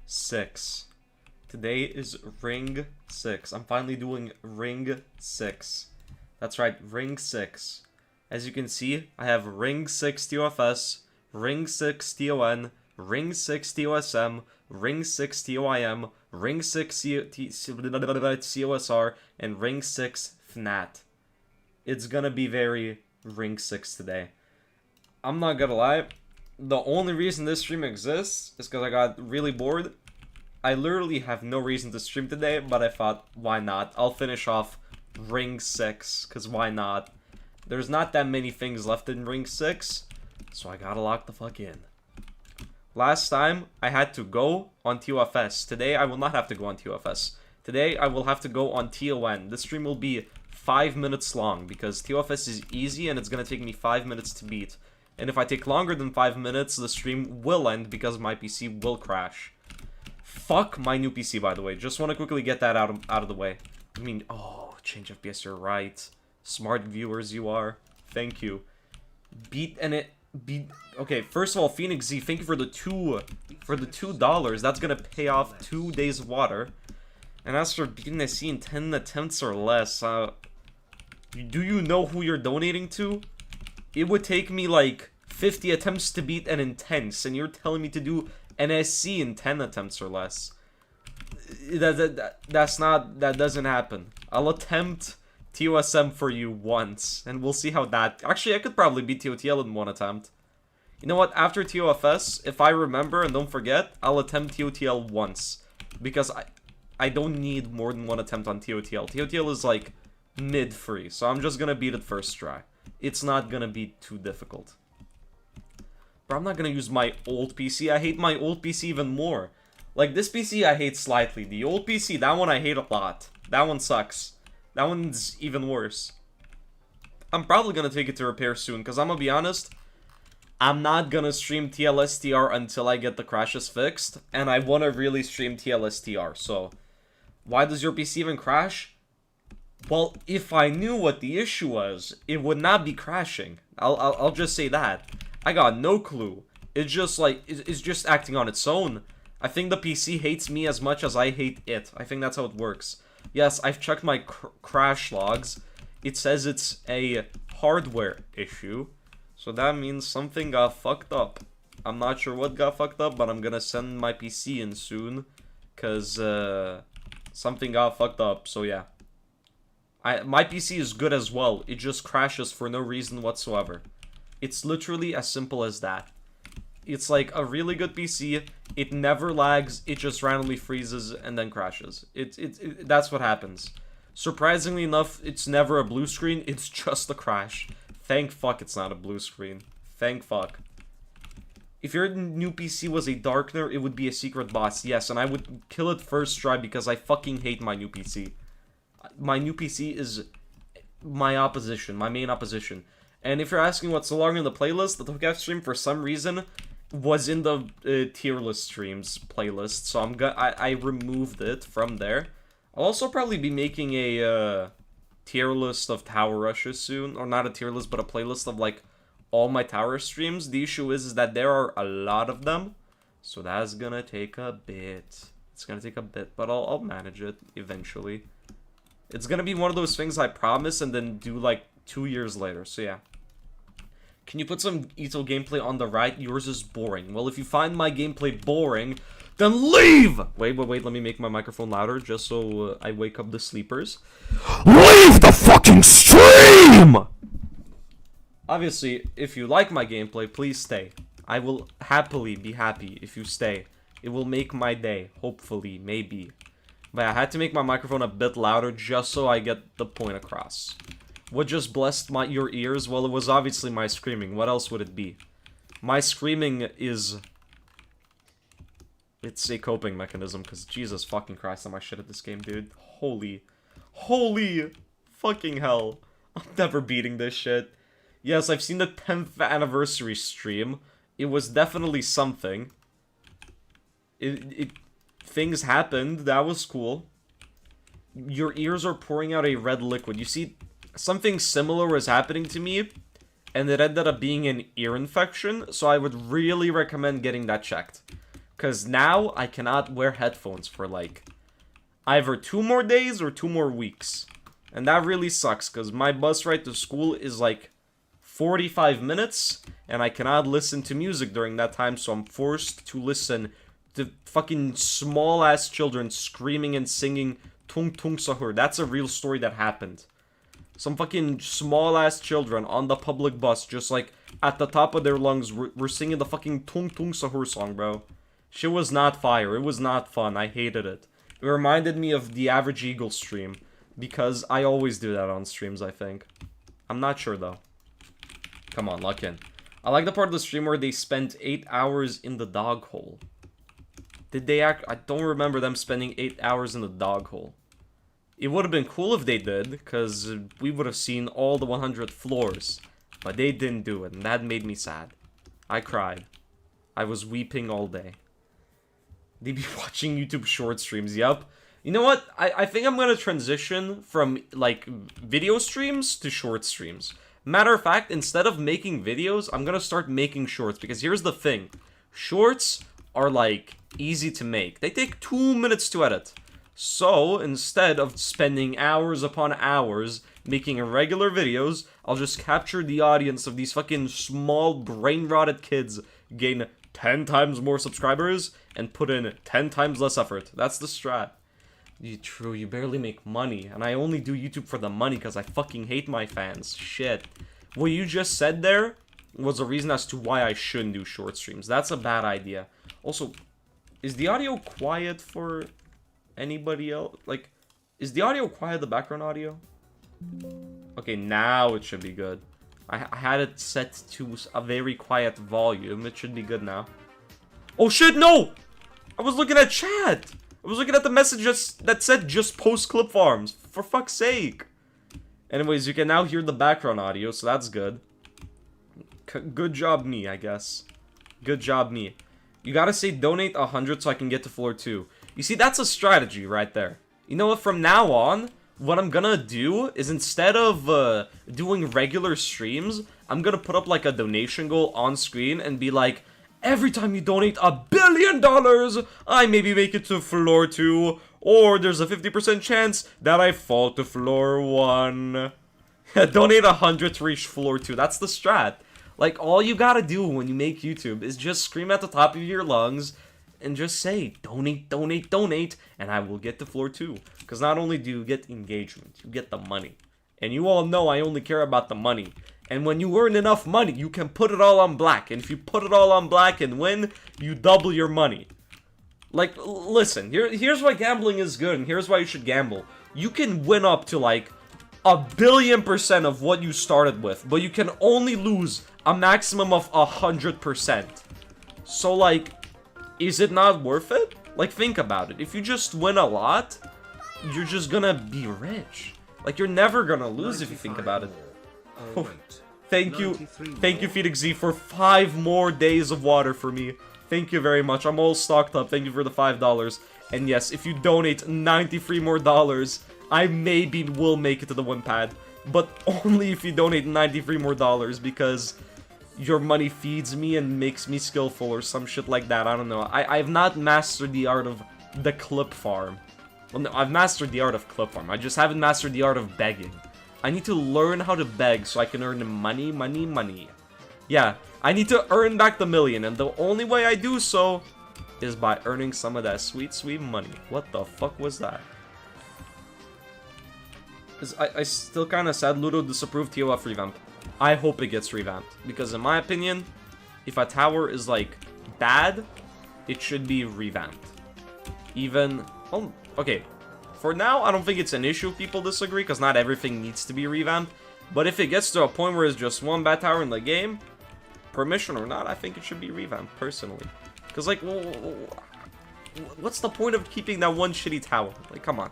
6. Today is ring 6. I'm finally doing ring 6. That's right, ring 6. As you can see, I have ring 6 TOFS, ring 6 TON, ring 6 TOSM, ring 6 TOIM, ring 6 COSR, and ring 6 FNAT. It's gonna be very ring 6 today. I'm not gonna lie, the only reason this stream exists is because I got really bored. I literally have no reason to stream today, but I thought, why not? I'll finish off ring 6, because why not? There's not that many things left in ring 6, so I gotta lock the fuck in. Last time, I had to go on TOFS. Today, I will not have to go on TOFS. Today, I will have to go on TON. This stream will be 5 minutes long, because TOFS is easy, and it's gonna take me 5 minutes to beat. And if I take longer than 5 minutes, the stream will end, because my PC will crash. Fuck my new PC, by the way. Just want to quickly get that out of the way. I mean, oh, change FPS, you're right. Smart viewers you are. Thank you. Okay, first of all, PhoenixZ, thank you for the $2. That's gonna pay off 2 days of water. And as for beating the sea in 10 attempts or less, do you know who you're donating to? It would take me like 50 attempts to beat an intense, and you're telling me to do an SC in 10 attempts or less. That doesn't happen. I'll attempt TOSM for you once, and we'll see how that... Actually, I could probably beat TOTL in 1 attempt. You know what? After TOFS, if I remember and don't forget, I'll attempt TOTL once. Because I don't need more than 1 attempt on TOTL. TOTL is like mid-free, so I'm just gonna beat it first try. It's not gonna be too difficult. But I'm not gonna use my old PC. I hate my old PC even more. Like, this PC I hate slightly. The old PC, that one I hate a lot. That one sucks. That one's even worse. I'm probably gonna take it to repair soon, because I'm gonna be honest, I'm not gonna stream TLSTR until I get the crashes fixed, and I wanna really stream TLSTR, so... Why does your PC even crash? Well, if I knew what the issue was, it would not be crashing. I'll just say that. I got no clue. It's just like, it's just acting on its own. I think the PC hates me as much as I hate it. I think that's how it works. Yes, I've checked my crash logs. It says it's a hardware issue. So that means something got fucked up. I'm not sure what got fucked up, but I'm gonna send my PC in soon. Because, something got fucked up, so yeah. My PC is good as well. It just crashes for no reason whatsoever. It's literally as simple as that. It's like a really good PC, it never lags, it just randomly freezes and then crashes. That's what happens. Surprisingly enough, it's never a blue screen, it's just a crash. Thank fuck it's not a blue screen. Thank fuck. If your new PC was a darkener, it would be a secret boss, yes, and I would kill it first try because I fucking hate my new PC. My new PC is my opposition, my main opposition. And if you're asking what's so long in the playlist, the TOGAF stream, for some reason, was in the tier list streams playlist, so I removed it from there. I'll also probably be making a tier list of tower rushes soon, or not a tier list, but a playlist of like all my tower streams. The issue is that there are a lot of them, so that's gonna take a bit. It's gonna take a bit, but I'll manage it eventually. It's gonna be one of those things I promise and then do like 2 years later, so yeah. Can you put some Ito gameplay on the right? Yours is boring. Well, if you find my gameplay boring, then leave! Wait, let me make my microphone louder just so I wake up the sleepers. LEAVE THE FUCKING STREAM! Obviously, if you like my gameplay, please stay. I will happily be happy if you stay. It will make my day, hopefully, maybe. But I had to make my microphone a bit louder just so I get the point across. What just blessed your ears? Well, it was obviously my screaming. What else would it be? My screaming is... It's a coping mechanism, because Jesus fucking Christ, am I shit at this game, dude. Holy fucking hell. I'm never beating this shit. Yes, I've seen the 10th anniversary stream. It was definitely something. Things happened. That was cool. Your ears are pouring out a red liquid. You see... Something similar was happening to me, and it ended up being an ear infection, so I would really recommend getting that checked. Because now I cannot wear headphones for like either 2 more days or 2 more weeks. And that really sucks because my bus ride to school is like 45 minutes and I cannot listen to music during that time, so I'm forced to listen to fucking small ass children screaming and singing Tung Tung Sahur. That's a real story that happened. Some fucking small ass children on the public bus just like at the top of their lungs were singing the fucking Tung Tung Sahur song, bro. Shit was not fire. It was not fun. I hated it. It reminded me of the Average Eagle stream. Because I always do that on streams, I think. I'm not sure, though. Come on, lock in. I like the part of the stream where they spent 8 hours in the dog hole. Did they act? I don't remember them spending 8 hours in the dog hole. It would have been cool if they did, because we would have seen all the 100 floors. But they didn't do it, and that made me sad. I cried. I was weeping all day. They be watching YouTube short streams, yup. You know what? I think I'm gonna transition from, like, video streams to short streams. Matter of fact, instead of making videos, I'm gonna start making shorts, because here's the thing. Shorts are, like, easy to make. They take 2 minutes to edit. So, instead of spending hours upon hours making regular videos, I'll just capture the audience of these fucking small, brain-rotted kids, gain 10 times more subscribers, and put in 10 times less effort. That's the strat. True, you barely make money, and I only do YouTube for the money because I fucking hate my fans. Shit. What you just said there was a reason as to why I shouldn't do short streams. That's a bad idea. Also, is the audio quiet for anybody else? Like, is the audio quiet, the background audio? Okay, now it should be good. I had it set to a very quiet volume. It should be good now. Oh shit, no! I was looking at chat! I was looking at the message that said just post clip farms. For fuck's sake. Anyways, you can now hear the background audio, so that's good. Good job me, I guess. Good job me. You gotta say donate 100 so I can get to floor 2. You see, that's a strategy right there. You know what, from now on, what I'm gonna do is instead of doing regular streams, I'm gonna put up like a donation goal on screen and be like, every time you donate $1 billion, I maybe make it to floor 2, or there's a 50% chance that I fall to floor 1. Donate 100 to reach floor 2. That's the strat. Like, all you gotta do when you make YouTube is just scream at the top of your lungs and just say, donate, donate, donate, and I will get to floor 2. Because not only do you get engagement, you get the money. And you all know I only care about the money. And when you earn enough money, you can put it all on black. And if you put it all on black and win, you double your money. Like, listen, here's why gambling is good, and here's why you should gamble. You can win up to, like, 1,000,000,000% of what you started with, but you can only lose a maximum of 100%. So, like, is it not worth it? Like, think about it. If you just win a lot, you're just gonna be rich. Like, you're never gonna lose if you think about it. Oh, thank you, PhoenixZ, for 5 more days of water for me. Thank you very much. I'm all stocked up. Thank you for the $5. And yes, if you donate 93 more dollars, I maybe will make it to the win pad. But only if you donate 93 more dollars, because your money feeds me and makes me skillful or some shit like that. I don't know. I've not mastered the art of the clip farm. Well, no, I've mastered the art of clip farm. I just haven't mastered the art of begging. I need to learn how to beg so I can earn money, money, money. Yeah, I need to earn back the million, and the only way I do so is by earning some of that sweet, sweet money. What the fuck was that? I still kind of sad Ludo disapproved TOF revamp. I hope it gets revamped, because in my opinion, if a tower is, like, bad, it should be revamped. Even, well, okay. For now, I don't think it's an issue if people disagree, because not everything needs to be revamped. But if it gets to a point where it's just one bad tower in the game, permission or not, I think it should be revamped, personally. Because, like, what's the point of keeping that one shitty tower? Like, come on.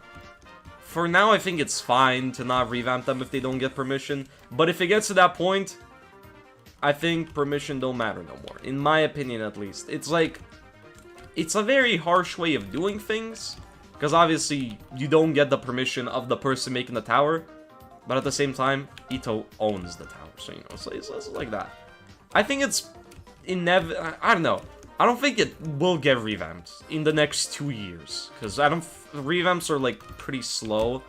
For now, I think it's fine to not revamp them if they don't get permission. But if it gets to that point, I think permission don't matter no more. In my opinion, at least. It's like, it's a very harsh way of doing things. Because obviously, you don't get the permission of the person making the tower. But at the same time, Ito owns the tower. So, you know, it's like that. I think it's I don't know. I don't think it will get revamped in the next 2 years. Because revamps are, like, pretty slow.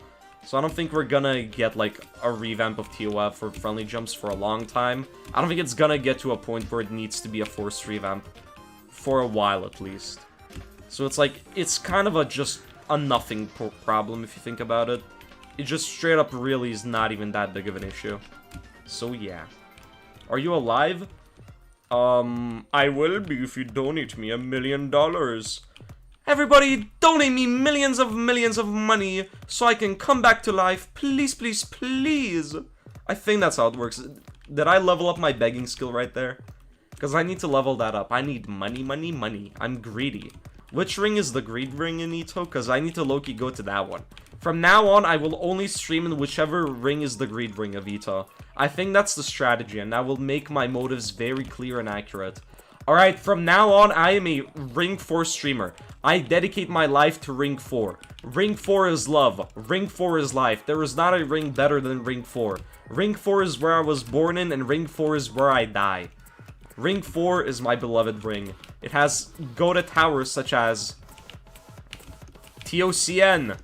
So I don't think we're gonna get, like, a revamp of TOF for friendly jumps for a long time. I don't think it's gonna get to a point where it needs to be a forced revamp. For a while, at least. So it's like, it's kind of just a nothing problem if you think about it. It just straight up really is not even that big of an issue. So yeah. Are you alive? I will be if you donate me $1 million. Everybody, donate me millions of money so I can come back to life. Please, please, please. I think that's how it works. Did I level up my begging skill right there? Because I need to level that up. I need money, money, money. I'm greedy. Which ring is the greed ring in Ito? Because I need to low-key go to that one. From now on, I will only stream in whichever ring is the greed ring of Ito. I think that's the strategy, and that will make my motives very clear and accurate. Alright, from now on, I am a Ring 4 streamer. I dedicate my life to Ring 4. Ring 4 is love. Ring 4 is life. There is not a ring better than Ring 4. Ring 4 is where I was born in, and Ring 4 is where I die. Ring 4 is my beloved ring. It has go-to towers such as TOCN,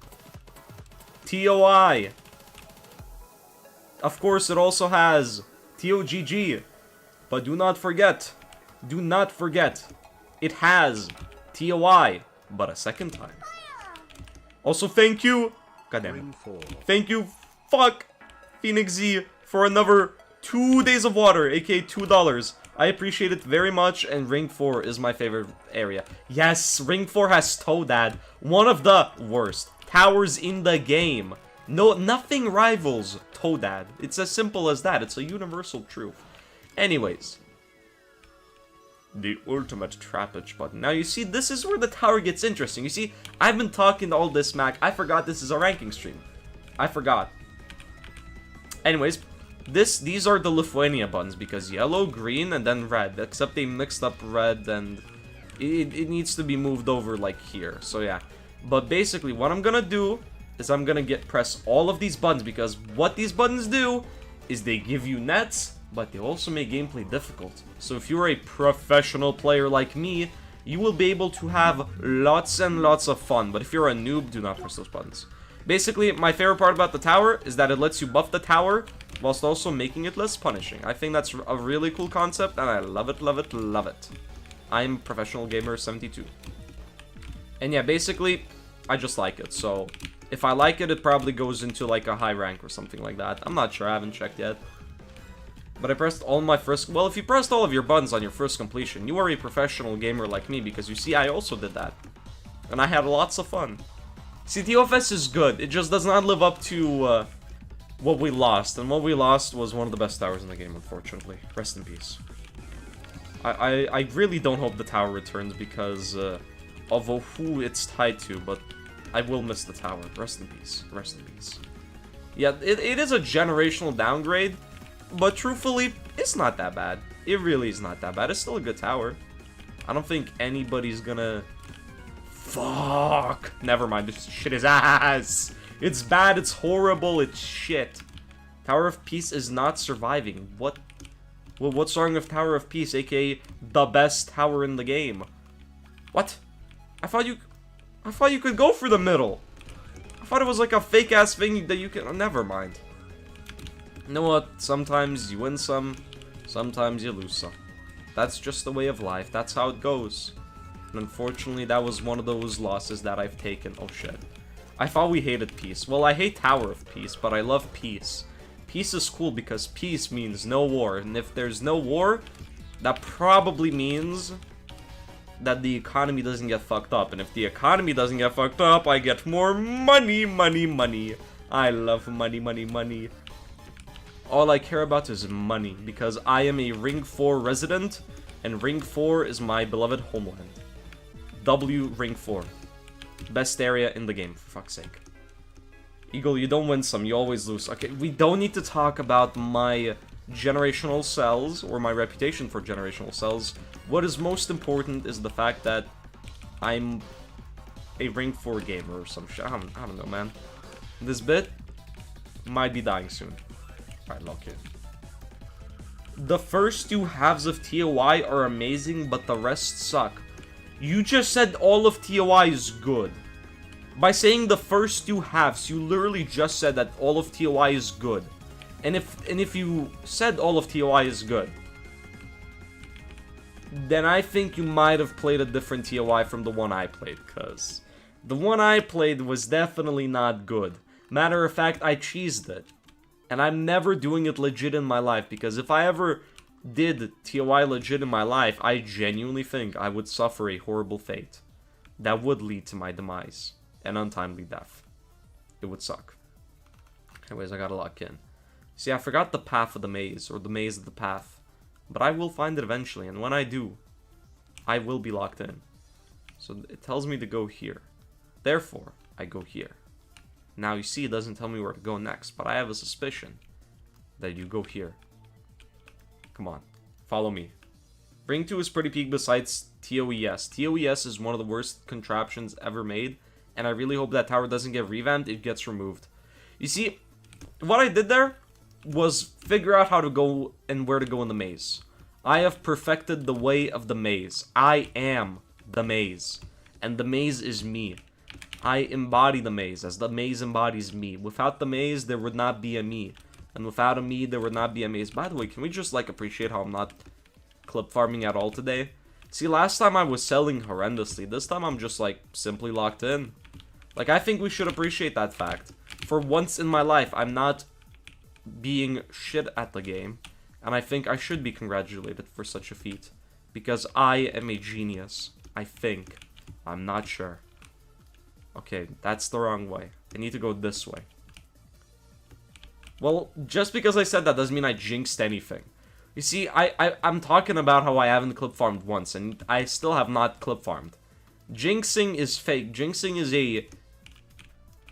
TOI. Of course, it also has TOGG. But do not forget, it has TOI, but a second time. Also, thank you, goddamn, thank you, PhoenixZ, for another 2 days of water, aka $2. I appreciate it very much, and Ring 4 is my favorite area. Yes, Ring 4 has ToeDad, one of the worst towers in the game. No, nothing rivals ToeDad. It's as simple as that. It's a universal truth. Anyways. The ultimate trappage button. Now, you see, this is where the tower gets interesting. You see, I've been talking all this smack. I forgot this is a ranking stream. I forgot. Anyways, these are the Lithuania buttons, because yellow, green, and then red. Except they mixed up red, and it needs to be moved over, like, here. So, yeah. But basically, what I'm gonna do is I'm gonna press all of these buttons, because what these buttons do is they give you nets, but they also make gameplay difficult. So if you're a professional player like me, you will be able to have lots and lots of fun. But if you're a noob, do not press those buttons. Basically, my favorite part about the tower is that it lets you buff the tower whilst also making it less punishing. I think that's a really cool concept, and I love it, love it, love it. I'm Professional Gamer 72. And yeah, basically, I just like it. So if I like it, it probably goes into like a high rank or something like that. I'm not sure, I haven't checked yet. But I pressed all my first... Well, if you pressed all of your buttons on your first completion, you are a professional gamer like me, because you see, I also did that. And I had lots of fun. See, TOFS is good, it just does not live up to what we lost. And what we lost was one of the best towers in the game, unfortunately. Rest in peace. I really don't hope the tower returns because of who it's tied to, but I will miss the tower. Rest in peace. Rest in peace. Yeah, it is a generational downgrade, but truthfully, it's not that bad. It really is not that bad. It's still a good tower. I don't think anybody's gonna... Fuck! Never mind, this shit is ass! It's bad, it's horrible, it's shit. Tower of Peace is not surviving. What? Well, what's wrong with Tower of Peace, aka the best tower in the game? What? I thought you could go for the middle. I thought it was like a fake-ass thing that you can... Oh, never mind. You know what? Sometimes you win some, sometimes you lose some. That's just the way of life. That's how it goes. And unfortunately, that was one of those losses that I've taken. Oh, shit. I thought we hated peace. Well, I hate Tower of Peace, but I love peace. Peace is cool because peace means no war. And if there's no war, that probably means that the economy doesn't get fucked up. And if the economy doesn't get fucked up, I get more money, money, money. I love money, money, money. All I care about is money, because I am a Ring 4 resident, and Ring 4 is my beloved homeland. W Ring 4. Best area in the game, for fuck's sake. Eagle, you don't win some, you always lose. Okay, we don't need to talk about my generational cells, or my reputation for generational cells. What is most important is the fact that I'm a Ring 4 gamer or some shit. I don't know, man. This bit might be dying soon. Alright, lock it. the first two halves of TOI are amazing, but the rest suck. You just said all of TOI is good. By saying the first two halves, you literally just said that all of TOI is good. And if you said all of TOI is good, then I think you might have played a different TOI from the one I played, because the one I played was definitely not good. Matter of fact, I cheesed it. And I'm never doing it legit in my life, because if I ever did TOI legit in my life, I genuinely think I would suffer a horrible fate. That would lead to my demise and untimely death. It would suck. Anyways, I gotta lock in. See, I forgot the path of the maze, or the maze of the path. But I will find it eventually, and when I do, I will be locked in. So it tells me to go here. Therefore, I go here. Now you see, it doesn't tell me where to go next, but I have a suspicion that you go here. Come on, follow me. Bring to his pretty peak besides TOES. TOES is one of the worst contraptions ever made, and I really hope that tower doesn't get revamped, it gets removed. You see, what I did there was figure out how to go and where to go in the maze. I have perfected the way of the maze. I am the maze, and the maze is me. I embody the maze, as the maze embodies me. Without the maze, there would not be a me. And without a me, there would not be a maze. By the way, can we just, like, appreciate how I'm not clip farming at all today? See, last time I was selling horrendously. This time I'm just, like, simply locked in. Like, I think we should appreciate that fact. For once in my life, I'm not being shit at the game, and I think I should be congratulated for such a feat, because I am a genius. I think. I'm not sure. Okay, that's the wrong way. I need to go this way. Well, just because I said that doesn't mean I jinxed anything. You see, I'm talking about how I haven't clip farmed once, and I still have not clip farmed. Jinxing is fake. Jinxing is a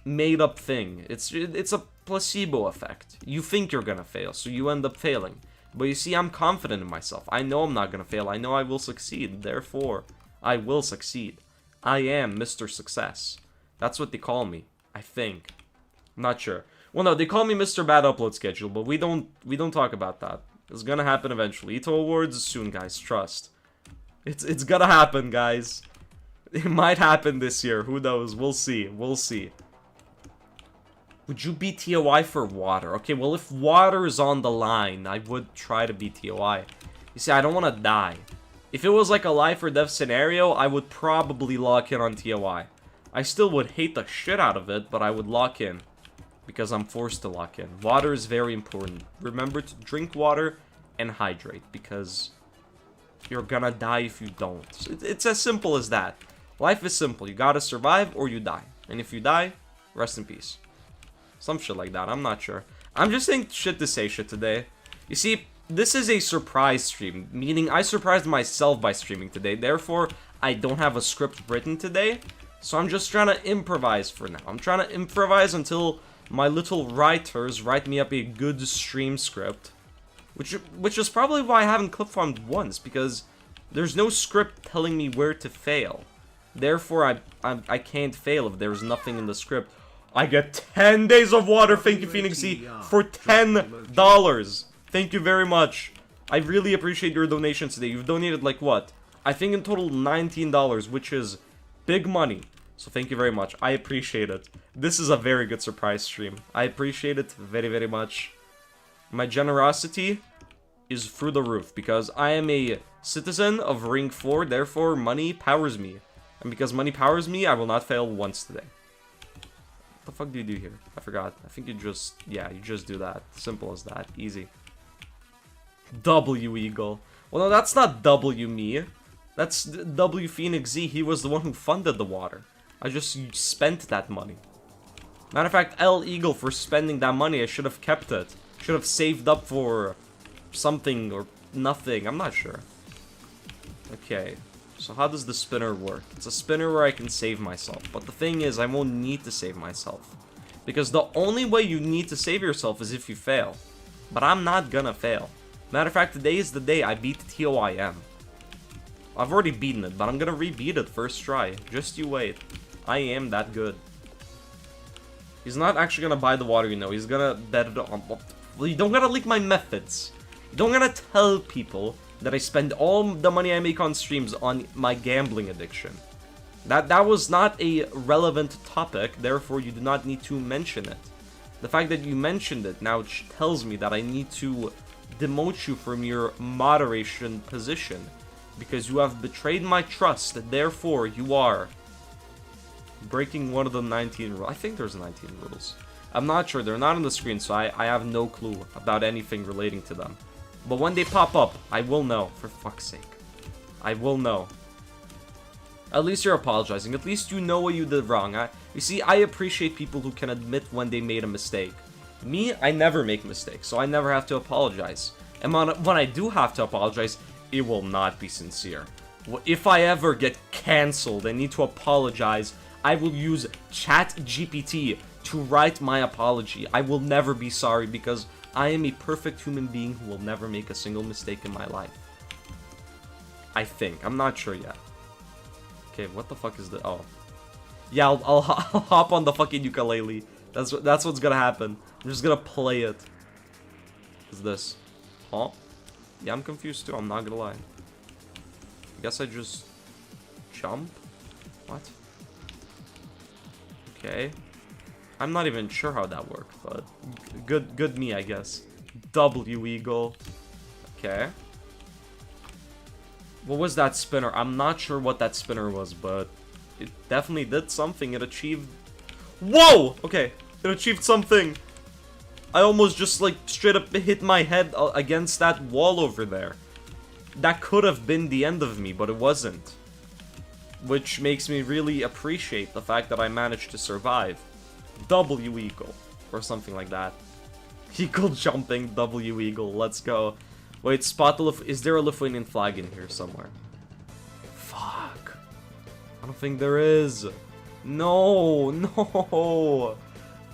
made up thing. It's a placebo effect. You think you're gonna fail, so you end up failing. But you see, I'm confident in myself. I know I'm not gonna fail. I know I will succeed. Therefore, I will succeed. I am Mr. Success. That's what they call me. I think. I'm not sure. Well, no, they call me Mr. Bad Upload Schedule, but we don't talk about that. It's gonna happen eventually. Ito Awards soon, guys. Trust. It's gonna happen, guys. It might happen this year. Who knows? We'll see. We'll see. Would you beat TOI for water? Okay, well, if water is on the line, I would try to beat TOI. You see, I don't want to die. If it was like a life or death scenario, I would probably lock in on TOI. I still would hate the shit out of it, but I would lock in. Because I'm forced to lock in. Water is very important. Remember to drink water and hydrate, because you're gonna die if you don't. It's as simple as that. Life is simple. You gotta survive or you die. And if you die, rest in peace. Some shit like that, I'm not sure. I'm just saying shit to say shit today. You see, this is a surprise stream, meaning I surprised myself by streaming today. Therefore, I don't have a script written today. So I'm just trying to improvise for now. I'm trying to improvise until my little writers write me up a good stream script. Which is probably why I haven't clip farmed once, because there's no script telling me where to fail. Therefore, I can't fail if there's nothing in the script. I get 10 days of water, thank you, PhoenixZ, for $10. Thank you very much. I really appreciate your donations today. You've donated, like, what? I think in total $19, which is big money. So thank you very much. I appreciate it. This is a very good surprise stream. I appreciate it very, very much. My generosity is through the roof, because I am a citizen of Ring 4, therefore money powers me. And because money powers me, I will not fail once today. What the fuck do you do here? I forgot. I think you just, yeah, you just do that. Simple as that. Easy. W Eagle. Well, no, that's not W me. That's W PhoenixZ. He was the one who funded the water. I just spent that money. Matter of fact, L Eagle for spending that money. I should have kept it. Should have saved up for something or nothing. I'm not sure. Okay. So how does the spinner work? It's a spinner where I can save myself. But the thing is, I won't need to save myself. Because the only way you need to save yourself is if you fail. But I'm not gonna fail. Matter of fact, today is the day I beat TOIM. I've already beaten it, but I'm gonna re-beat it first try. Just you wait. I am that good. He's not actually gonna buy the water, you know. He's gonna bet it on... Well, you don't gotta leak my methods. Don't gonna tell people that I spend all the money I make on streams on my gambling addiction. That was not a relevant topic, therefore you do not need to mention it. The fact that you mentioned it now tells me that I need to demote you from your moderation position, because you have betrayed my trust, therefore you are breaking one of the 19 rules. I think there's 19 rules. I'm not sure, they're not on the screen, so I have no clue about anything relating to them. But when they pop up, I will know, for fuck's sake. I will know. At least you're apologizing. At least you know what you did wrong. You see, I appreciate people who can admit when they made a mistake. Me, I never make mistakes, so I never have to apologize. And when I do have to apologize, it will not be sincere. If I ever get cancelled and need to apologize, I will use ChatGPT to write my apology. I will never be sorry because I am a perfect human being who will never make a single mistake in my life. I think. I'm not sure yet. Okay, what the fuck is the... Oh. Yeah, I'll hop on the fucking ukulele. That's what's gonna happen. I'm just gonna play it. What's this? Huh? Yeah, I'm confused too, I'm not gonna lie. I guess I just... jump? What? Okay. I'm not even sure how that worked, but... Good me, I guess. W Eagle. Okay. What was that spinner? I'm not sure what that spinner was, but it definitely did something. It achieved... Whoa! Okay, it achieved something. I almost just, like, straight up hit my head against that wall over there. That could have been the end of me, but it wasn't. Which makes me really appreciate the fact that I managed to survive. W Eagle, or something like that. Eagle jumping, W Eagle, let's go. Wait, spot the is there a Lithuanian flag in here somewhere? Fuck. I don't think there is. No, no.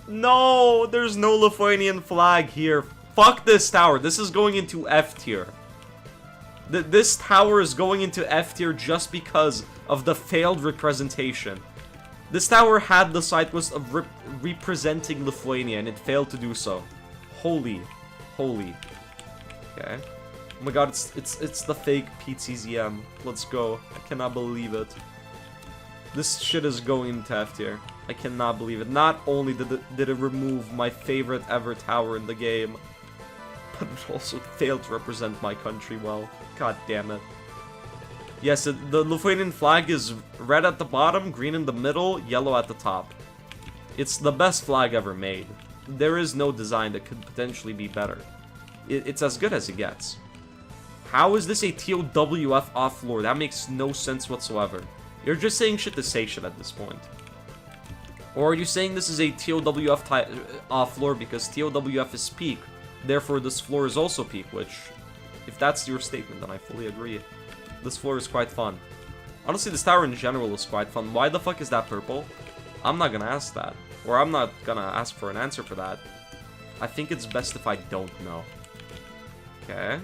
No, there's no Lithuanian flag here. Fuck this tower. This is going into F tier. This tower is going into F tier just because of the failed representation. This tower had the side quest of representing Lithuania and it failed to do so. Holy. Okay. Oh my god, it's the fake PTZM. Let's go. I cannot believe it. This shit is going into F tier. I cannot believe it. Not only did it remove my favorite ever tower in the game, but it also failed to represent my country well. God damn it. Yes, the Lithuanian flag is red at the bottom, green in the middle, yellow at the top. It's the best flag ever made. There is no design that could potentially be better. It's as good as it gets. How is this a TOWF off-lore? That makes no sense whatsoever. You're just saying shit to say shit at this point. Or are you saying this is a TOWF off-lore because TOWF is peak, therefore this floor is also peak, which, if that's your statement, then I fully agree. This floor is quite fun. Honestly, this tower in general is quite fun. Why the fuck is that purple? I'm not gonna ask that. Or I'm not gonna ask for an answer for that. I think it's best if I don't know. Okay.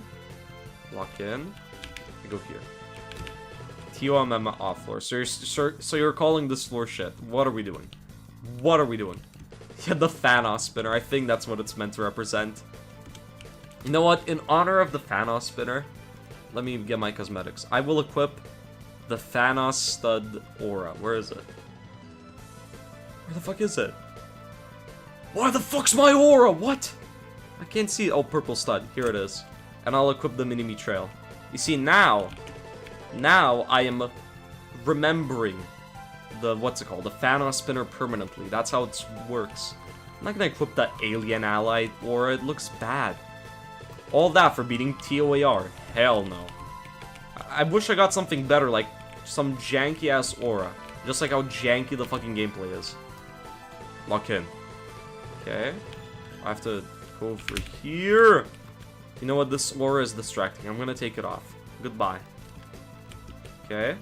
Lock in. I go here. TOMM off floor. So you're calling this floor shit. What are we doing? What are we doing? Yeah, the Thanos spinner. I think that's what it's meant to represent. You know what? In honor of the Thanos spinner, let me get my cosmetics. I will equip the Thanos stud aura. Where is it? Where the fuck is it? Why the fuck's my aura? What? I can't see it. Oh, purple stud. Here it is. And I'll equip the mini-me trail. You see, now I am remembering the, what's it called? The Thanos spinner permanently. That's how it works. I'm not gonna equip that alien ally aura. It looks bad. All that for beating TOAR. Hell no. I wish I got something better, like some janky-ass aura. Just like how janky the fucking gameplay is. Lock in. Okay. I have to go over here. You know what? This aura is distracting. I'm gonna take it off. Goodbye. Okay.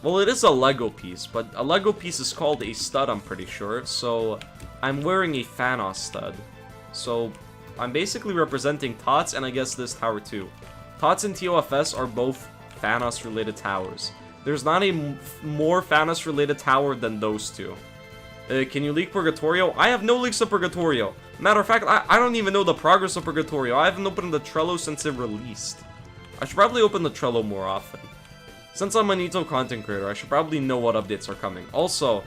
Well, it is a Lego piece, but a Lego piece is called a stud, I'm pretty sure. So, I'm wearing a Thanos stud. So, I'm basically representing TOTS and I guess this tower too. TOTS and TOFS are both Thanos-related towers. There's not a more Thanos-related tower than those two. Can you leak Purgatorio? I have no leaks of Purgatorio. Matter of fact, I don't even know the progress of Purgatorio. I haven't opened the Trello since it released. I should probably open the Trello more often. Since I'm an Ito content creator, I should probably know what updates are coming. Also,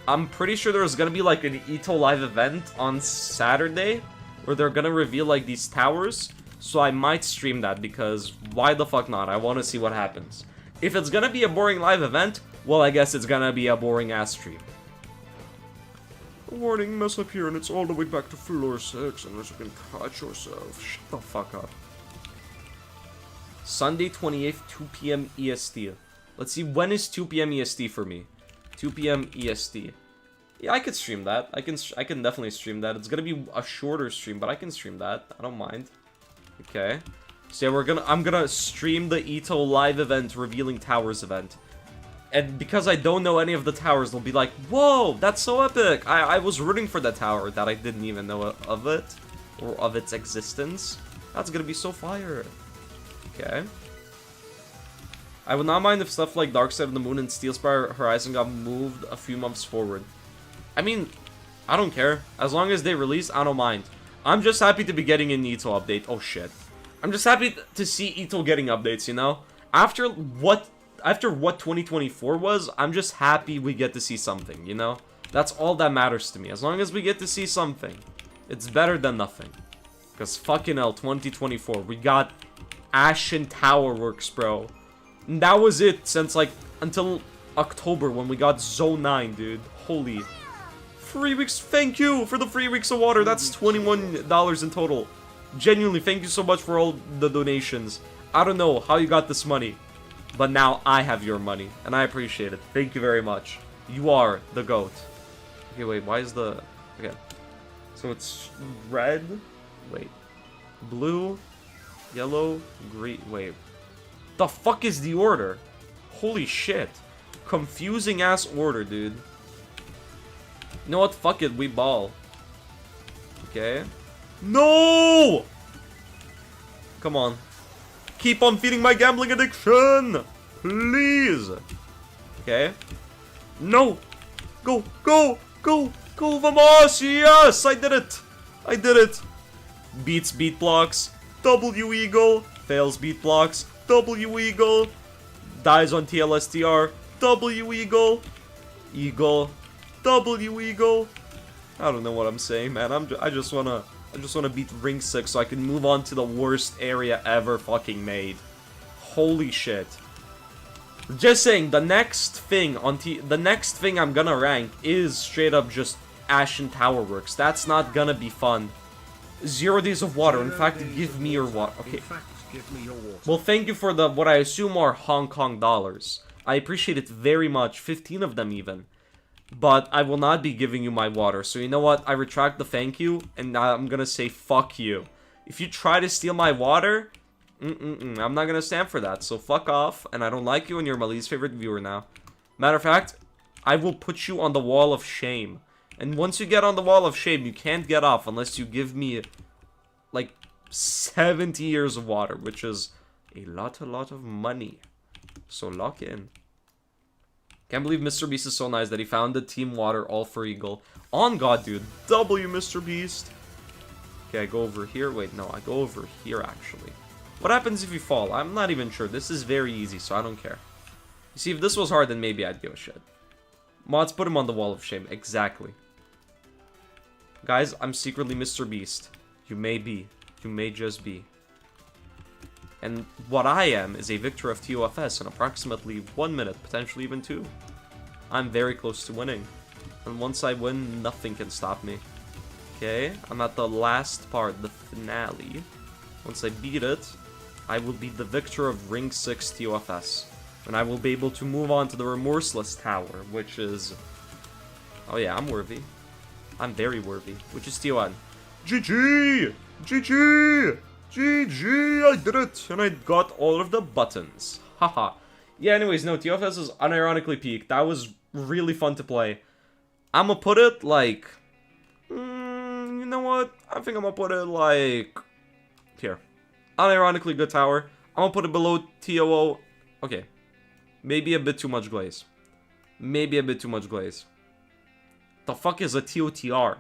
I'm pretty sure there's gonna be like an Ito live event on Saturday where they're gonna reveal like these towers. So I might stream that because why the fuck not? I want to see what happens. If it's gonna be a boring live event, well, I guess it's gonna be a boring ass stream. Warning, mess up here and it's all the way back to floor 6 unless you can catch yourself. Shut the fuck up. Sunday 28th, 2 p.m. EST. Let's see, when is 2 p.m. EST for me? 2 p.m. EST. Yeah, I could stream that. I can definitely stream that. It's gonna be a shorter stream, but I can stream that. I don't mind. Okay. So yeah, I'm gonna stream the Ito live event, revealing towers event. And because I don't know any of the towers, they'll be like, whoa, that's so epic. I was rooting for that tower that I didn't even know of it, or of its existence. That's gonna be so fire. Okay. I would not mind if stuff like Dark Side of the Moon and Steel Spire Horizon got moved a few months forward. I mean, I don't care. As long as they release, I don't mind. I'm just happy to be getting an Ito update. Oh shit. I'm just happy to see Ito getting updates, you know? After what 2024 was, I'm just happy we get to see something, you know? That's all that matters to me. As long as we get to see something, it's better than nothing. Because fucking hell, 2024, we got Ashen Tower Works, bro. And that was it since, like, until October when we got Zone 9, dude. Holy. 3 weeks, thank you for the 3 weeks of water. That's $21 in total. Genuinely, thank you so much for all the donations. I don't know how you got this money, but now I have your money, and I appreciate it. Thank you very much. You are the GOAT. Okay, wait, why is the... Okay. So it's red, wait, blue, yellow, green, wait. The fuck is the order? Holy shit. Confusing ass order, dude. You know what? Fuck it, we ball. Okay. No! Come on. Keep on feeding my gambling addiction! Please! Okay. No! Go! Go! Go! Go, vamos! Yes! I did it! I did it! Beats beat blocks. W eagle. Fails beat blocks. W eagle. Dies on TLSTR. W eagle. Eagle. W eagle. I don't know what I'm saying, man. I just wanna beat ring 6 so I can move on to the worst area ever fucking made. Holy shit. Just saying, the next thing I'm gonna rank is straight up just Ashen Tower Works. That's not gonna be fun. 0 days of water. In fact, give me your water. Okay. Well, thank you for the what I assume are Hong Kong dollars. I appreciate it very much. 15 of them even. But I will not be giving you my water. So you know what? I retract the thank you, and I'm gonna say fuck you. If you try to steal my water, I'm not gonna stand for that. So fuck off, and I don't like you, and you're my least favorite viewer now. Matter of fact, I will put you on the wall of shame. And once you get on the wall of shame, you can't get off unless you give me, like, 70 years of water, which is a lot of money. So lock in. Can't believe Mr. Beast is so nice that he found the team water all for Eagle. On God, dude. W, Mr. Beast. Okay, I go over here. Wait, no, I go over here, actually. What happens if you fall? I'm not even sure. This is very easy, so I don't care. You see, if this was hard, then maybe I'd give a shit. Mods, put him on the wall of shame. Exactly. Guys, I'm secretly Mr. Beast. You may be. You may just be. And what I am is a victor of TOFS in approximately 1 minute, potentially even 2. I'm very close to winning. And once I win, nothing can stop me. Okay, I'm at the last part, the finale. Once I beat it, I will be the victor of Ring 6 TOFS. And I will be able to move on to the Remorseless Tower, which is... Oh yeah, I'm worthy. I'm very worthy, which is TON. GG! GG! GG! I did it! And I got all of the buttons. Haha. Yeah, anyways, no, TOFS is unironically peaked. That was really fun to play. I'ma put it, like... you know what? I think I'm gonna put it, like... Here. Unironically good tower. I'm gonna put it below TOO. Okay. Maybe a bit too much glaze. Maybe a bit too much glaze. The fuck is a TOTR?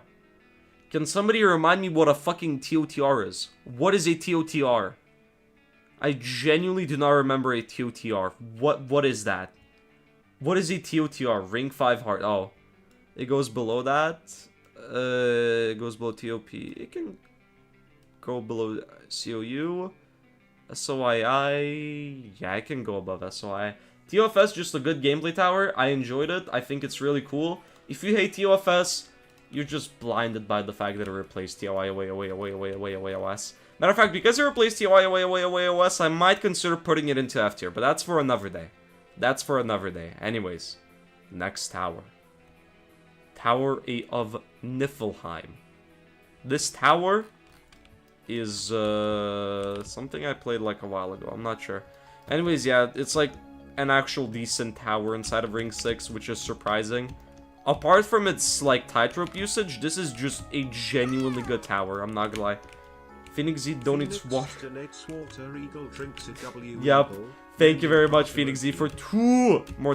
Can somebody remind me what a fucking TOTR is? What is a TOTR? I genuinely do not remember a TOTR. What is that? What is a TOTR? Ring 5 heart. Oh. It goes below that. It goes below TOP. It can go below COU. SOII. Yeah, I can go above SOI. TOFS, just a good gameplay tower. I enjoyed it. I think it's really cool. If you hate TOFS, you're just blinded by the fact that it replaced TOI away OS. Matter of fact, because it replaced TOI away OS, I might consider putting it into F tier, but that's for another day. That's for another day. Anyways, next tower. Tower A of Niflheim. This tower is something I played like a while ago. I'm not sure. Anyways, yeah, it's like an actual decent tower inside of Ring 6, which is surprising. Apart from its like tightrope usage, this is just a genuinely good tower. I'm not gonna lie. PhoenixZ donates water. Yep. Thank you very much, PhoenixZ, for $2 more.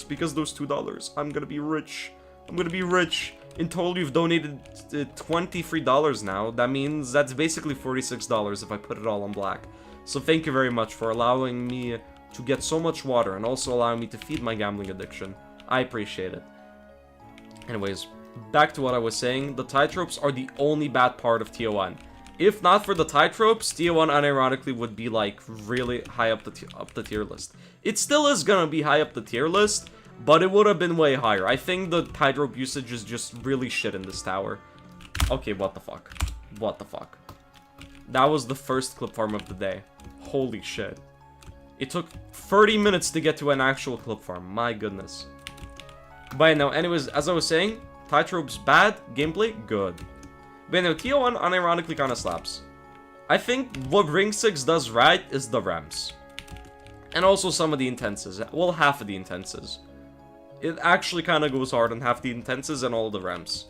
Because those $2, I'm gonna be rich. I'm gonna be rich. In total, you've donated $23 now. That means that's basically $46 if I put it all on black. So thank you very much for allowing me to get so much water and also allowing me to feed my gambling addiction. I appreciate it. Anyways, back to what I was saying. The titropes are the only bad part of TO1. If not for the titropes, TO1 unironically would be like really high up the tier list. It still is gonna be high up the tier list, but it would have been way higher. I think the tightrope usage is just really shit in this tower. Okay, what the fuck? What the fuck? That was the first clip farm of the day. Holy shit. It took 30 minutes to get to an actual clip farm. My goodness. But no, anyways, as I was saying, tightrope's bad, gameplay good. But no, TO1 unironically kind of slaps. I think what Ring 6 does right is the ramps. And also some of the intenses. Well, half of the intenses. It actually kind of goes hard on half the intenses and all the ramps.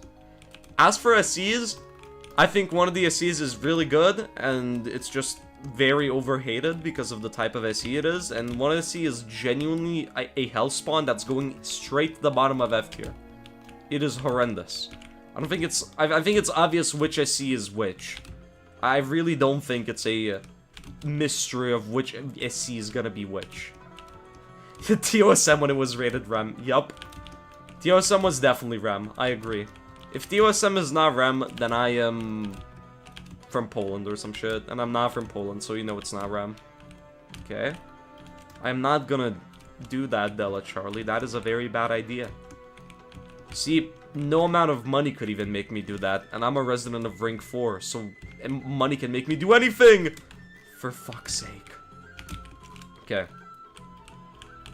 As for SCs, I think one of the SCs is really good, and it's just very overhated because of the type of SC it is, and one SC is genuinely a hell spawn that's going straight to the bottom of F tier. It is horrendous. I don't think it's... I think it's obvious which SC is which. I really don't think it's a mystery of which SC is gonna be which. The TOSM when it was rated REM. Yup. TOSM was definitely REM. I agree. If TOSM is not REM, then I am from Poland or some shit. And I'm not from Poland, so you know it's not REM. Okay. I'm not gonna do that, Della Charlie. That is a very bad idea. See, no amount of money could even make me do that. And I'm a resident of Ring 4, so money can make me do anything! For fuck's sake. Okay.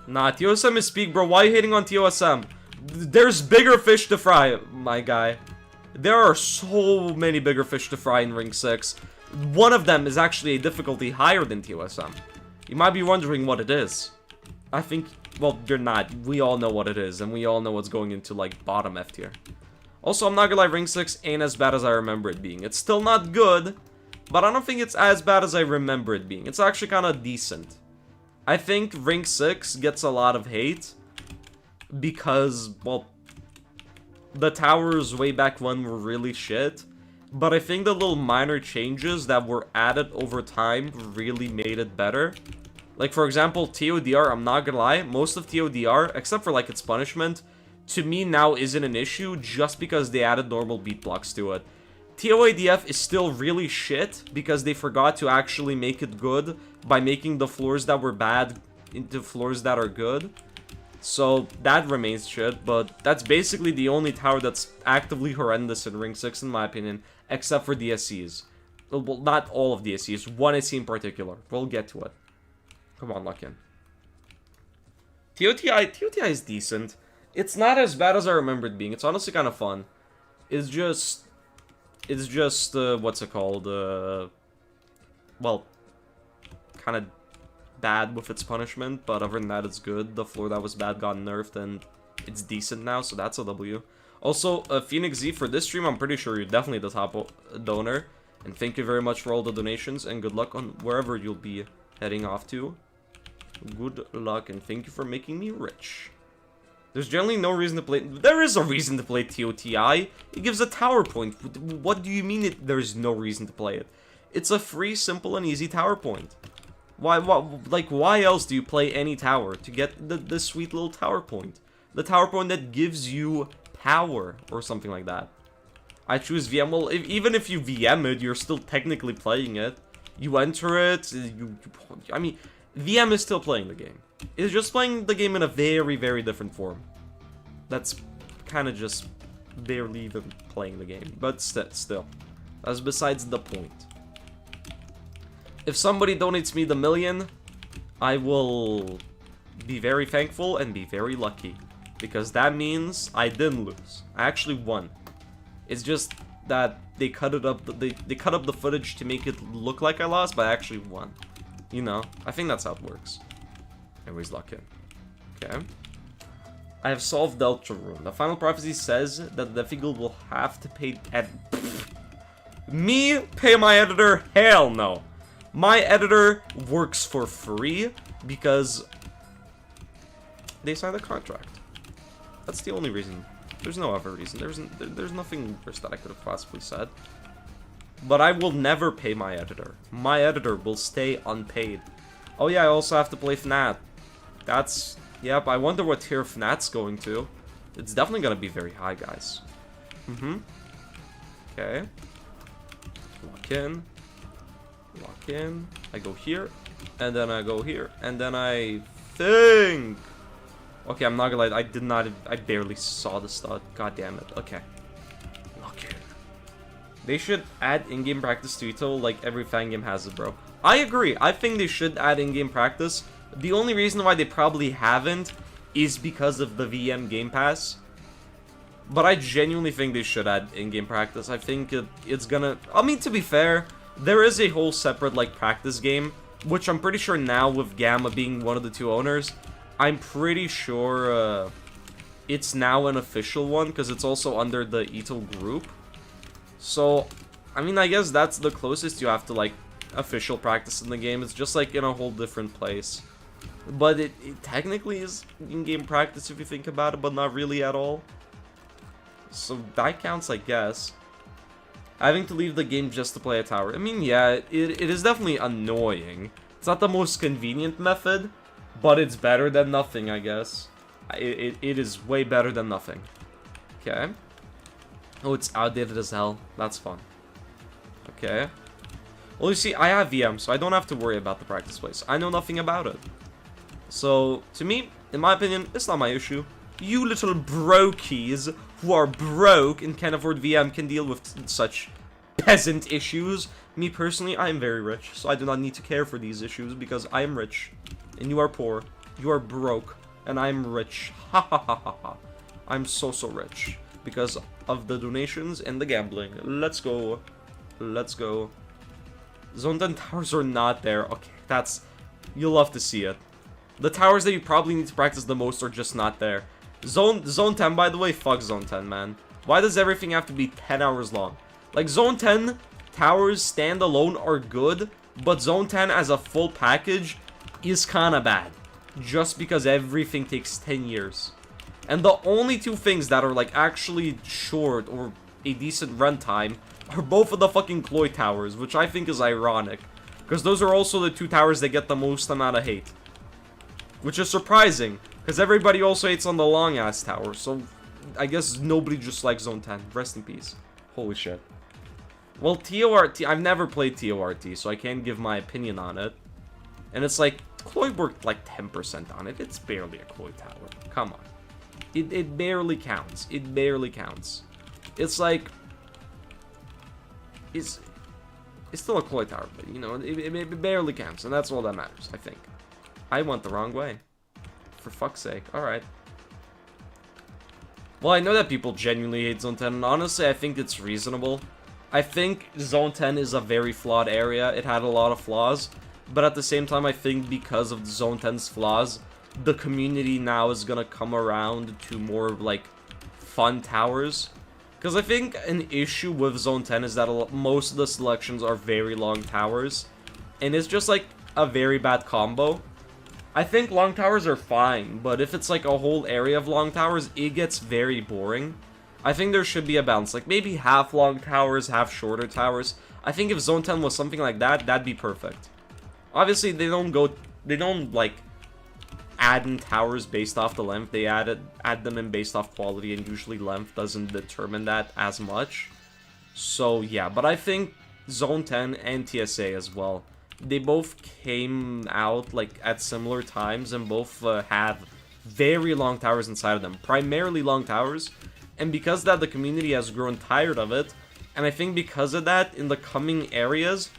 Nah, TOSM is peak, bro. Why are you hating on TOSM? There's bigger fish to fry, my guy. There are so many bigger fish to fry in Ring 6. One of them is actually a difficulty higher than TOSM. You might be wondering what it is. I think, well, you're not. We all know what it is, and we all know what's going into, like, bottom F tier. Also, I'm not gonna lie, Ring 6 ain't as bad as I remember it being. It's still not good, but I don't think it's as bad as I remember it being. It's actually kind of decent. I think Ring 6 gets a lot of hate because, well, the towers way back when were really shit, but I think the little minor changes that were added over time really made it better. Like, for example, TODR, I'm not gonna lie, most of TODR, except for, like, its punishment, to me now isn't an issue just because they added normal beat blocks to it. TOADF is still really shit because they forgot to actually make it good by making the floors that were bad into floors that are good. So that remains shit, but that's basically the only tower that's actively horrendous in Ring 6 in my opinion, except for the SCs. Well, not all of the SCs, one SC in particular. We'll get to it. Come on, lock in. TOTI is decent. It's not as bad as I remember it being. It's honestly kind of fun. It's just, what's it called? Well, kind of bad with its punishment, but other than that, it's good. The floor that was bad got nerfed, and it's decent now, so that's a W. Also, PhoenixZ, for this stream, I'm pretty sure you're definitely the top donor, and thank you very much for all the donations, and good luck on wherever you'll be heading off to. Good luck, and thank you for making me rich. There's generally no reason to play... There is a reason to play TOTI. It gives a tower point. What do you mean there's no reason to play it? It's a free, simple, and easy tower point. Why else do you play any tower? To get the sweet little tower point. The tower point that gives you power, or something like that. I choose VM. Well, even if you VM it, you're still technically playing it. You enter it, I mean, VM is still playing the game. It's just playing the game in a very, very different form. That's kind of just barely even playing the game. But still, that's besides the point. If somebody donates me the $1,000,000, I will be very thankful and be very lucky. Because that means I didn't lose. I actually won. It's just that they cut it up. They cut up the footage to make it look like I lost, but I actually won. You know, I think that's how it works. Anyways, lock in. Okay. I have solved the Ultra Rune. The final prophecy says that the Figgle will have to pay me pay my editor? Hell no. My editor works for free because they signed a contract. That's the only reason. There's no other reason. There's nothing worse that I could have possibly said. But I will never pay my editor. My editor will stay unpaid. Oh yeah, I also have to play FNAT. That's... Yep, I wonder what tier FNAT's going to. It's definitely gonna be very high, guys. Okay. Lock in. Lock in. I go here. And then I go here. And then I think... Okay, I'm not gonna lie, I barely saw the stud. God damn it. Okay. Lock in. They should add in-game practice to JtoThe like every fan game has it, bro. I agree. I think they should add in-game practice. The only reason why they probably haven't is because of the VM Game Pass. But I genuinely think they should add in-game practice. I think it's gonna... I mean, to be fair, there is a whole separate, like, practice game, which I'm pretty sure now with Gamma being one of the two owners, I'm pretty sure it's now an official one, because it's also under the JtoThe group. So, I mean, I guess that's the closest you have to, like, official practice in the game. It's just, like, in a whole different place. But it technically is in-game practice if you think about it, but not really at all. So that counts, I guess. Having to leave the game just to play a tower. I mean, yeah, it is definitely annoying. It's not the most convenient method, but it's better than nothing, I guess. It is way better than nothing. Okay. Oh, it's outdated as hell. That's fun. Okay. Well, you see, I have VM, so I don't have to worry about the practice place. I know nothing about it. So, to me, in my opinion, it's not my issue. You little brokies who are broke and can't afford VM can deal with such peasant issues. Me personally, I am very rich, so I do not need to care for these issues because I am rich. And you are poor. You are broke. And I am rich. Ha ha ha ha ha. I'm so rich. Because of the donations and the gambling. Let's go. Let's go. Zone 10 towers are not there. Okay, that's... You'll love to see it. The towers that you probably need to practice the most are just not there. Zone 10, by the way, fuck Zone 10, man. Why does everything have to be 10 hours long? Like, Zone 10 towers standalone are good, but Zone 10 as a full package is kinda bad. Just because everything takes 10 years. And the only two things that are, like, actually short or a decent runtime are both of the fucking Cloy towers, which I think is ironic. Because those are also the two towers that get the most amount of hate. Which is surprising, because everybody also hates on the long-ass tower, so I guess nobody just likes Zone 10. Rest in peace. Holy shit. Well, TORT, I've never played TORT, so I can't give my opinion on it. And it's like, Cloy worked like 10% on it. It's barely a Cloy tower. Come on. It barely counts. It barely counts. It's like... It's still a Cloy tower, but, you know, it barely counts, and that's all that matters, I think. I went the wrong way. For fuck's sake. Alright. Well, I know that people genuinely hate Zone 10, and honestly, I think it's reasonable. I think Zone 10 is a very flawed area. It had a lot of flaws. But at the same time, I think because of Zone 10's flaws, the community now is gonna come around to more, like, fun towers. Because I think an issue with Zone 10 is that most of the selections are very long towers. And it's just, like, a very bad combo. I think long towers are fine, but if it's like a whole area of long towers, it gets very boring. I think there should be a balance, like maybe half long towers, half shorter towers. I think if Zone 10 was something like that, that'd be perfect. Obviously, they don't like add in towers based off the length. They add them in based off quality, and usually length doesn't determine that as much. So yeah, but I think Zone 10 and TSA as well, they both came out like at similar times, and both have very long towers inside of them, primarily long towers. And because of that, the community has grown tired of it. And I think because of that, in the coming areas,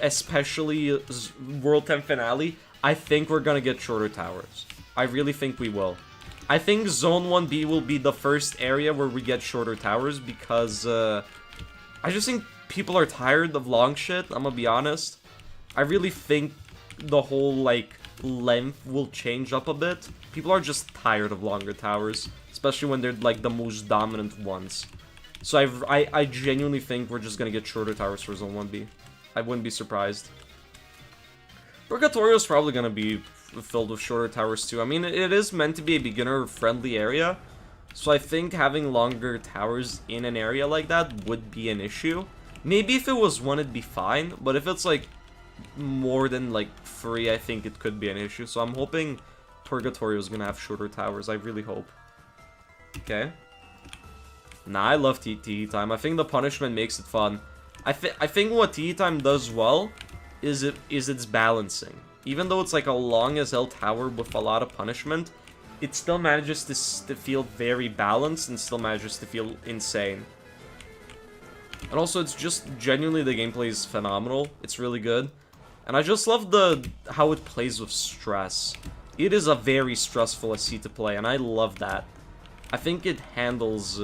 especially World 10 Finale, I think we're gonna get shorter towers. I really think we will. I think Zone 1B will be the first area where we get shorter towers, because I just think people are tired of long shit, I'm gonna be honest. I really think the whole, like, length will change up a bit. People are just tired of longer towers, especially when they're, like, the most dominant ones. So I genuinely think we're just gonna get shorter towers for Zone 1B. I wouldn't be surprised. Purgatorio is probably gonna be filled with shorter towers too. I mean, it is meant to be a beginner-friendly area, so I think having longer towers in an area like that would be an issue. Maybe if it was one, it'd be fine, but if it's, like, more than, like, 3, I think it could be an issue. So I'm hoping Purgatorio is gonna have shorter towers. I really hope. Okay. Nah, I love Tiki Time. I think the punishment makes it fun. I think what Tiki Time does well is its balancing. Even though it's like a long as hell tower with a lot of punishment, it still manages to feel very balanced and still manages to feel insane. And also, it's just genuinely, the gameplay is phenomenal. It's really good. And I just love how it plays with stress. It is a very stressful SC to play, and I love that. I think it handles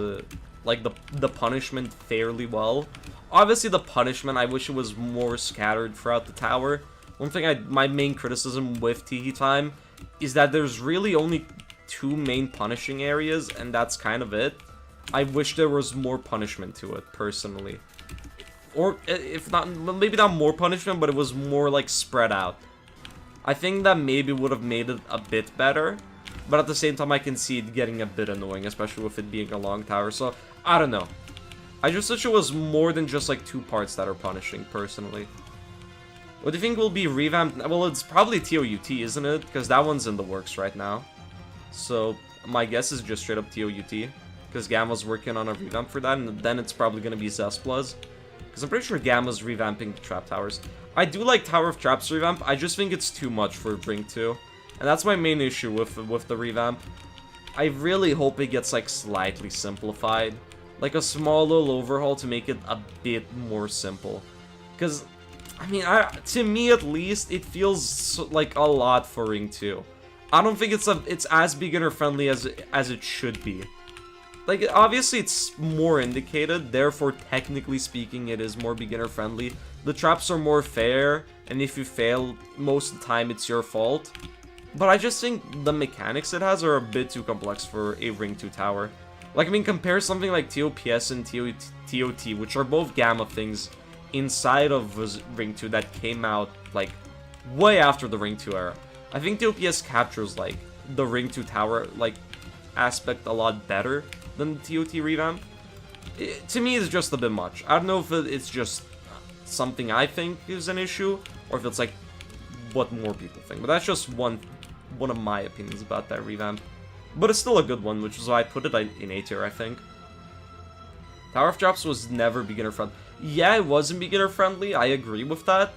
like the punishment fairly well. Obviously, the punishment, I wish it was more scattered throughout the tower. One thing my main criticism with Tiki Time is that there's really only 2 main punishing areas, and that's kind of it. I wish there was more punishment to it, personally. Or, if not, maybe not more punishment, but it was more, like, spread out. I think that maybe would have made it a bit better, but at the same time, I can see it getting a bit annoying, especially with it being a long tower, so, I don't know. I just wish it was more than just, like, 2 parts that are punishing, personally. What do you think will be revamped? Well, it's probably TOUT, isn't it? Because that one's in the works right now. So, my guess is just straight up TOUT. Because Gamma's working on a revamp for that, and then it's probably going to be Zesplus. Because I'm pretty sure Gamma's revamping the Trap Towers. I do like Tower of Traps revamp, I just think it's too much for Ring 2. And that's my main issue with the revamp. I really hope it gets, like, slightly simplified. Like a small little overhaul to make it a bit more simple. Because, I mean, to me at least, it feels like a lot for Ring 2. I don't think it's as beginner friendly as it should be. Like, obviously it's more indicated, therefore technically speaking it is more beginner friendly. The traps are more fair, and if you fail, most of the time it's your fault. But I just think the mechanics it has are a bit too complex for a Ring 2 tower. Like, I mean, compare something like TOPS and TOT, which are both Gamma things inside of Ring 2 that came out, like, way after the Ring 2 era. I think TOPS captures, like, the Ring 2 tower, like, aspect a lot better than the TOT revamp. To me, it's just a bit much. I don't know if it's just something I think is an issue, or if it's, like, what more people think. But that's just one of my opinions about that revamp. But it's still a good one, which is why I put it in A tier, I think. Tower of Traps was never beginner-friendly. Yeah, it wasn't beginner-friendly, I agree with that.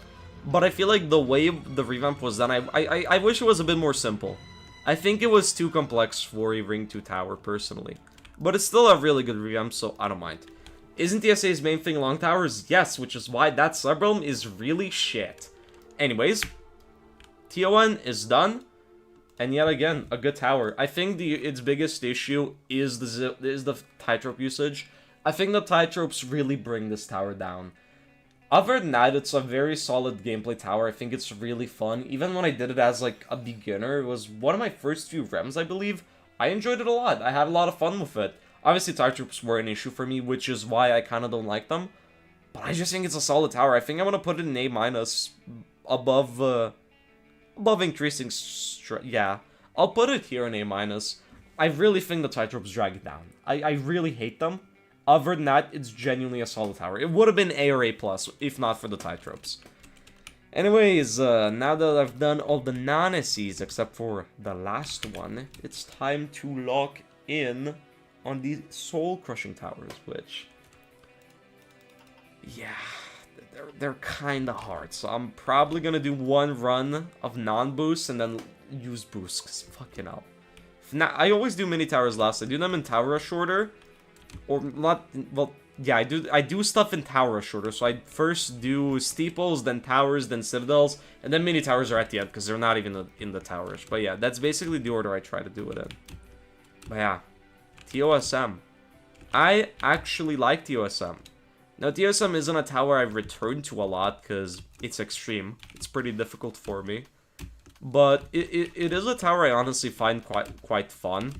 But I feel like the way the revamp was done, I wish it was a bit more simple. I think it was too complex for a Ring 2 tower, personally. But it's still a really good revamp, so I don't mind. Isn't TSA's main thing long towers? Yes, which is why that subrealm is really shit. Anyways, TON is done. And yet again, a good tower. I think its biggest issue is the Tightrope usage. I think the Tightropes really bring this tower down. Other than that, it's a very solid gameplay tower. I think it's really fun. Even when I did it as, like, a beginner, it was one of my first few rems, I believe. I enjoyed it a lot. I had a lot of fun with it. Obviously, Tightropes were an issue for me, which is why I kind of don't like them. But I just think it's a solid tower. I think I'm going to put it in A- above above increasing yeah. I'll put it here in A-. I really think the Tightropes drag it down. I really hate them. Other than that, it's genuinely a solid tower. It would have been A or A+, if not for the Tightropes. Anyways, now that I've done all the non-SCs except for the last one, it's time to lock in on the soul-crushing towers, which... yeah, they're kind of hard. So I'm probably going to do one run of non-boost and then use boost, because fucking hell. Now, I always do mini towers last. I do them in Tower Rush order, or not, well... yeah, I do stuff in Tower Rush order, so I first do Steeples, then Towers, then Citadels, and then Mini Towers are at the end, because they're not even in the Tower Rush. But yeah, that's basically the order I try to do it in. But yeah, TOSM. I actually like TOSM. Now, TOSM isn't a tower I've returned to a lot, because it's extreme. It's pretty difficult for me. But it is a tower I honestly find quite fun.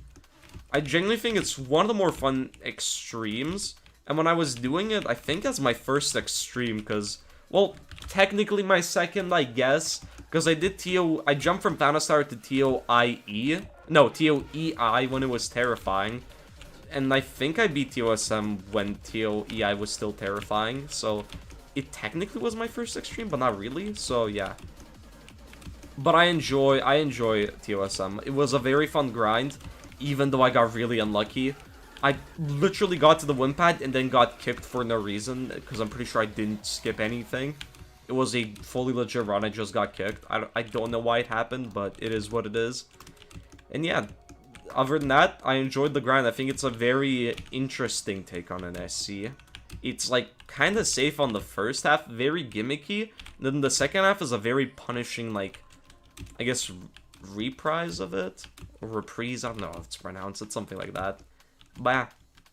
I genuinely think it's one of the more fun extremes. And when I was doing it, I think that's my first extreme, because, well, technically my second, I guess, because I did I jumped from Thanos Tower to TOIE, no, TOEI when it was terrifying, and I think I beat TOSM when TOEI was still terrifying, so it technically was my first extreme, but not really, so yeah. But I enjoy TOSM. It was a very fun grind, even though I got really unlucky. I literally got to the win pad and then got kicked for no reason, because I'm pretty sure I didn't skip anything. It was a fully legit run, I just got kicked. I don't know why it happened, but it is what it is. And yeah, other than that, I enjoyed the grind. I think it's a very interesting take on an SC. It's like kind of safe on the first half, very gimmicky. Then the second half is a very punishing, like, I guess, reprise of it? Or reprise, I don't know how it's pronounced, it's something like that. But yeah,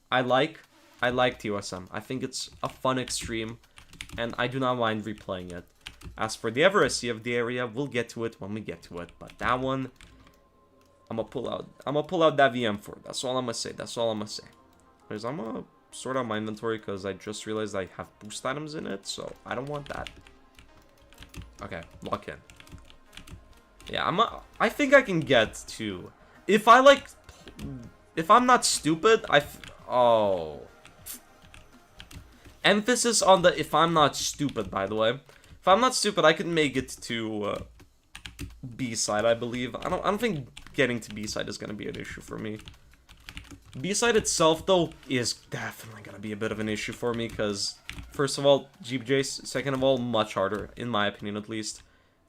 I like TOSM. I think it's a fun extreme, and I do not mind replaying it. As for the other SC of the area, we'll get to it when we get to it. But that one, I'm gonna pull out that VM for it. That's all I'm gonna say. That's all I'm gonna say. Because I'm gonna sort out my inventory, because I just realized I have boost items in it, so I don't want that. Okay, lock in. Yeah, I think I can get to, if I'm not stupid, oh. Emphasis on the if I'm not stupid, by the way. If I'm not stupid, I can make it to B-side, I believe. I don't think getting to B-side is going to be an issue for me. B-side itself, though, is definitely going to be a bit of an issue for me, because, first of all, GBJ's, second of all, much harder, in my opinion at least.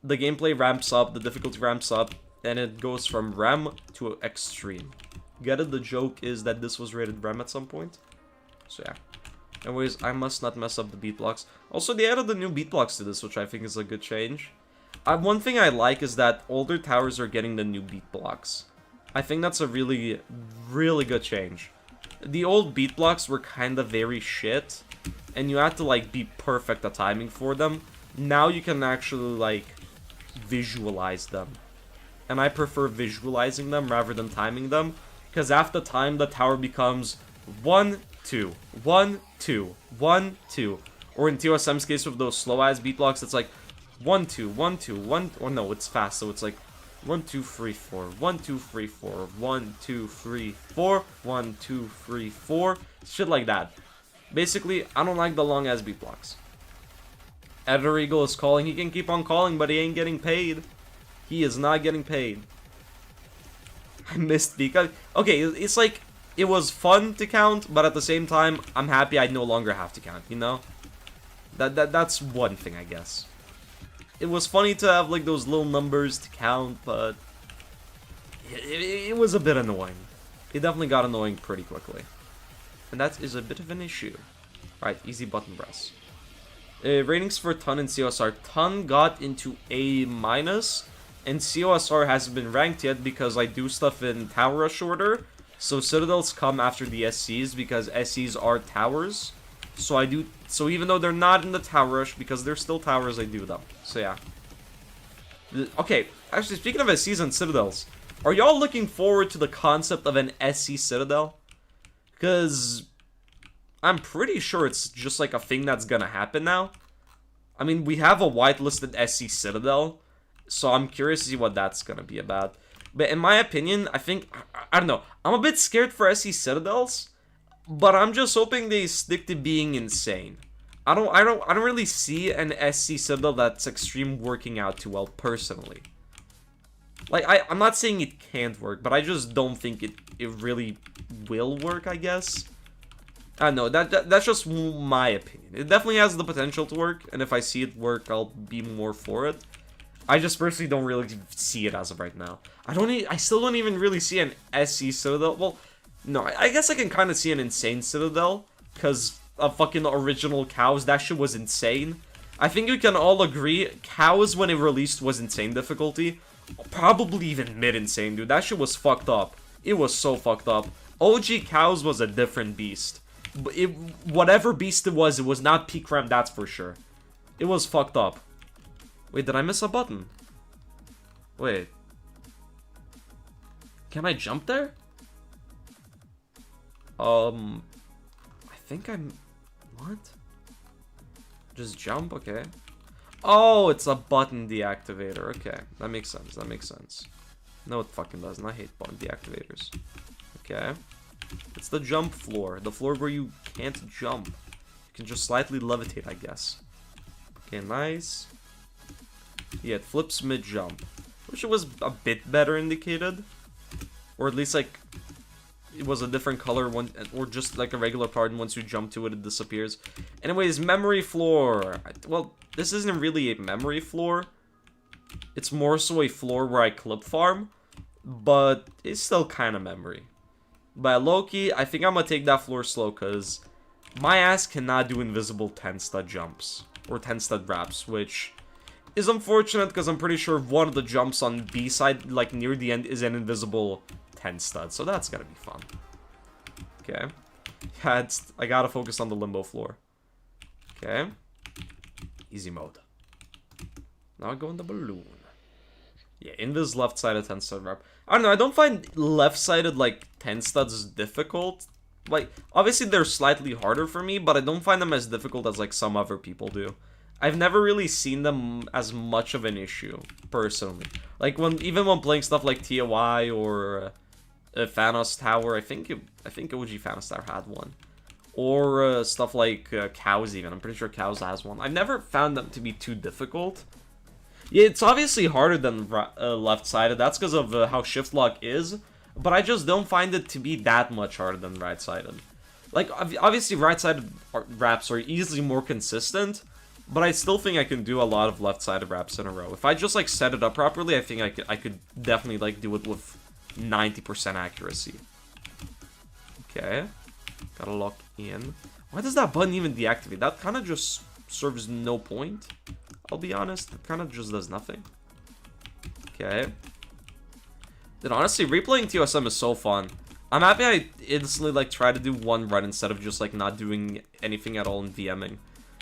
The gameplay ramps up, the difficulty ramps up, and it goes from Rem to Extreme. Get it? The joke is that this was rated Rem at some point. So yeah. Anyways, I must not mess up the beat blocks. Also, they added the new beat blocks to this, which I think is a good change. One thing I like is that older towers are getting the new beat blocks. I think that's a really, really good change. The old beat blocks were kind of very shit, and you had to, like, be perfect at timing for them. Now you can actually, like, visualize them. And I prefer visualizing them rather than timing them. Because after time, the tower becomes 1, 2, 1, 2, 1, 2. Or in TOSM's case with those slow-ass beat blocks, it's like 1, 2, 1, 2, 1, or no, it's fast, so it's like 1, 2, 3, 4, 1, 2, 3, 4, 1, 2, 3, 4, 1, 2, 3, 4, shit like that. Basically, I don't like the long-ass beat blocks. Editor Eagle is calling. He can keep on calling, but he ain't getting paid. He is not getting paid. I missed because okay, it's like it was fun to count, but at the same time, I'm happy I no longer have to count. You know, that's one thing, I guess. It was funny to have like those little numbers to count, but it was a bit annoying. It definitely got annoying pretty quickly, and that is a bit of an issue. All right, easy button press. Ratings for Ton and COSR. Ton got into A-. And COSR hasn't been ranked yet because I do stuff in Tower Rush order. So Citadels come after the SCs because SCs are towers. So even though they're not in the Tower Rush, because they're still towers, I do them. So yeah. Okay, actually speaking of SCs and Citadels, are y'all looking forward to the concept of an SC Citadel? Because I'm pretty sure it's just like a thing that's gonna happen now. I mean, we have a whitelisted SC Citadel. So I'm curious to see what that's gonna be about. But in my opinion, I think, I don't know, I'm a bit scared for SC Citadels, but I'm just hoping they stick to being insane. I don't really see an SC Citadel that's extreme working out too well, personally. Like, I'm not saying it can't work, but I just don't think it really will work, I guess. I don't know, that's just my opinion. It definitely has the potential to work, and if I see it work, I'll be more for it. I just personally don't really see it as of right now. I still don't even really see an SC Citadel. Well, no, I guess I can kind of see an insane Citadel, because of fucking original Cows. That shit was insane. I think we can all agree, Cows when it released was insane difficulty. Probably even mid-insane, dude. That shit was fucked up. It was so fucked up. OG Cows was a different beast. Whatever beast it was not peak RAM, that's for sure. It was fucked up. Wait, did I miss a button? Wait. Can I jump there? I think I'm... What? Just jump? Okay. Oh, it's a button deactivator. Okay, that makes sense. That makes sense. No, it fucking doesn't. I hate button deactivators. Okay. It's the jump floor. The floor where you can't jump. You can just slightly levitate, I guess. Okay, nice. Yeah, it flips mid-jump. Wish it was a bit better indicated. Or at least, like, it was a different color, or just like a regular part, and once you jump to it, it disappears. Anyways, memory floor. Well, this isn't really a memory floor. It's more so a floor where I clip farm, but it's still kind of memory. But low-key, I think I'm gonna take that floor slow, because my ass cannot do invisible 10-stud jumps, or 10-stud wraps, which is unfortunate, because I'm pretty sure one of the jumps on B side, like near the end, is an invisible 10-stud, so that's gonna be fun. Okay. Yeah, I gotta focus on the limbo floor. Okay. Easy mode. Now I go in the balloon. Yeah, invis left-sided 10-stud wrap. I don't know, I don't find left-sided, like, 10-studs difficult. Like, obviously they're slightly harder for me, but I don't find them as difficult as, like, some other people do. I've never really seen them as much of an issue, personally. Like, even when playing stuff like TOI or Thanos Tower, I think OG Thanos Tower had one. Or stuff like Cows even. I'm pretty sure Cows has one. I've never found them to be too difficult. Yeah, it's obviously harder than left-sided. That's because of how shift lock is. But I just don't find it to be that much harder than right-sided. Like, obviously right-sided wraps are easily more consistent. But I still think I can do a lot of left-sided wraps in a row. If I just, like, set it up properly, I think I could definitely, like, do it with 90% accuracy. Okay. Gotta lock in. Why does that button even deactivate? That kind of just serves no point. I'll be honest. It kind of just does nothing. Okay. Then honestly, replaying TOSM is so fun. I'm happy I instantly, like, try to do one run instead of just, like, not doing anything at all in VMing.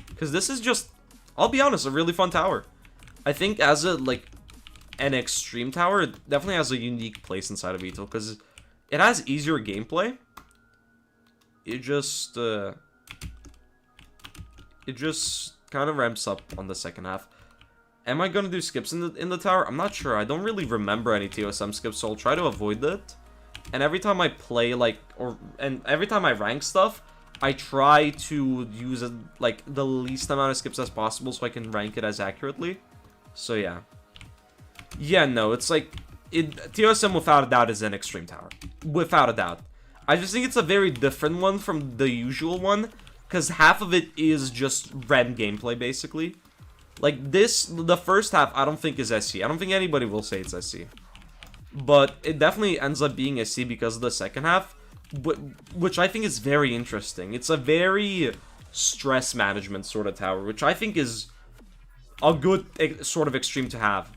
Because this is just, I'll be honest, a really fun tower. I think as a, like, an extreme tower, it definitely has a unique place inside of ETO. Because it has easier gameplay. It just kind of ramps up on the second half. Am I gonna do skips in the tower? I'm not sure. I don't really remember any TOSM skips, so I'll try to avoid it. And every time I play, like, and every time I rank stuff, I try to use like the least amount of skips as possible so I can rank it as accurately. So yeah. Yeah, no, it's like TOSM without a doubt is an extreme tower. Without a doubt. I just think it's a very different one from the usual one, because half of it is just REM gameplay, basically. Like, the first half, I don't think is SC. I don't think anybody will say it's SC. But it definitely ends up being SC because of the second half, which I think is very interesting. It's a very stress management sort of tower, which I think is a good sort of extreme to have.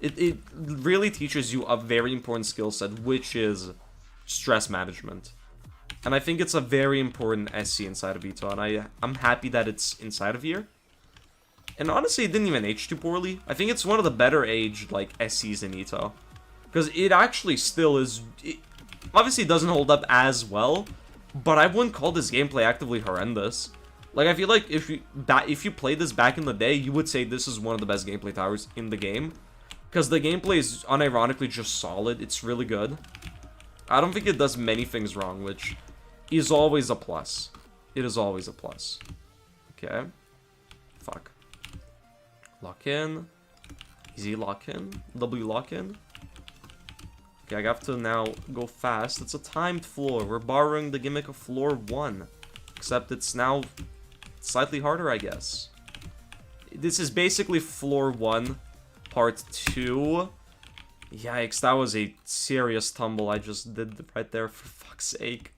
It really teaches you a very important skill set, which is stress management. And I think it's a very important SC inside of ETO, and I'm happy that it's inside of here. And honestly, it didn't even age too poorly. I think it's one of the better aged, like, SCs in ETO. Because it actually still is... obviously, it doesn't hold up as well, but I wouldn't call this gameplay actively horrendous. Like, I feel like if you played this back in the day, you would say this is one of the best gameplay towers in the game. Because the gameplay is unironically just solid. It's really good. I don't think it does many things wrong, which is always a plus. It is always a plus. Okay. Fuck. Lock in. Easy lock in. W lock in. Okay, I have to now go fast. It's a timed floor. We're borrowing the gimmick of floor 1. Except it's now slightly harder, I guess. This is basically floor 1, part 2. Yikes, that was a serious tumble I just did right there, for fuck's sake.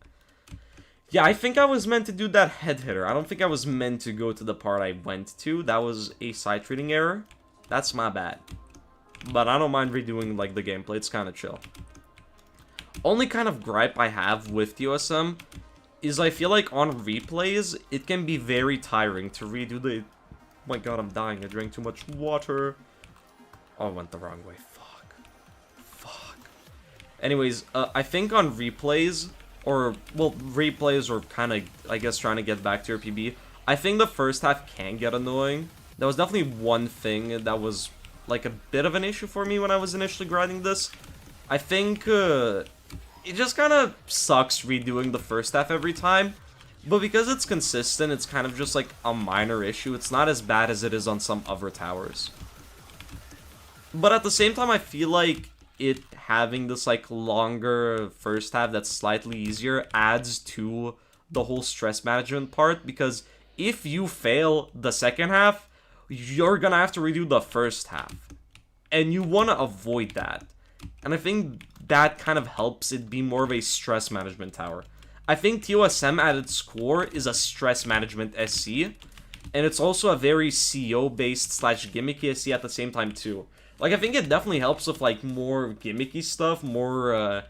Yeah, I think I was meant to do that head hitter. I don't think I was meant to go to the part I went to. That was a sight reading error. That's my bad. But I don't mind redoing, like, the gameplay. It's kind of chill. Only kind of gripe I have with TOSM is I feel like on replays, it can be very tiring to redo the... Oh my god, I'm dying. I drank too much water. Oh, I went the wrong way. Fuck. Anyways, I think on replays... Or, well, replays or kind of, I guess, trying to get back to your PB. I think the first half can get annoying. There was definitely one thing that was, like, a bit of an issue for me when I was initially grinding this. I think, it just kind of sucks redoing the first half every time. But because it's consistent, it's kind of just, like, a minor issue. It's not as bad as it is on some other towers. But at the same time, I feel like it having this, like, longer first half that's slightly easier adds to the whole stress management part, because if you fail the second half, you're gonna have to redo the first half. And you want to avoid that. And I think that kind of helps it be more of a stress management tower. I think TOSM at its core is a stress management SC, and it's also a very CO-based / gimmicky SC at the same time too. Like, I think it definitely helps with, like, more gimmicky stuff, more,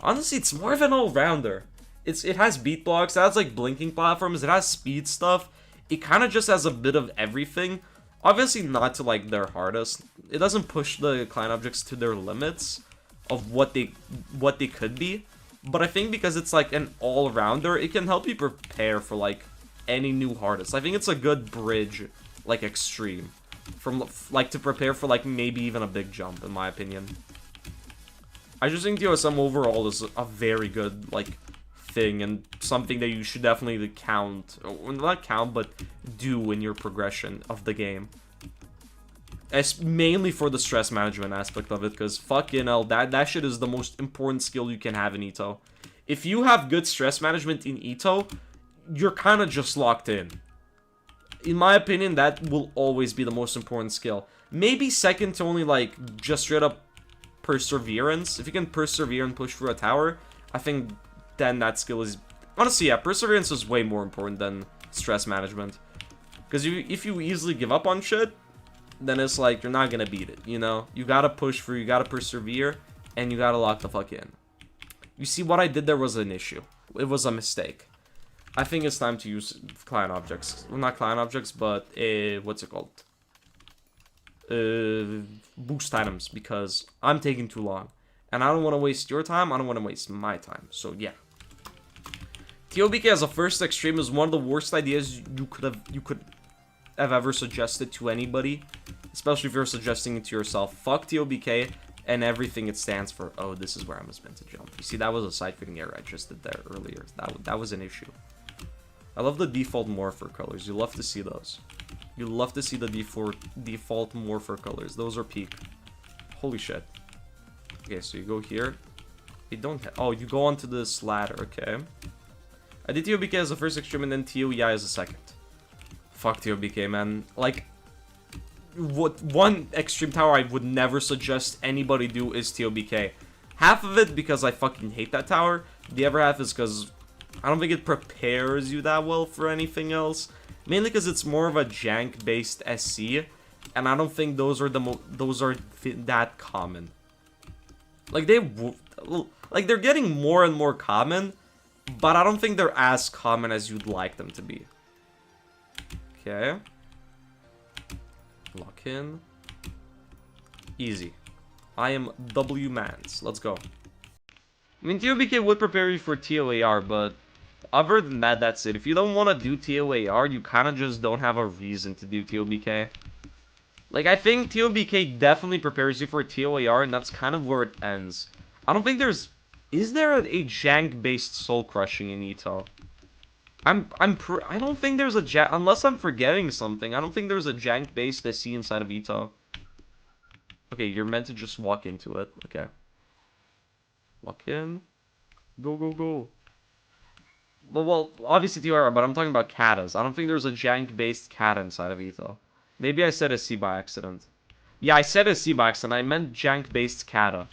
honestly, it's more of an all-rounder. It has beat blocks, it has, like, blinking platforms, it has speed stuff. It kind of just has a bit of everything. Obviously not to, like, their hardest. It doesn't push the client objects to their limits of what they could be. But I think because it's, like, an all-rounder, it can help you prepare for, like, any new hardest. I think it's a good bridge, like, extreme. From, like, to prepare for, like, maybe even a big jump, in my opinion. I just think TOSM overall is a very good, like, thing, and something that you should definitely count, or not count, but do in your progression of the game. As mainly for the stress management aspect of it, because fucking hell, that shit is the most important skill you can have in ITO. If you have good stress management in ITO, you're kind of just locked in. In my opinion, that will always be the most important skill. Maybe second to only, like, just straight up perseverance. If you can persevere and push through a tower, I think then that skill is... Honestly, yeah, perseverance is way more important than stress management. Because if you easily give up on shit, then it's like, you're not gonna beat it, you know? You gotta push through, you gotta persevere, and you gotta lock the fuck in. You see, what I did there was an issue. It was a mistake. I think it's time to use client objects. Well, not client objects, but what's it called? Boost items, because I'm taking too long. And I don't want to waste your time, I don't want to waste my time. So, yeah. TOBK as a first extreme is one of the worst ideas you could have ever suggested to anybody. Especially if you're suggesting it to yourself. Fuck TOBK and everything it stands for. Oh, this is where I was meant to jump. You see, that was a sight-reading error I just did there earlier. That was an issue. I love the default morpher colors. You love to see those. You love to see the default morpher colors. Those are peak. Holy shit. Okay, so you go here. You don't have... Oh, you go onto this ladder. Okay. I did TOBK as the first extreme and then TOEI as a second. Fuck TOBK, man. Like, what one extreme tower I would never suggest anybody do is TOBK. Half of it because I fucking hate that tower. The other half is because I don't think it prepares you that well for anything else. Mainly because it's more of a jank-based SC, and I don't think those are that common. Like they're getting more and more common, but I don't think they're as common as you'd like them to be. Okay. Lock in. Easy. I am W-mans. Let's go. I mean, TOBK would prepare you for TOAR, but other than that, that's it. If you don't want to do TOAR, you kind of just don't have a reason to do TOBK. Like, I think TOBK definitely prepares you for TOAR, and that's kind of where it ends. I don't think there's... Is there a jank-based soul crushing in ETO? I don't think there's a jank... Unless I'm forgetting something, I don't think there's a jank-based SC inside of ETO. Okay, you're meant to just walk into it. Okay. Walk in. Go, go, go. Well, obviously TOR, but I'm talking about katas. I don't think there's a jank-based kata inside of ETO. Maybe I said SC by accident. Yeah, I said SC by accident. I meant jank-based kata.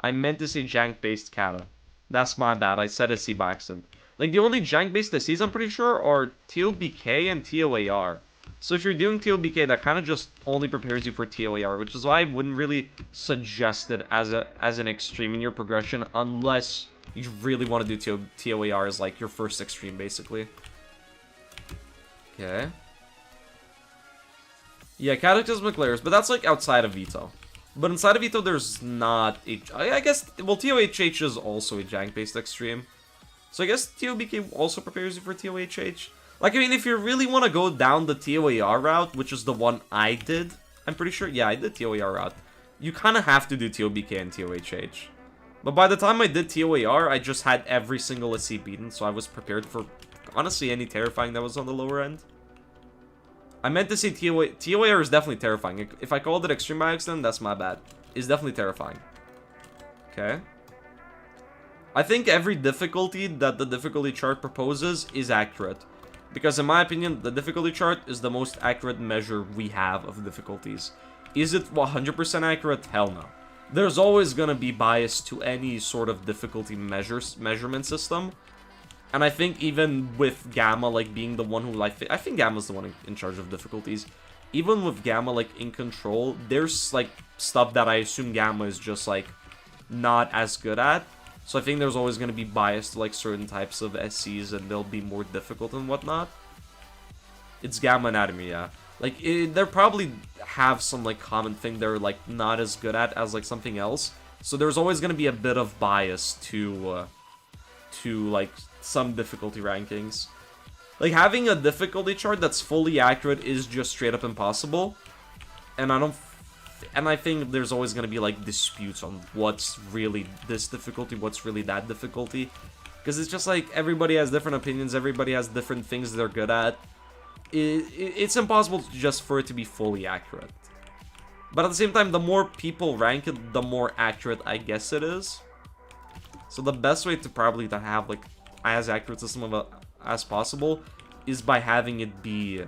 I meant to say jank-based kata. That's my bad. I said SC by accident. Like, the only jank-based SCs, I'm pretty sure, are TOBK and TOAR. So if you're doing TOBK, that kind of just only prepares you for TOAR, which is why I wouldn't really suggest it as an extreme in your progression, unless you really want to do TOAR as, like, your first extreme, basically. Okay. Yeah, Cataclysmic Layers, but that's, like, outside of Veto. But inside of Veto, there's not a... I guess... Well, TOHH is also a jank-based extreme. So I guess TOBK also prepares you for TOHH. Like, I mean, if you really want to go down the TOAR route, which is the one I did, I'm pretty sure... Yeah, I did TOAR route. You kind of have to do TOBK and TOHH. But by the time I did TOAR, I just had every single SC beaten, so I was prepared for, honestly, any terrifying that was on the lower end. I meant to say TOAR is definitely terrifying. If I called it extreme by accident, that's my bad. It's definitely terrifying. Okay. I think every difficulty that the difficulty chart proposes is accurate. Because in my opinion, the difficulty chart is the most accurate measure we have of difficulties. Is it 100% accurate? Hell no. There's always gonna be bias to any sort of difficulty measurement system. And I think even with Gamma, like, being the one who, I think Gamma's the one in charge of difficulties. Even with Gamma, like, in control, there's, like, stuff that I assume Gamma is just, like, not as good at. So I think there's always gonna be bias to, like, certain types of SCs, and they'll be more difficult and whatnot. It's Gamma Anatomy, yeah. Like, they probably have some, like, common thing they're, like, not as good at as, like, something else. So there's always gonna be a bit of bias to like, some difficulty rankings. Like, having a difficulty chart that's fully accurate is just straight up impossible. And I think there's always gonna be, like, disputes on what's really this difficulty, what's really that difficulty. Because it's just, like, everybody has different opinions, everybody has different things they're good at. It's impossible just for it to be fully accurate. But at the same time, the more people rank it, the more accurate I guess it is. So the best way to probably have, like, as accurate system as possible is by having it be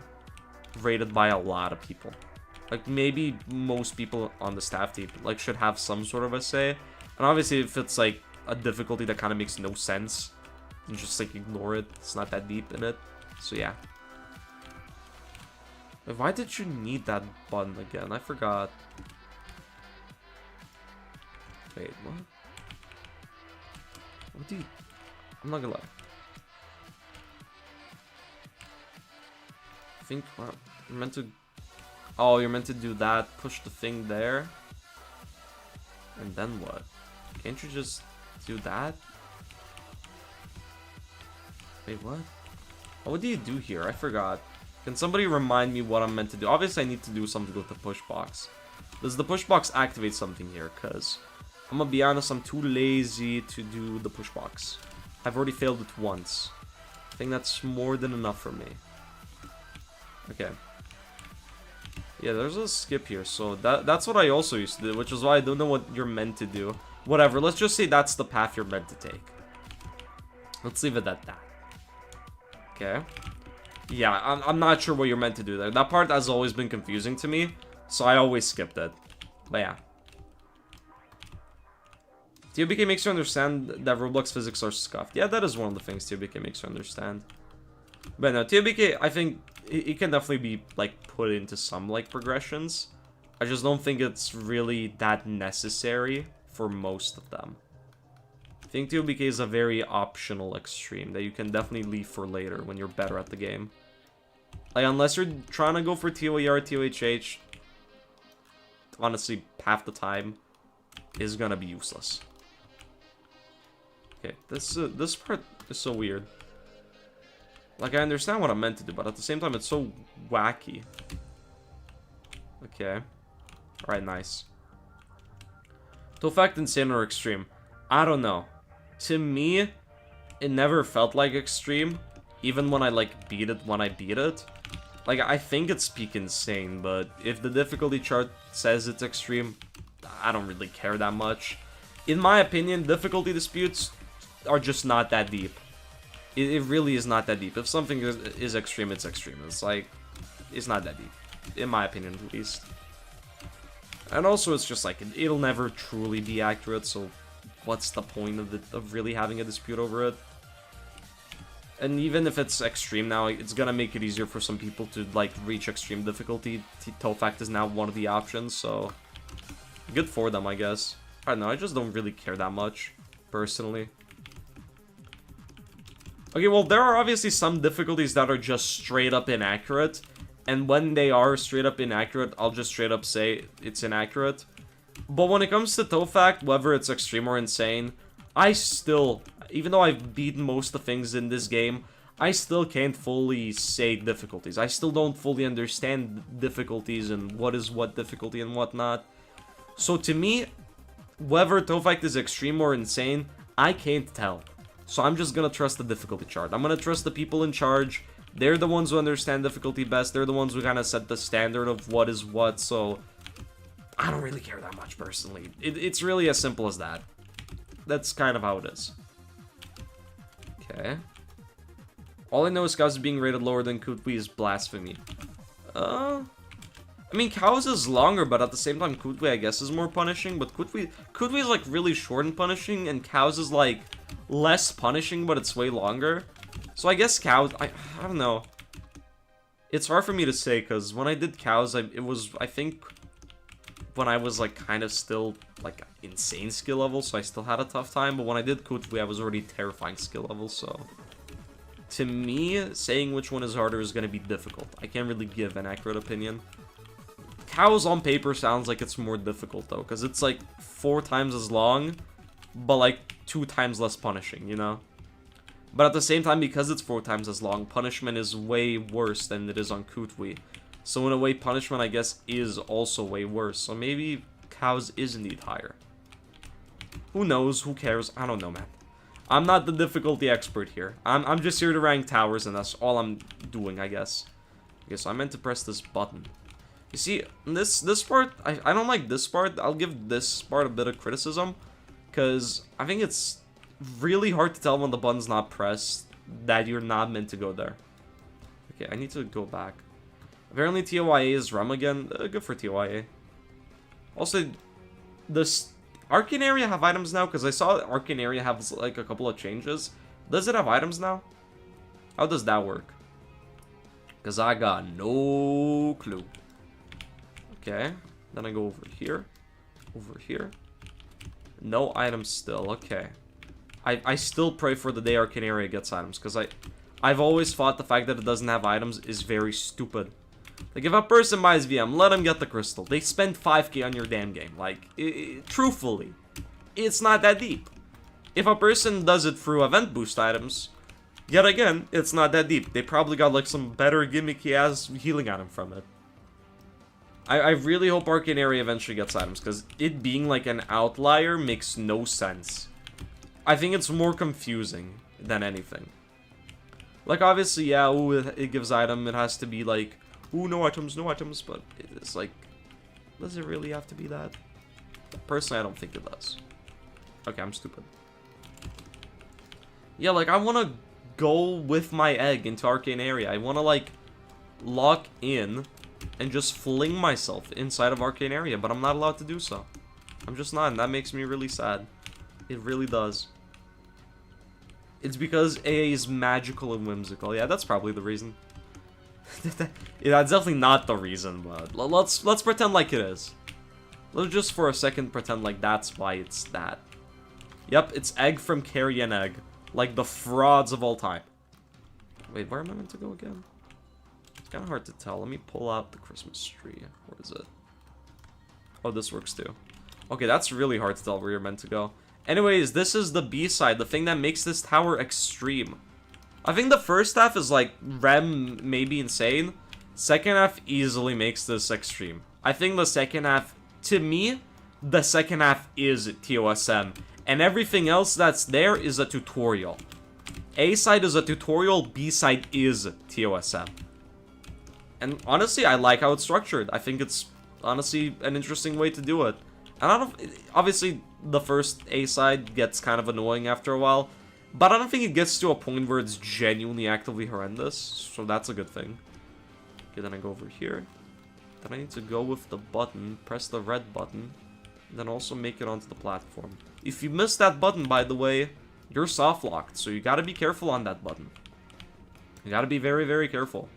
rated by a lot of people. Like, maybe most people on the staff team, like, should have some sort of a say. And obviously, if it's, like, a difficulty that kind of makes no sense, then just, like, ignore it. It's not that deep in it. So, yeah. Why did you need that button again? I forgot. Wait, what? What do you... I'm not gonna lie. I think you're meant to... Oh, you're meant to do that. Push the thing there. And then what? Can't you just do that? Wait, what? Oh, what do you do here? I forgot. Can somebody remind me what I'm meant to do? Obviously, I need to do something with the push box. Does the push box activate something here? Because I'm gonna be honest, I'm too lazy to do the push box. I've already failed it once. I think that's more than enough for me. Okay. Yeah, there's a skip here, so that's what I also used to do, which is why I don't know what you're meant to do. Whatever, let's just say that's the path you're meant to take. Let's leave it at that. Okay. Yeah, I'm not sure what you're meant to do there. That part has always been confusing to me, so I always skipped it. But yeah. TOBK makes you understand that Roblox physics are scuffed. Yeah, that is one of the things TOBK makes you understand. But no, TOBK, I think it can definitely be, like, put into some, like, progressions. I just don't think it's really that necessary for most of them. I think TOBK is a very optional extreme that you can definitely leave for later when you're better at the game. Like, unless you're trying to go for TOAR, TOHH, honestly, half the time is gonna be useless. Okay, this part is so weird. Like, I understand what I'm meant to do, but at the same time, it's so wacky. Okay. Alright, nice. TOFACT, insane, or extreme? I don't know. To me, it never felt like extreme. Even when I, like, beat it when I beat it. Like, I think it's peak insane, but if the difficulty chart says it's extreme, I don't really care that much. In my opinion, difficulty disputes are just not that deep. It really is not that deep. If something is extreme, it's extreme. It's like, it's not that deep. In my opinion, at least. And also, it's just like, it'll never truly be accurate, so what's the point of really having a dispute over it? And even if it's extreme now, it's gonna make it easier for some people to, like, reach extreme difficulty. TOFACT is now one of the options, so good for them, I guess. I don't know, I just don't really care that much, personally. Okay, well, there are obviously some difficulties that are just straight up inaccurate. And when they are straight up inaccurate, I'll just straight up say it's inaccurate. But when it comes to TOFACT, whether it's extreme or insane, I still, even though I've beaten most of the things in this game, I still can't fully say difficulties. I still don't fully understand difficulties and what is what difficulty and whatnot. So to me, whether TOFACT is extreme or insane, I can't tell. So I'm just gonna trust the difficulty chart. I'm gonna trust the people in charge. They're the ones who understand difficulty best. They're the ones who kind of set the standard of what is what, so I don't really care that much, personally. It's really as simple as that. That's kind of how it is. Okay. All I know is Cows being rated lower than Kutwi is blasphemy. I mean, Cows is longer, but at the same time, Kutwi, I guess, is more punishing. But Kutwi is, like, really short and punishing, and Cows is, like, less punishing, but it's way longer. So I guess Cows, I don't know. It's hard for me to say, because when I did Cows, it was, I think, when I was, like, kind of still, like, insane skill level, so I still had a tough time. But when I did Kutwi, I was already terrifying skill level, so to me, saying which one is harder is going to be difficult. I can't really give an accurate opinion. Cows on paper sounds like it's more difficult, though, because it's, like, 4 times as long, but, like, 2 times less punishing, you know? But at the same time, because it's 4 times as long, punishment is way worse than it is on Kutwi. So in a way, punishment, I guess, is also way worse. So maybe Cows is indeed higher. Who knows? Who cares? I don't know, man. I'm not the difficulty expert here. I'm just here to rank towers, and that's all I'm doing, I guess. Okay, so I meant to press this button. You see, this part, I don't like this part. I'll give this part a bit of criticism, because I think it's really hard to tell when the button's not pressed that you're not meant to go there. Okay, I need to go back. Apparently TOYA is REM again. Good for TOYA. Also, this Arcane Area have items now? Because I saw Arcane Area have like a couple of changes. Does it have items now? How does that work? Because I got no clue. Okay, then I go over here. Over here. No items still. Okay. I still pray for the day Arcane Area gets items, because I've always thought the fact that it doesn't have items is very stupid. Like, if a person buys VM, let them get the crystal. They spend 5k on your damn game. Like, truthfully, it's not that deep. If a person does it through event boost items, yet again, it's not that deep. They probably got, like, some better gimmicky-ass healing item from it. I really hope Arcane Area eventually gets items, because it being, like, an outlier makes no sense. I think it's more confusing than anything. Like, obviously, yeah, ooh, it gives item. It has to be, like, ooh, no items, but it's like, does it really have to be that? Personally, I don't think it does. Okay, I'm stupid. Yeah, like, I want to go with my egg into Arcane Area. I want to, like, lock in and just fling myself inside of Arcane Area, but I'm not allowed to do so. I'm just not, and that makes me really sad. It really does. It's because AA is magical and whimsical. Yeah, that's probably the reason. Yeah, that's definitely not the reason, but let's pretend like it is. Let's just for a second pretend like that's why it's that. Yep, it's egg from Carry and Egg. Like the frauds of all time. Wait, where am I meant to go again? It's kind of hard to tell. Let me pull out the Christmas tree. Where is it? Oh, this works too. Okay, that's really hard to tell where you're meant to go. Anyways, this is the B-side, the thing that makes this tower extreme. I think the first half is like REM, maybe insane. Second half easily makes this extreme. I think the second half, to me, the second half is TOSM. And everything else that's there is a tutorial. A side is a tutorial, B side is TOSM. And honestly, I like how it's structured. I think it's honestly an interesting way to do it. And I don't, obviously, the first A side gets kind of annoying after a while. But I don't think it gets to a point where it's genuinely actively horrendous. So that's a good thing. Okay, then I go over here. Then I need to go with the button, press the red button, and then also make it onto the platform. If you miss that button, by the way, you're soft locked, so you gotta be careful on that button. You gotta be very, very careful.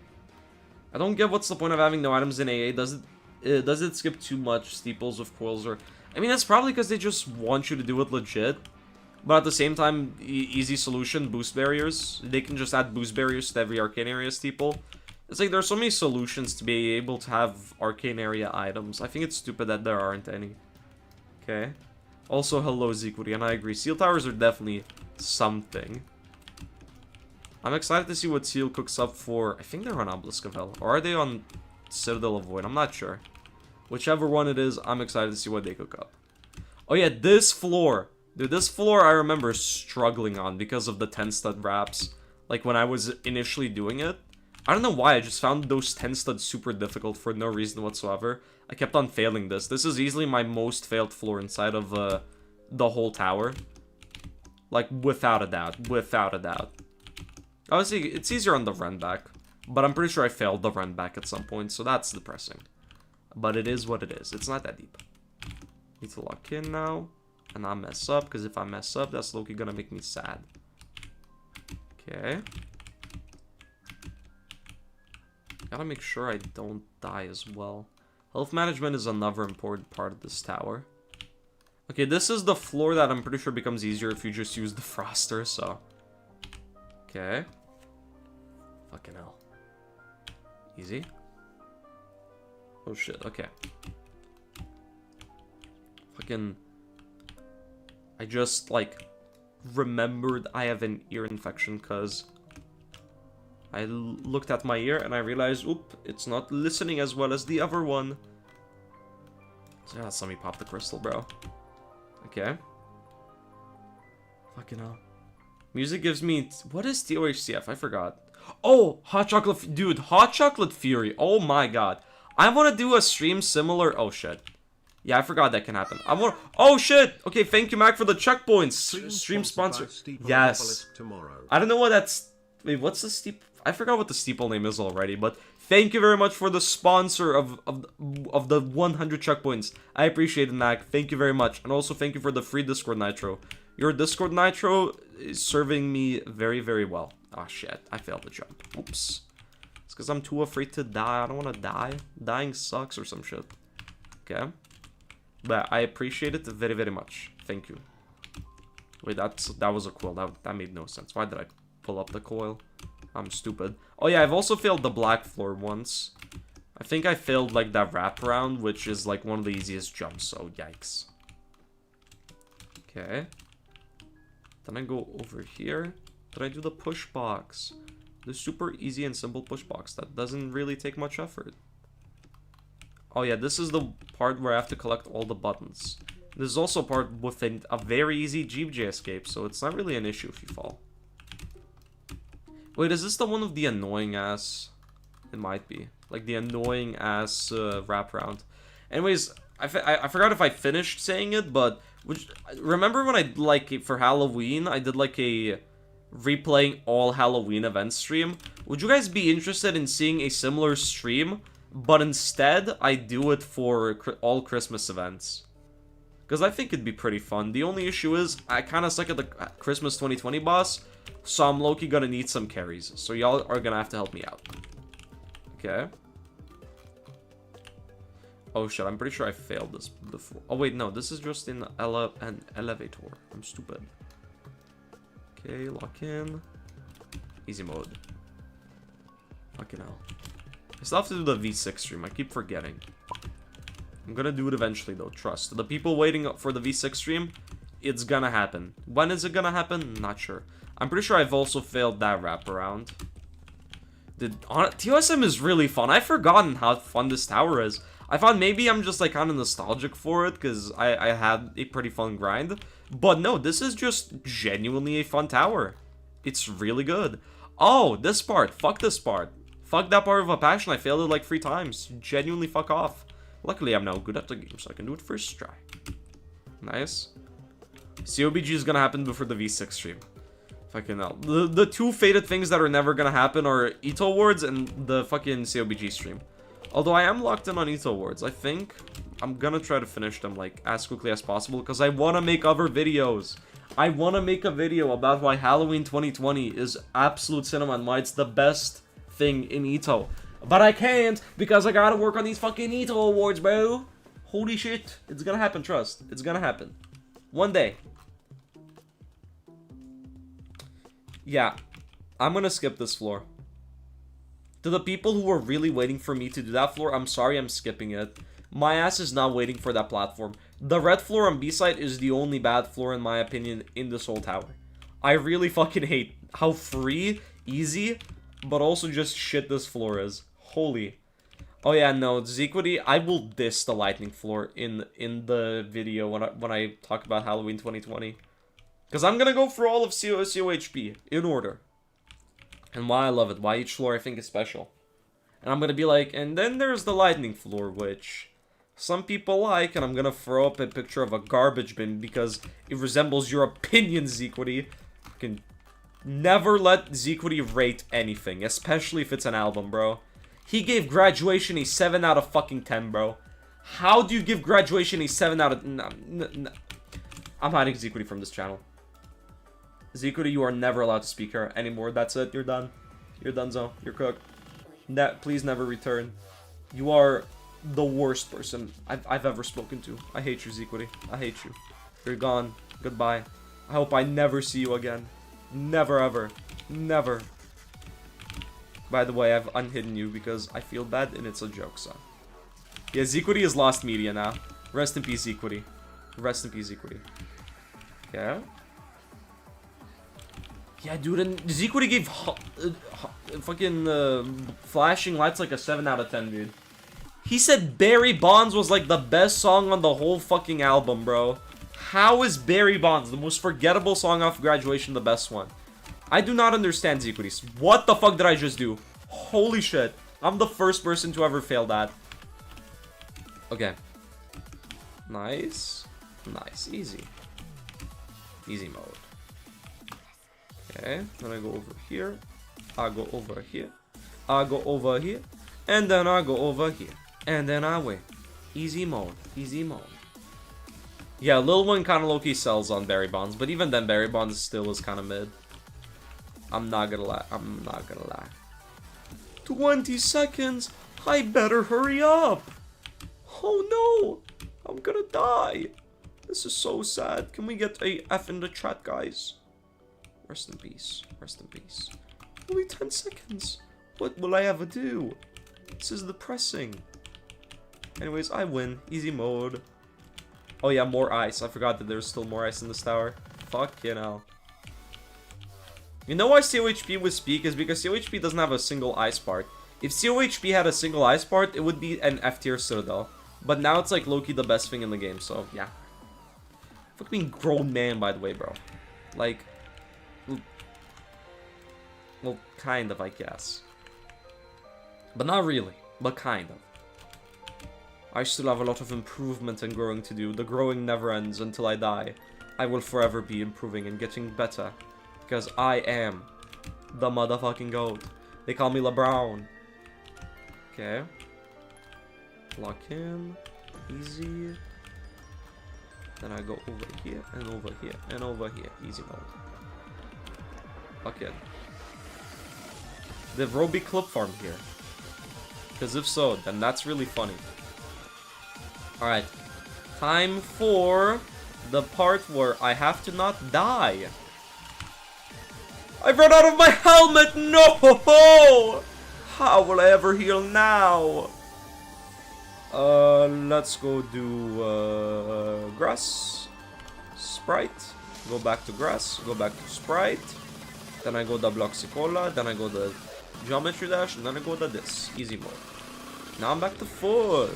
I don't get what's the point of having no items in AA. Does it skip too much steeples with coils? Or I mean, that's probably because they just want you to do it legit. But at the same time, easy solution, boost barriers. They can just add boost barriers to every arcane area steeple. It's like there's so many solutions to be able to have arcane area items. I think it's stupid that there aren't any. Okay. Also, hello, Zequity, and I agree. Seal towers are definitely something. I'm excited to see what Seal cooks up for. I think they're on Obelisk of Hell. Or are they on Citadel of Void? I'm not sure. Whichever one it is, I'm excited to see what they cook up. Oh yeah, this floor. Dude, this floor I remember struggling on because of the 10 stud wraps. Like when I was initially doing it. I don't know why, I just found those 10 studs super difficult for no reason whatsoever. I kept on failing this. This is easily my most failed floor inside of the whole tower. Like, without a doubt. Without a doubt. Obviously, it's easier on the run back. But I'm pretty sure I failed the run back at some point, so that's depressing. But it is what it is. It's not that deep. Need to lock in now. And not mess up, because if I mess up, that's low-key gonna make me sad. Okay. Gotta make sure I don't die as well. Health management is another important part of this tower. Okay, this is the floor that I'm pretty sure becomes easier if you just use the froster, so... Okay. Fucking hell. Easy. Oh shit, okay. Fucking... I just, like, remembered I have an ear infection, because... I looked at my ear and I realized, oop, it's not listening as well as the other one. So yeah, let me pop the crystal, bro. Okay. Fucking hell. Music gives me... What is TOHCF? I forgot. Oh, Hot Chocolate... Dude, Hot Chocolate Fury. Oh my god. I want to do a stream similar... Oh shit. Yeah, I forgot that can happen. I want... Oh shit! Okay, thank you, Mac, for the checkpoints. Stream sponsor. Yes. I don't know what that's... Wait, what's the steep... I forgot what the steeple name is already, but thank you very much for the sponsor of the 100 checkpoints. I appreciate it, Mac. Thank you very much. And also thank you for the free Discord Nitro. Your Discord Nitro is serving me very, very well. Ah, shit. I failed the jump. Oops. It's because I'm too afraid to die. I don't want to die. Dying sucks or some shit. Okay. But I appreciate it very, very much. Thank you. Wait, that was a coil. That made no sense. Why did I pull up the coil? I'm stupid. Oh yeah, I've also failed the black floor once. I think I failed like that wraparound, which is like one of the easiest jumps, so yikes. Okay. Then I go over here. Did I do the push box? The super easy and simple push box that doesn't really take much effort. Oh yeah, this is the part where I have to collect all the buttons. This is also a part with a very easy GBJ escape, so it's not really an issue if you fall. Wait, is this the one of the annoying ass? It might be. Like the annoying ass wraparound. Anyways, I forgot if I finished saying it, but remember when I, like, for Halloween, I did like a replaying all Halloween events stream? Would you guys be interested in seeing a similar stream, but instead I do it for all Christmas events? Because I think it'd be pretty fun. The only issue is I kind of suck at the Christmas 2020 boss, so I'm low-key gonna need some carries. So y'all are gonna have to help me out. Okay. Oh shit, I'm pretty sure I failed this before. Oh wait, no, this is just in an elevator. I'm stupid. Okay, lock in. Easy mode. Fucking hell. I still have to do the V6 stream. I keep forgetting. I'm gonna do it eventually though, trust. The people waiting for the V6 stream, it's gonna happen. When is it gonna happen? Not sure. I'm pretty sure I've also failed that wraparound. TOSM is really fun. I've forgotten how fun this tower is. I thought maybe I'm just like kind of nostalgic for it because I had a pretty fun grind. But no, this is just genuinely a fun tower. It's really good. Oh, this part. Fuck this part. Fuck that part of a passion. I failed it like 3 times. Genuinely fuck off. Luckily, I'm now good at the game, so I can do it first try. Nice. COBG is gonna happen before the V6 stream. Fucking hell. The 2 fated things that are never gonna happen are ETO Awards and the fucking COBG stream. Although I am locked in on ETO Awards. I think I'm gonna try to finish them like as quickly as possible because I want to make other videos. I want to make a video about why Halloween 2020 is absolute cinema and why it's the best thing in ETO. But I can't because I gotta work on these fucking ETO Awards, bro. Holy shit. It's gonna happen, trust. It's gonna happen. One day. Yeah, I'm gonna skip this floor. To the people who were really waiting for me to do that floor, I'm sorry I'm skipping it. My ass is not waiting for that platform. The red floor on B side is the only bad floor in my opinion in this whole tower. I really fucking hate how free, easy, but also just shit this floor is. Holy. Oh yeah, no, Zequity, I will diss the lightning floor in the video when I talk about Halloween 2020. Because I'm going to go for all of COHP in order. And why I love it. Why each floor I think is special. And I'm going to be like, and then there's the lightning floor, which some people like. And I'm going to throw up a picture of a garbage bin because it resembles your opinion, Zequity. You can never let Zequity rate anything. Especially if it's an album, bro. He gave Graduation a 7 out of fucking 10, bro. How do you give Graduation a 7 out of... No. I'm hiding Zequity from this channel. Zequity, you are never allowed to speak here anymore. That's it. You're done. You're donezo. You're cooked. Please never return. You are the worst person I've ever spoken to. I hate you, Zequity. I hate you. You're gone. Goodbye. I hope I never see you again. Never, ever. Never. By the way, I've unhidden you because I feel bad and it's a joke, so. Yeah, Zequity is lost media now. Rest in peace, Zequity. Rest in peace, Zequity. Yeah. Yeah, dude, and Zequity gave fucking Flashing Lights like a 7 out of 10, dude. He said Barry Bonds was like the best song on the whole fucking album, bro. How is Barry Bonds, the most forgettable song off Graduation, the best one? I do not understand, Zequity. What the fuck did I just do? Holy shit. I'm the first person to ever fail that. Okay. Nice. Nice. Easy. Easy mode. Okay. Then I go over here. I go over here. I go over here. And then I go over here. And then I win. Easy mode. Easy mode. Yeah, Lil Wayne kind of low-key sells on Barry Bonds. But even then, Barry Bonds still is kind of mid. I'm not gonna lie. I'm not gonna lie. 20 seconds. I better hurry up. Oh no. I'm gonna die. This is so sad. Can we get a F in the chat, guys? Rest in peace. Rest in peace. Only 10 seconds. What will I ever do? This is depressing. Anyways, I win. Easy mode. Oh yeah, more ice. I forgot that there's still more ice in this tower. Fucking hell. You know why COHP would speak is because COHP doesn't have a single ice part. If COHP had a single ice part, it would be an F tier Citadel. But now it's like low-key the best thing in the game, so yeah. Fucking grown man, by the way, bro. Like, well, kind of, I guess. But not really, but kind of. I still have a lot of improvement and growing to do. The growing never ends until I die. I will forever be improving and getting better. Because I am the motherfucking GOAT. They call me LeBron. Okay. Lock in. Easy. Then I go over here and over here and over here. Easy mode. Lock in. Did Roby clip farm here? Because if so, then that's really funny. Alright. Time for the part where I have to not die. I've run out of my helmet! No! How will I ever heal now? Let's go do grass. Sprite. Go back to grass. Go back to Sprite. Then I go the Bloxicola. Then I go the Geometry Dash. And then I go the this. Easy mode. Now I'm back to full.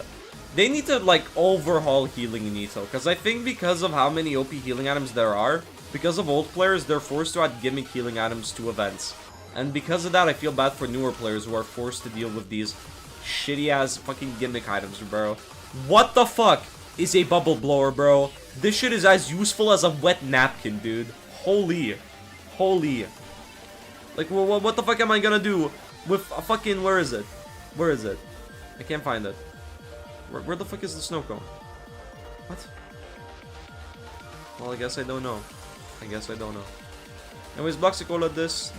They need to, like, overhaul healing in Ito. Because I think because of how many OP healing items there are, because of old players, they're forced to add gimmick healing items to events. And because of that, I feel bad for newer players who are forced to deal with these shitty-ass fucking gimmick items, bro. What the fuck is a bubble blower, bro? This shit is as useful as a wet napkin, dude. Holy. Holy. Like, what the fuck am I gonna do with a fucking... Where is it? Where is it? I can't find it. Where the fuck is the snow cone? What? Well, I guess I don't know. I guess I don't know. Anyways, Bloxicola, this.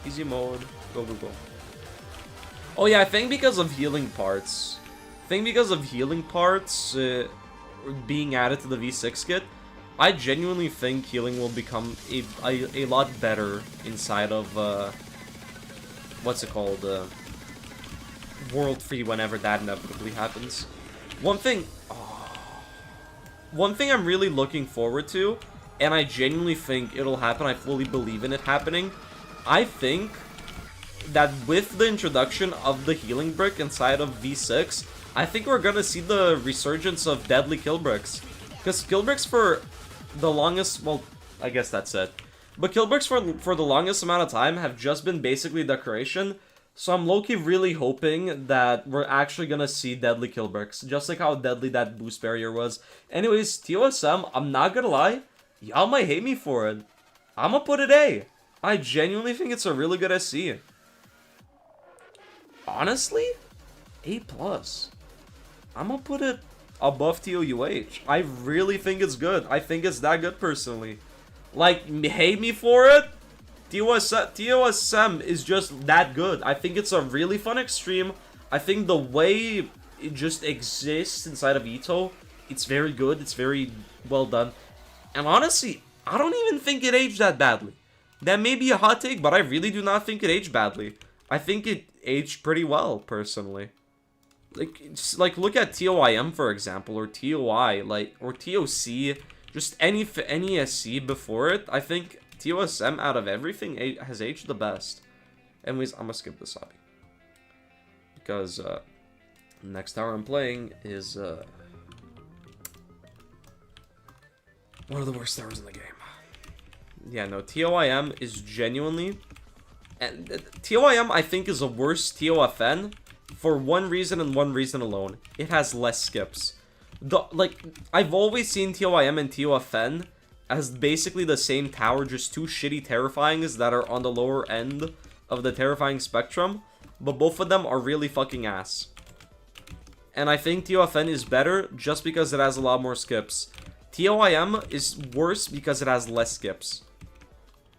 Easy mode. Go, go, go. Oh yeah, I think because of healing parts. Being added to the V6 kit, I genuinely think healing will become a lot better inside of, what's it called, World Free whenever that inevitably happens. One thing I'm really looking forward to, and I genuinely think it'll happen, I fully believe in it happening, I think that with the introduction of the healing brick inside of V6, I think we're gonna see the resurgence of deadly kill bricks. Because kill bricks for the longest, well, I guess that's it. But kill bricks for the longest amount of time have just been basically decoration. So I'm low-key really hoping that we're actually gonna see deadly kill bricks. Just like how deadly that boost barrier was. Anyways, TOSM, I'm not gonna lie. Y'all might hate me for it. I'ma put it A. I genuinely think it's a really good SC. Honestly, A+. I'm gonna put it above TOUH. I really think it's good. I think it's that good personally. Like, hate me for it? TOSM is just that good. I think it's a really fun extreme. I think the way it just exists inside of Ito, it's very good. It's very well done. And honestly, I don't even think it aged that badly. That may be a hot take, but I really do not think it aged badly. I think it aged pretty well, personally. Like look at TOIM, for example, or TOI, or TOC, just any SC before it. I think TOSM out of everything has aged the best. Anyways, I'm gonna skip this hobby. Because, next tower I'm playing is, one of the worst towers in the game. Yeah, no, TOIM is genuinely... And TOIM, I think, is a worse TOFN for one reason and one reason alone. It has less skips. I've always seen TOIM and TOFN as basically the same tower, just two shitty Terrifyings that are on the lower end of the Terrifying spectrum, but both of them are really fucking ass. And I think TOFN is better just because it has a lot more skips. TOIM is worse because it has less skips.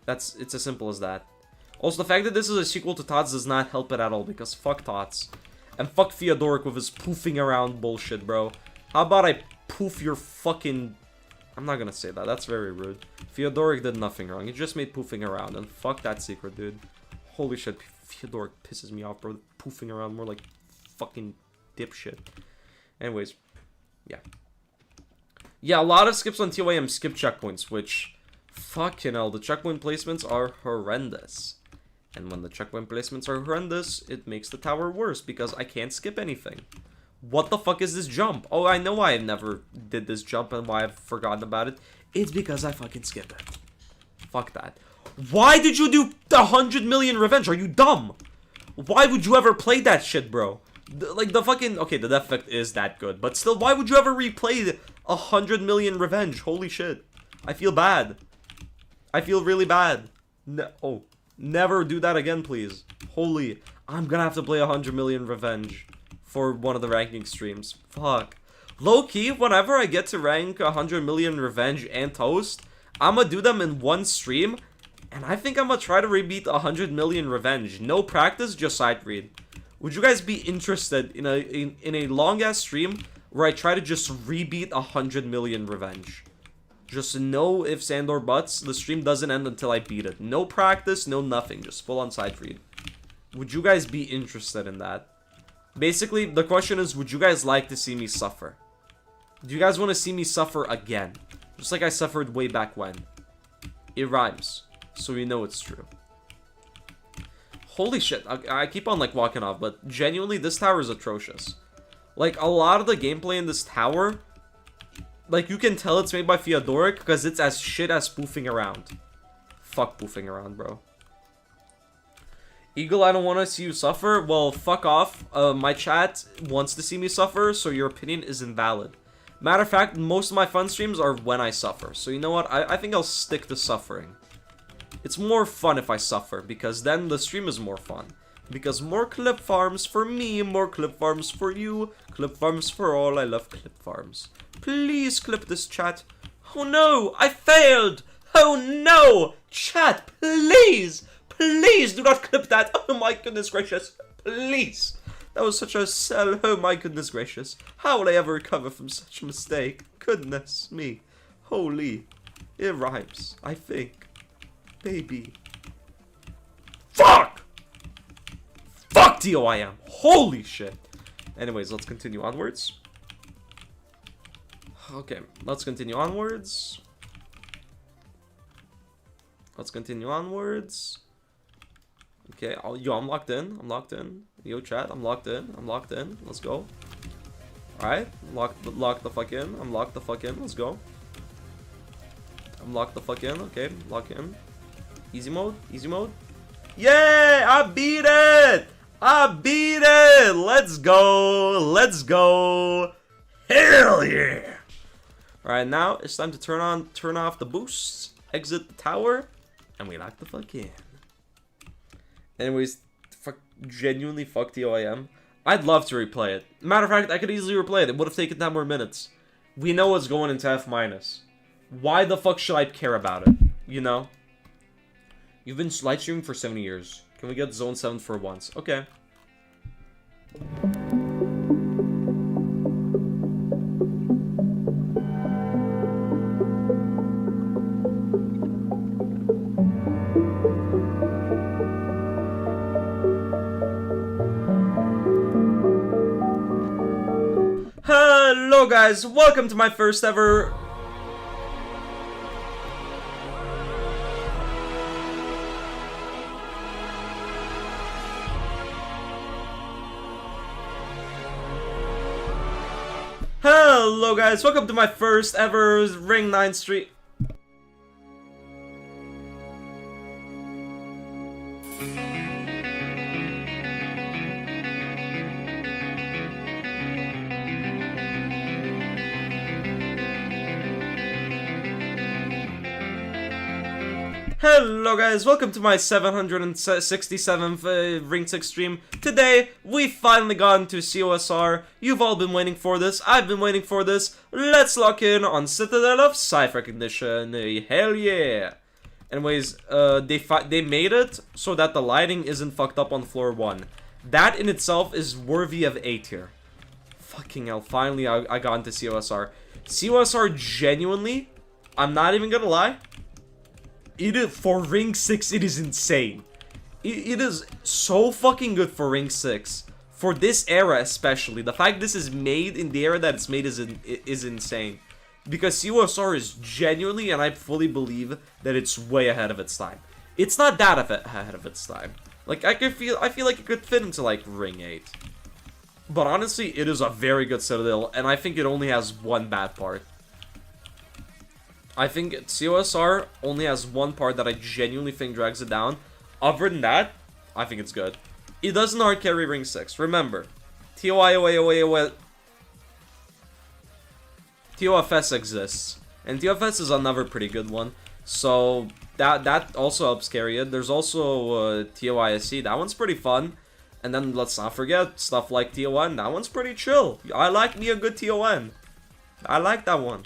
It's as simple as that. Also, the fact that this is a sequel to Tots does not help it at all, because fuck Tots. And fuck Theodoric with his poofing around bullshit, bro. How about I poof your fucking... I'm not gonna say that, that's very rude. Theodoric did nothing wrong, he just made poofing around, and fuck that secret, dude. Holy shit, Theodoric pisses me off, bro. Poofing around more like fucking dipshit. Anyways, yeah. Yeah, a lot of skips on TOIM skip checkpoints, which... Fucking hell, the checkpoint placements are horrendous. And when the checkpoint placements are horrendous, it makes the tower worse, because I can't skip anything. What the fuck is this jump? Oh, I know I never did this jump and why I've forgotten about it. It's because I fucking skip it. Fuck that. Why did you do 100 million revenge? Are you dumb? Why would you ever play that shit, bro? The fucking... Okay, the death effect is that good, but still, why would you ever replay 100 million revenge? Holy shit. I feel bad. I feel really bad. Oh, never do that again, please. Holy, I'm gonna have to play 100 million revenge for one of the ranking streams. Fuck. Low-key, whenever I get to rank 100 million revenge and toast, I'm gonna do them in one stream, and I think I'm gonna try to rebeat 100 million revenge. No practice, just sight read. Would you guys be interested in a long-ass stream where I try to just rebeat 100 million revenge? Just no ifs and or buts. The stream doesn't end until I beat it. No practice, no nothing. Just full on side read. Would you guys be interested in that? Basically, the question is, would you guys like to see me suffer? Do you guys want to see me suffer again? Just like I suffered way back when. It rhymes. So you know it's true. Holy shit. I keep on like walking off, but genuinely, this tower is atrocious. Like, a lot of the gameplay in this tower, like, you can tell it's made by Theodoric because it's as shit as spoofing around. Fuck spoofing around, bro. Eagle, I don't want to see you suffer. Well, fuck off. My chat wants to see me suffer, so your opinion is invalid. Matter of fact, most of my fun streams are when I suffer. So you know what? I think I'll stick to suffering. It's more fun if I suffer, because then the stream is more fun. Because more clip farms for me, more clip farms for you, clip farms for all. I love clip farms. Please clip this, chat. Oh no, I failed. Oh no, chat, please. Please do not clip that. Oh my goodness gracious. Please. That was such a sell. Oh my goodness gracious. How will I ever recover from such a mistake? Goodness me. Holy. It rhymes, I think. Baby. Fuck! Fuck DOIM. Holy shit. Anyways, let's continue onwards. Okay, let's continue onwards. Let's continue onwards. Okay, yo, I'm locked in. I'm locked in. Yo, chat, I'm locked in. I'm locked in. Let's go. Alright, lock the fuck in. I'm locked the fuck in. Let's go. I'm locked the fuck in. Okay, lock in. Easy mode. Easy mode. Yay! I beat it! I beat it! Let's go! Let's go! Hell yeah! Alright, now it's time to turn off the boosts, exit the tower, and we lock the fuck in. Anyways, genuinely fuck TOIM. I'd love to replay it. Matter of fact, I could easily replay it. It would have taken 10 more minutes. We know what's going into F-. Why the fuck should I care about it? You know? You've been live streaming for 70 years. Can we get Zone 7 for once? Okay. Hello guys, welcome to my first ever... Hello guys, welcome to my first ever Ring 9 stream. Hello guys, welcome to my 767th Ring 6 stream. Today, we finally got into COSR. You've all been waiting for this, I've been waiting for this. Let's lock in on Citadel of Cipher Recognition. Hell yeah. Anyways, they made it so that the lighting isn't fucked up on floor 1. That in itself is worthy of A tier. Fucking hell, finally I got into COSR. COSR genuinely, I'm not even gonna lie, for Ring 6, it is insane. It is so fucking good for Ring 6. For this era especially. The fact this is made in the era that it's made is insane. Because COSR is genuinely, and I fully believe, that it's way ahead of its time. It's not that ahead of its time. Like, I feel like it could fit into, like, Ring 8. But honestly, it is a very good Citadel, and I think it only has one bad part. I think COSR only has one part that I genuinely think drags it down. Other than that, I think it's good. It doesn't hard carry Ring 6. Remember, TOFS exists. And TOFS is another pretty good one. So, that also helps carry it. There's also TOISC. That one's pretty fun. And then let's not forget stuff like TON. That one's pretty chill. I like me a good TON. I like that one.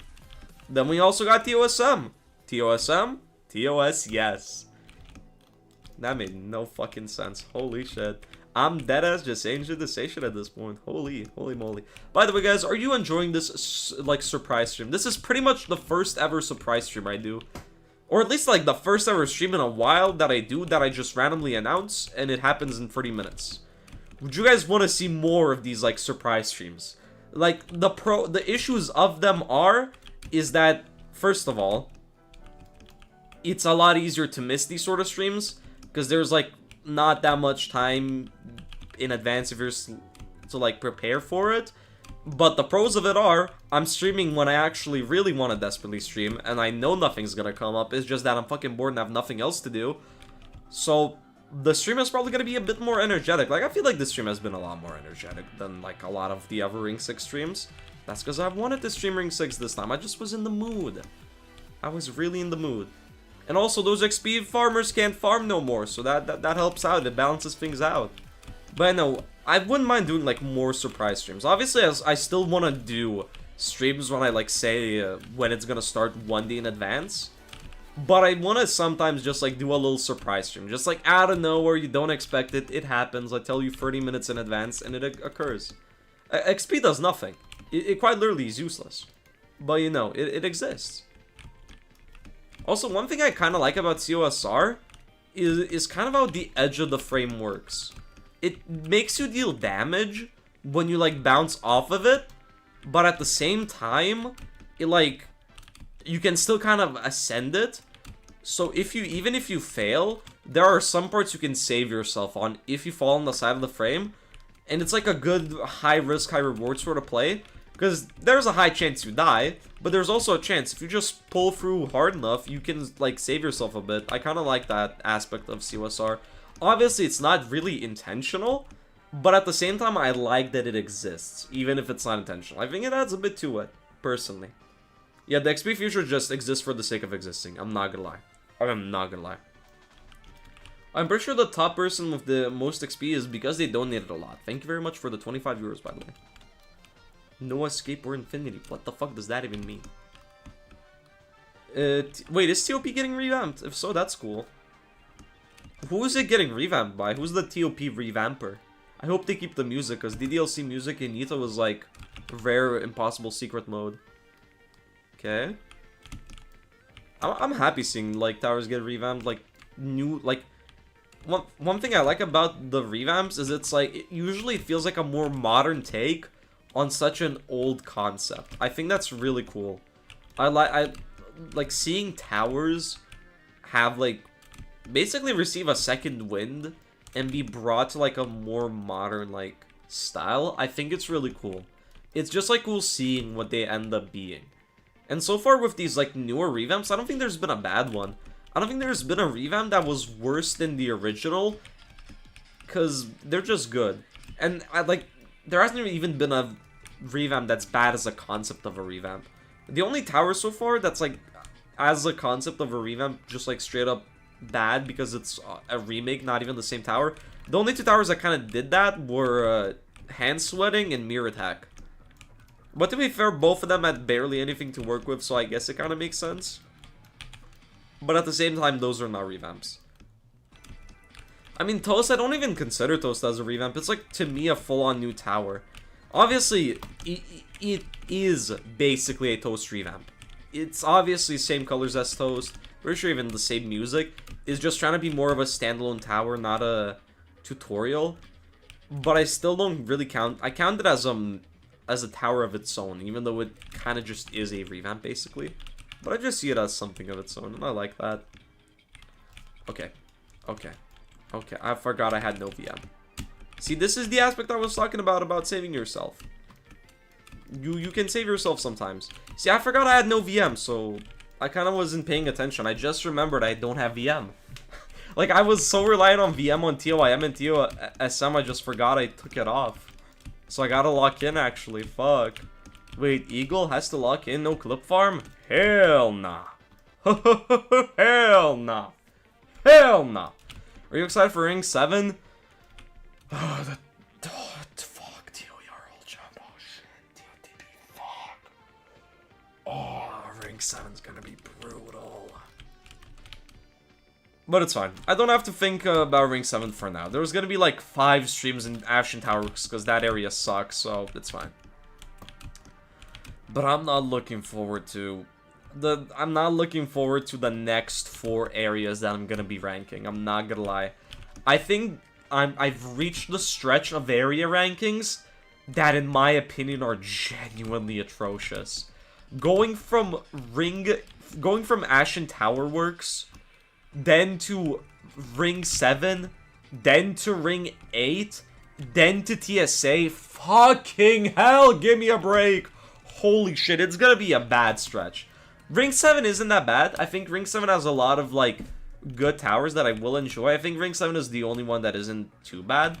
Then we also got TOSM. TOSM? TOS, yes. That made no fucking sense. Holy shit. I'm deadass just saying shit to say shit at this point. Holy moly. By the way, guys, are you enjoying this, like, surprise stream? This is pretty much the first ever surprise stream I do. Or at least, like, the first ever stream in a while that I do that I just randomly announce, and it happens in 30 minutes. Would you guys want to see more of these, like, surprise streams? Like, the issues of them is that, first of all, it's a lot easier to miss these sort of streams, because there's, like, not that much time in advance if you're to, like, prepare for it. But the pros of it are, I'm streaming when I actually really want to desperately stream, and I know nothing's gonna come up. It's just that I'm fucking bored and have nothing else to do. So, the stream is probably gonna be a bit more energetic. Like, I feel like this stream has been a lot more energetic than, like, a lot of the other Ring 6 streams. That's because I wanted to stream Ring 6 this time. I just was in the mood. I was really in the mood. And also, those XP farmers can't farm no more, so that helps out. It balances things out. But no, I wouldn't mind doing, like, more surprise streams. Obviously, I still want to do streams when I, like, say when it's gonna start one day in advance. But I want to sometimes just, like, do a little surprise stream. Just, like, out of nowhere, you don't expect it. It happens. I tell you 30 minutes in advance, and it occurs. XP does nothing. It quite literally is useless. But, you know, it exists. Also, one thing I kind of like about COSR is kind of how the edge of the frame works. It makes you deal damage when you, like, bounce off of it, but at the same time, it, like, you can still kind of ascend it. So even if you fail, there are some parts you can save yourself on if you fall on the side of the frame, and it's like a good high risk, high reward sort of play. Because there's a high chance you die, but there's also a chance if you just pull through hard enough, you can, like, save yourself a bit. I kind of like that aspect of COSR. Obviously, it's not really intentional, but at the same time, I like that it exists, even if it's not intentional. I think it adds a bit to it, personally. Yeah, the XP feature just exists for the sake of existing. I'm not gonna lie. I'm not gonna lie. I'm pretty sure the top person with the most XP is because they donated a lot. Thank you very much for the 25 viewers, by the way. No escape or infinity. What the fuck does that even mean? Wait, is TOP getting revamped? If so, that's cool. Who is it getting revamped by? Who's the TOP revamper? I hope they keep the music, because DDLC music in Nita was like rare, impossible secret mode. Okay. I'm happy seeing, like, towers get revamped, like, new, like, one thing I like about the revamps is it's like, it usually feels like a more modern take on such an old concept. I think that's really cool. I like seeing towers have, like, basically receive a second wind and be brought to, like, a more modern, like, style. I think it's really cool. It's just, like, cool seeing what they end up being. And so far with these, like, newer revamps, I don't think there's been a bad one. I don't think there's been a revamp that was worse than the original, because they're just good. And there hasn't even been a revamp that's bad as a concept of a revamp. The only tower so far that's, like, as a concept of a revamp, just, like, straight up bad because it's a remake, not even the same tower. The only two towers that kind of did that were Hand Sweating and Mirror Attack. But to be fair, both of them had barely anything to work with, so I guess it kind of makes sense. But at the same time, those are not revamps. I mean, Toast, I don't even consider Toast as a revamp. It's, like, to me, a full-on new tower. Obviously, it is basically a Toast revamp. It's obviously same colors as Toast. Pretty sure even the same music. It's just trying to be more of a standalone tower, not a tutorial. But I still don't really count. I count it as a tower of its own, even though it kind of just is a revamp, basically. But I just see it as something of its own, and I like that. Okay. Okay. Okay, I forgot I had no VM. See, this is the aspect I was talking about saving yourself. You can save yourself sometimes. See, I forgot I had no VM, so I kind of wasn't paying attention. I just remembered I don't have VM. Like, I was so reliant on VM on TOIM and TOSM, I just forgot I took it off. So I gotta lock in, actually. Fuck. Wait, Eagle has to lock in, no clip farm? Hell nah. Hell nah. Hell nah. Are you excited for Ring 7? Fuck, TOER All Jump. Oh shit, TOTB, fuck. Oh, Ring 7's gonna be brutal. But it's fine. I don't have to think about Ring 7 for now. There's gonna be like 5 streams in Ashen Towers because that area sucks, so it's fine. But I'm not looking forward to the next 4 areas that I'm gonna be ranking. I'm not gonna lie. I think I've reached the stretch of area rankings that, in my opinion, are genuinely atrocious. Going from Ashen Tower Works, then to Ring 7, then to Ring 8, then to TSA. Fucking hell, give me a break. Holy shit, it's gonna be a bad stretch. Ring 7 isn't that bad. I think Ring 7 has a lot of, like, good towers that I will enjoy. I think Ring 7 is the only one that isn't too bad.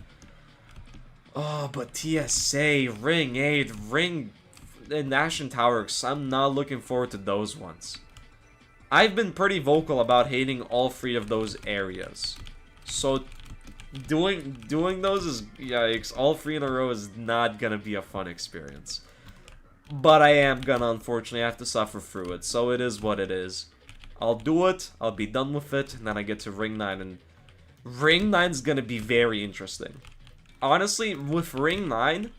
Oh, but TSA, Ring 8, Ring... and Ashen Towers, I'm not looking forward to those ones. I've been pretty vocal about hating all 3 of those areas. So, doing those is... yikes, all 3 in a row is not gonna be a fun experience. But I am gonna, unfortunately, have to suffer through it. So it is what it is. I'll do it, I'll be done with it, and then I get to Ring 9. And Ring 9's gonna be very interesting. Honestly, with Ring 9,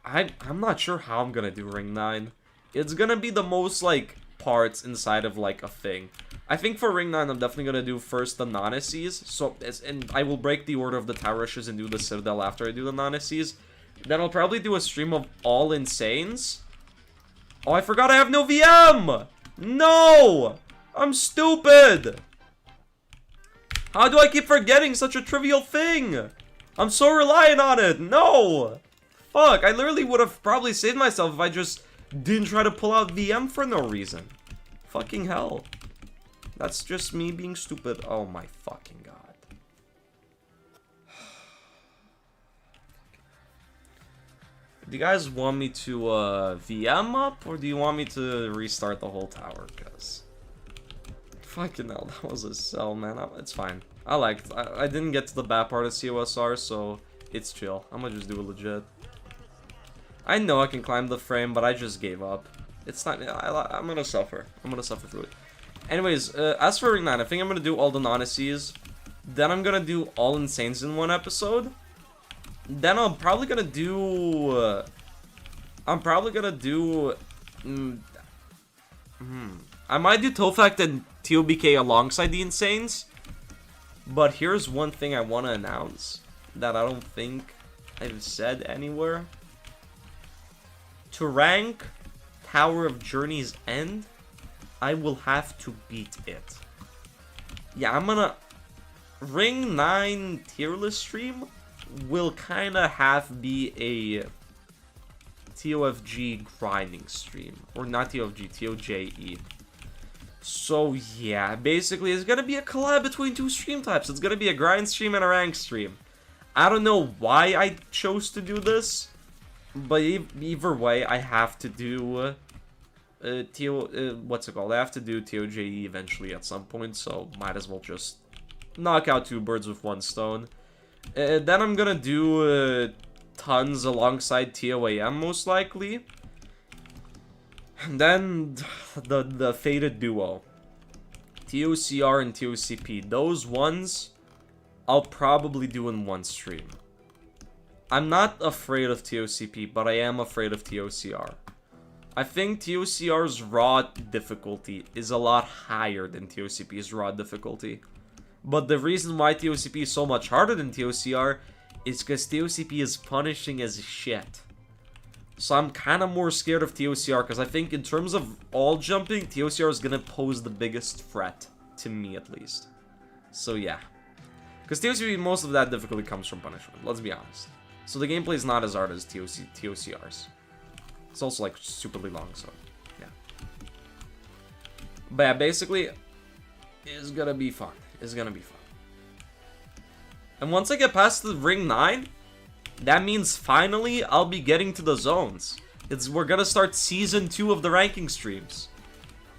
I'm not sure how I'm gonna do Ring 9. It's gonna be the most, like, parts inside of, like, a thing. I think for Ring 9, I'm definitely gonna do first the non-SCs. So, and I will break the order of the Tower Rushes and do the Citadel after I do the non-SCs. Then I'll probably do a stream of all Insanes. Oh, I forgot I have no VM! No! I'm stupid! How do I keep forgetting such a trivial thing? I'm so reliant on it! No! Fuck, I literally would have probably saved myself if I just didn't try to pull out VM for no reason. Fucking hell. That's just me being stupid. Oh my fucking god. Do you guys want me to VM up, or do you want me to restart the whole tower? Because fucking hell, that was a sell, man. It's fine. I didn't get to the bad part of COSR, so it's chill. I'm gonna just do it legit. I know I can climb the frame, but I just gave up. It's not. I'm gonna suffer. I'm gonna suffer through it. Anyways, as for Ring 9, I think I'm gonna do all the non-SCs. Then I'm gonna do all Insanes in one episode. Then I'm probably gonna do... I might do Tofak and TOBK alongside the Insanes. But here's one thing I want to announce that I don't think I've said anywhere. To rank Tower of Journey's End, I will have to beat it. Yeah, I'm gonna... Ring 9 tier list stream will kind of be a TOFG grinding stream. Or not TOFG, TOJE. So yeah, basically it's gonna be a collab between 2 stream types. It's gonna be a grind stream and a rank stream. I don't know why I chose to do this, but either way, I have to do what's it called? I have to do TOJE eventually at some point, so might as well just knock out 2 birds with 1 stone. Then I'm gonna do tons alongside TOAM most likely. And then the Fated Duo. TOCR and TOCP. Those ones I'll probably do in 1 stream. I'm not afraid of TOCP, but I am afraid of TOCR. I think TOCR's raw difficulty is a lot higher than TOCP's raw difficulty. But the reason why TOCP is so much harder than TOCR is because TOCP is punishing as shit. So I'm kind of more scared of TOCR, because I think in terms of all jumping, TOCR is going to pose the biggest threat, to me at least. So yeah. Because TOCP, most of that difficulty comes from punishment, let's be honest. So the gameplay is not as hard as TOCR's. It's also like superly long, so yeah. But yeah, basically, it's going to be fun. It's gonna be fun. And once I get past the Ring 9, that means finally I'll be getting to the zones. We're gonna start Season 2 of the ranking streams.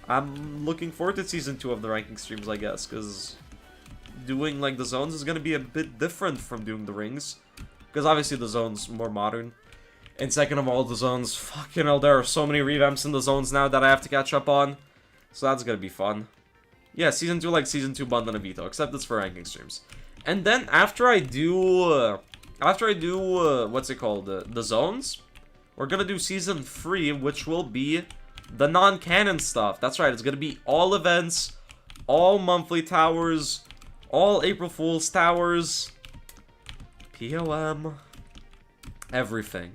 I'm looking forward to Season 2 of the ranking streams, I guess, because doing, like, the zones is gonna be a bit different from doing the rings. Because obviously the zones more modern. And second of all, the zones, fucking hell, there are so many revamps in the zones now that I have to catch up on. So that's gonna be fun. Yeah, Season 2 like Season 2 Bundle and Vito, except it's for ranking streams. And then after I do what's it called, the zones, we're gonna do Season 3, which will be the non-canon stuff. That's right, it's gonna be all events, all monthly towers, all April Fool's towers, POM, everything.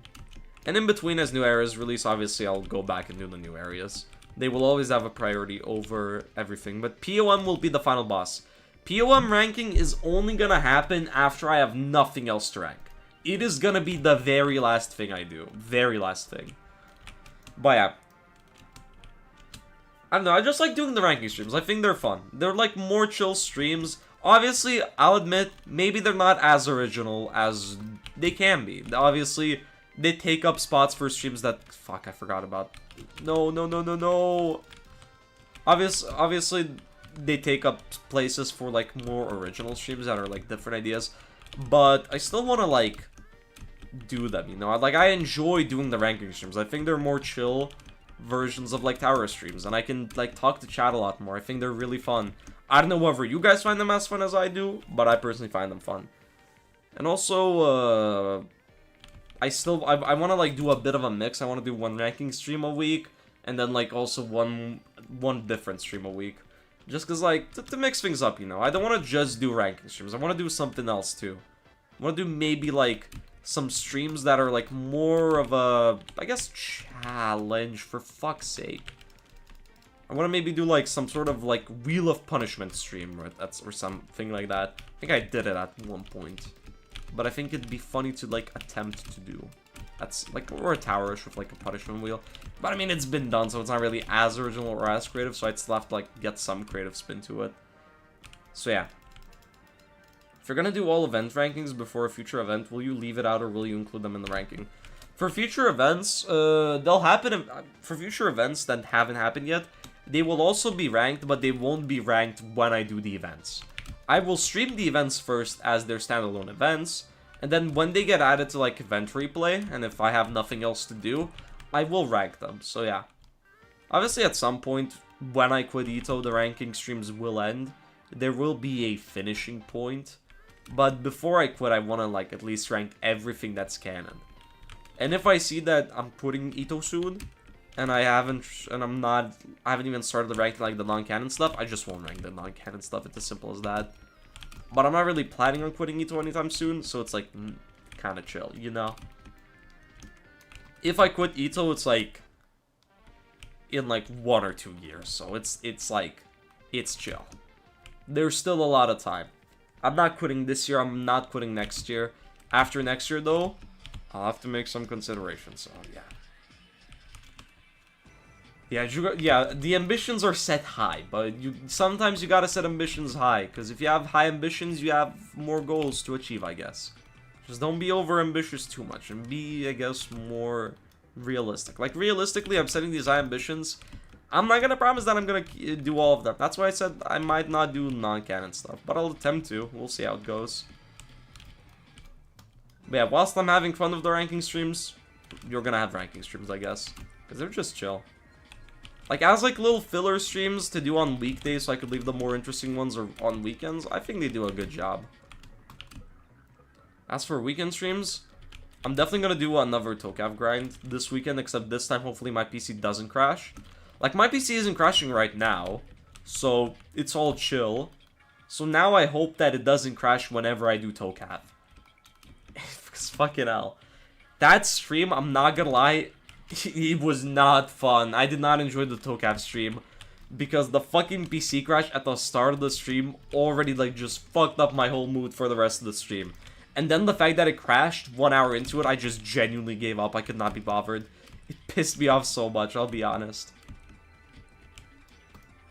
And in between, as new areas release, obviously I'll go back and do the new areas. They will always have a priority over everything. But POM will be the final boss. POM ranking is only gonna happen after I have nothing else to rank. it is gonna be the very last thing I do. Very last thing. But yeah. I don't know, I just like doing the ranking streams. I think they're fun. They're like more chill streams. Obviously, I'll admit, maybe they're not as original as they can be. Obviously, they take up spots for streams that... Fuck, I forgot about. No, no, no, no, no. Obviously, they take up places for like more original streams that are like different ideas. But I still want to like do them, you know? Like, I enjoy doing the ranking streams. I think they're more chill versions of like tower streams, and I can like talk to chat a lot more. I think they're really fun. I don't know whether you guys find them as fun as I do, but I personally find them fun. And also, I want to like do a bit of a mix. I want to do one ranking stream a week, and then like also one different stream a week, just cause like to mix things up, you know. I don't want to just do ranking streams. I want to do something else too. I want to do maybe like some streams that are like more of a, I guess, challenge, for fuck's sake. I want to maybe do like some sort of like Wheel of Punishment stream, or something like that. I think I did it at one point, but I think it'd be funny to like attempt to do. That's like, or a towerish with like a punishment wheel. But I mean, it's been done, so it's not really as original or as creative, so I'd still have to like get some creative spin to it. So yeah. If you're gonna do all event rankings before a future event, will you leave it out or will you include them in the ranking? For future events, they'll happen. For future events that haven't happened yet, they will also be ranked, but they won't be ranked when I do the events. I will stream the events first as their standalone events, and then when they get added to like event replay, and if I have nothing else to do, I will rank them. So yeah. Obviously at some point, when I quit JtotheDublin, the ranking streams will end. There will be a finishing point. But before I quit, I want to like at least rank everything that's canon. And if I see that I'm quitting JtotheDublin soon, and I haven't even started ranking like the non-canon stuff, I just won't rank the non-canon stuff. It's as simple as that. But I'm not really planning on quitting JtotheDublin anytime soon, so it's like kind of chill, you know. If I quit JtotheDublin, it's like in like 1 or 2 years, so it's like it's chill. There's still a lot of time. I'm not quitting this year. I'm not quitting next year. After next year, though, I'll have to make some considerations. So yeah. Yeah, the ambitions are set high, but sometimes you gotta set ambitions high, because if you have high ambitions, you have more goals to achieve, I guess. Just don't be over-ambitious too much, and be, I guess, more realistic. Like, realistically, I'm setting these high ambitions. I'm not gonna promise that I'm gonna do all of them. That's why I said I might not do non-canon stuff, but I'll attempt to. We'll see how it goes. But yeah, whilst I'm having fun with the ranking streams, you're gonna have ranking streams, I guess, because they're just chill. Like, as like little filler streams to do on weekdays, so I could leave the more interesting ones or on weekends, I think they do a good job. As for weekend streams, I'm definitely gonna do another TOCAV grind this weekend, except this time hopefully my PC doesn't crash. Like, my PC isn't crashing right now, so it's all chill. So now I hope that it doesn't crash whenever I do TOCAV. Because fucking hell. That stream, I'm not gonna lie, it was not fun. I did not enjoy the TOCAV stream, because the fucking PC crash at the start of the stream already, like, just fucked up my whole mood for the rest of the stream. And then the fact that it crashed 1 hour into it, I just genuinely gave up. I could not be bothered. It pissed me off so much, I'll be honest.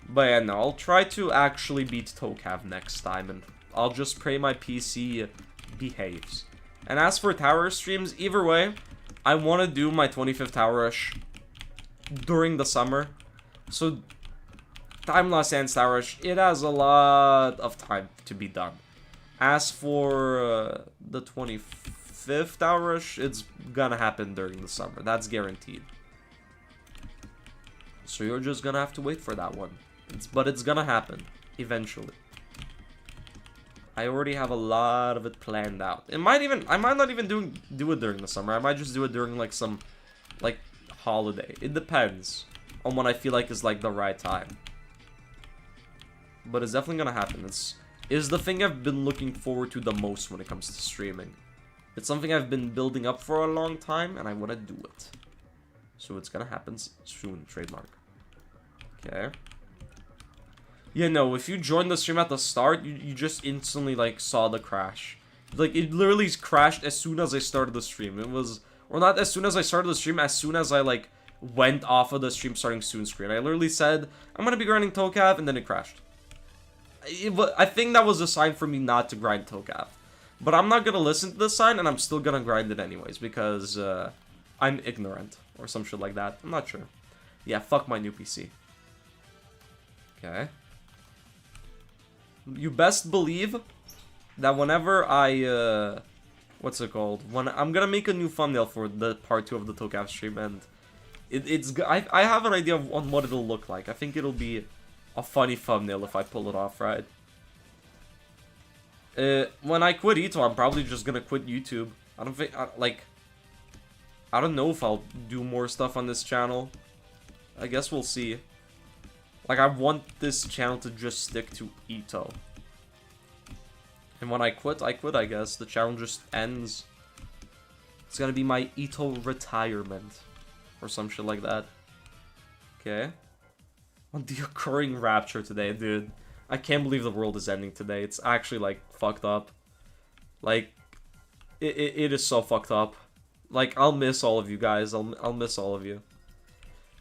But yeah, no, I'll try to actually beat TOCAV next time, and I'll just pray my PC behaves. And as for tower streams, either way, I want to do my 25th tower rush during the summer. So, time-loss and tower rush, it has a lot of time to be done. As for the 25th tower rush, it's gonna happen during the summer. That's guaranteed. So you're just gonna have to wait for that one. But it's gonna happen, eventually. I already have a lot of it planned out. I might not even do it during the summer. I might just do it during like some like holiday. It depends on what I feel like is like the right time. But it's definitely gonna happen. It's the thing I've been looking forward to the most when it comes to streaming. It's something I've been building up for a long time, and I want to do it. So it's gonna happen soon. Trademark. Okay. Yeah, no, if you joined the stream at the start, you just instantly, like, saw the crash. Like, it literally crashed as soon as I started the stream. It was... Or not as soon as I started the stream, as soon as I, like, went off of the stream starting soon screen. I literally said, I'm gonna be grinding ToeCaf, and then it crashed. I think that was a sign for me not to grind ToeCaf. But I'm not gonna listen to the sign, and I'm still gonna grind it anyways, because, I'm ignorant. Or some shit like that. I'm not sure. Yeah, fuck my new PC. Okay. You best believe that whenever I, what's it called? When I'm gonna make a new thumbnail for the part 2 of the ToeCaf stream, and I have an idea on what it'll look like. I think it'll be a funny thumbnail if I pull it off, right? When I quit Ito, I'm probably just gonna quit YouTube. I don't think, I don't know if I'll do more stuff on this channel. I guess we'll see. Like, I want this channel to just stick to Ito. And when I quit, I guess. The channel just ends. It's gonna be my Ito retirement. Or some shit like that. Okay. On the occurring rapture today, dude. I can't believe the world is ending today. It's actually, like, fucked up. Like, it is so fucked up. Like, I'll miss all of you guys. I'll miss all of you.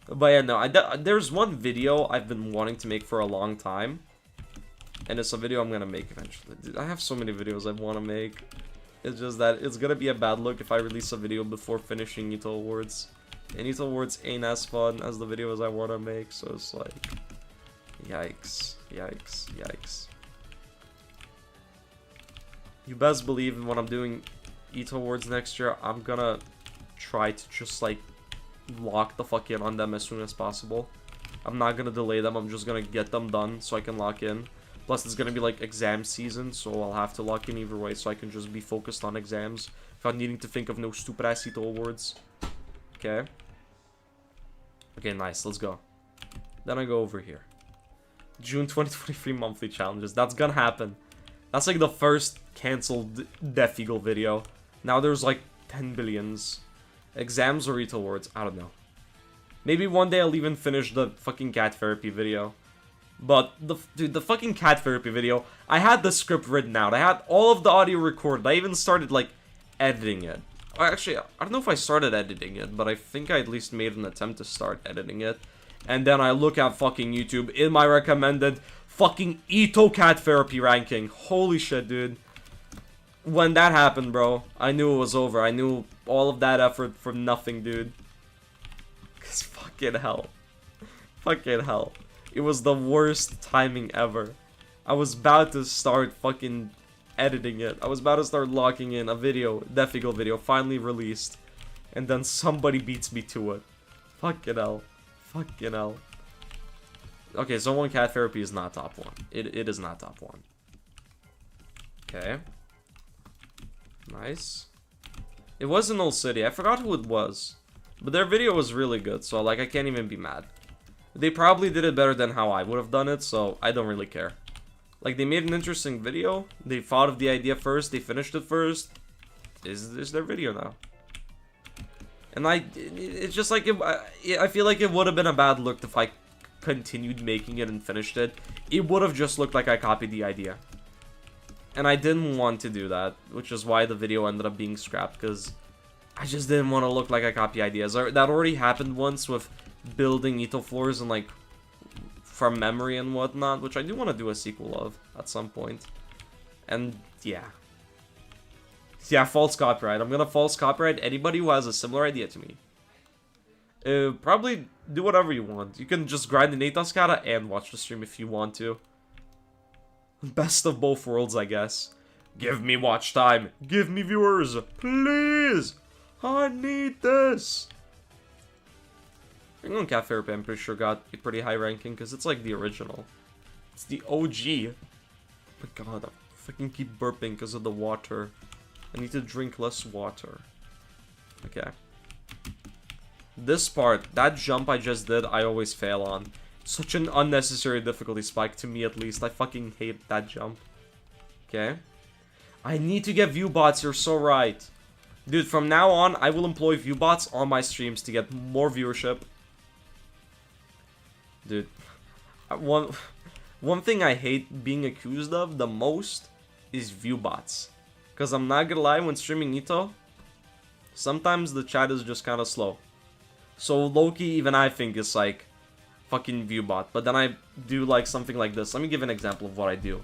But yeah, no, there's one video I've been wanting to make for a long time. And it's a video I'm gonna make eventually. Dude, I have so many videos I want to make. It's just that it's gonna be a bad look if I release a video before finishing Ito Awards. And Ito Awards ain't as fun as the videos I want to make, so it's like... Yikes. Yikes. Yikes. You best believe when I'm doing Ito Awards next year, I'm gonna try to just, like, lock the fuck in on them as soon as possible. I'm not gonna delay them, I'm just gonna get them done so I can lock in. Plus, it's gonna be, like, exam season, so I'll have to lock in either way so I can just be focused on exams without needing to think of no stupid-ass Ito Awards. Okay. Okay, nice, let's go. Then I go over here. June 2023 monthly challenges. That's gonna happen. That's like the first cancelled Death Eagle video. Now there's like 10 billions. Exams or Ito Awards, I don't know. Maybe one day I'll even finish the fucking cat therapy video. But, dude, the fucking cat therapy video, I had the script written out. I had all of the audio recorded. I even started, like, editing it. Actually, I don't know if I started editing it, but I think I at least made an attempt to start editing it. And then I look at fucking YouTube in my recommended fucking Ito cat therapy ranking. Holy shit, dude. When that happened, bro, I knew it was over. I knew all of that effort for nothing, dude. Cause fucking hell. Fucking hell. It was the worst timing ever. I was about to start fucking editing it. I was about to start locking in a video, Death Eagle video, finally released. And then somebody beats me to it. Fucking hell. Fucking hell. Okay, so one cat therapy is not top 1. It is not top 1. Okay. Nice. It was in Old City. I forgot who it was. But their video was really good, so like I can't even be mad. They probably did it better than how I would have done it, so I don't really care. Like, they made an interesting video. They thought of the idea first. They finished it first. Is their video now. And it's just like, I feel like it would have been a bad look if I continued making it and finished it. It would have just looked like I copied the idea. And I didn't want to do that, which is why the video ended up being scrapped, because I just didn't want to look like I copied ideas. That already happened once with building Ito floors and, like, from memory and whatnot, which I do want to do a sequel of at some point. And, yeah. Yeah, false copyright. I'm gonna false copyright anybody who has a similar idea to me. Probably do whatever you want. You can just grind the Natoskata and watch the stream if you want to. Best of both worlds, I guess. Give me watch time. Give me viewers. Please. I need this. Ring on Cat Therapy, I'm pretty sure got a pretty high ranking because it's like the original. It's the OG. Oh my god, I fucking keep burping because of the water. I need to drink less water. Okay. This part, that jump I just did, I always fail on. Such an unnecessary difficulty spike, to me at least. I fucking hate that jump. Okay. I need to get view bots, you're so right. Dude, from now on, I will employ view bots on my streams to get more viewership. Dude, one thing I hate being accused of the most is view bots. Because I'm not gonna lie, when streaming Ito, sometimes the chat is just kind of slow. So low-key, even I think it's like fucking viewbot. But then I do like something like this. Let me give an example of what I do.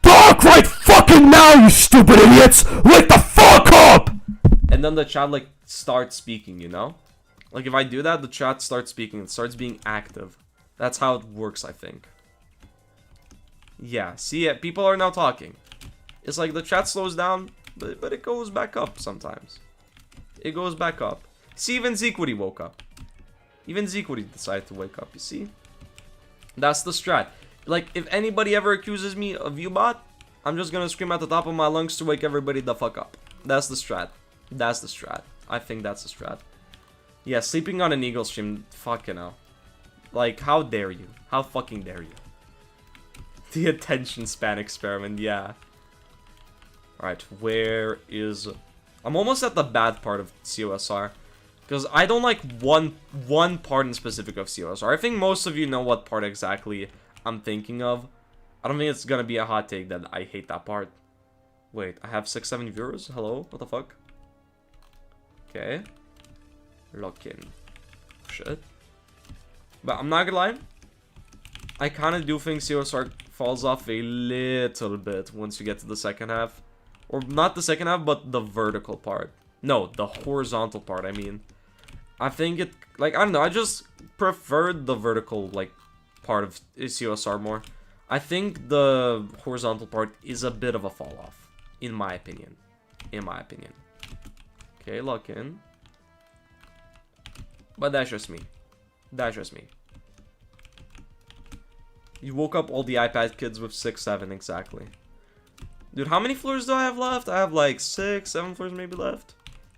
Talk right fucking now, you stupid idiots! Wake the fuck up! And then the chat like starts speaking, you know? Like if I do that, the chat starts speaking. It starts being active. That's how it works, I think. Yeah, see, people are now talking. It's like the chat slows down, but it goes back up sometimes. It goes back up. See, even Zequity woke up. Even Zequity decided to wake up, you see? That's the strat. Like, if anybody ever accuses me of viewbot, I'm just gonna scream at the top of my lungs to wake everybody the fuck up. That's the strat. That's the strat. I think that's the strat. Yeah, sleeping on an Eagle stream, fucking hell. Like, how dare you? How fucking dare you? The attention span experiment, yeah. Alright, where is... I'm almost at the bad part of COSR. Because I don't like one part in specific of COSR. I think most of you know what part exactly I'm thinking of. I don't think it's gonna be a hot take that I hate that part. Wait, I have 6-7 viewers? Hello? What the fuck? Okay. Lock in. Shit. But I'm not gonna lie. I kind of do think COSR falls off a little bit once you get to the second half. Or not the second half, but the vertical part. No, the horizontal part, I mean. I think it, like, I don't know, I just preferred the vertical, like, part of COSR more. I think the horizontal part is a bit of a fall off, in my opinion. In my opinion. Okay, lock in. But that's just me. That's just me. You woke up all the iPad kids with 6-7, exactly. Dude, how many floors do I have left? I have like 6-7 floors maybe left.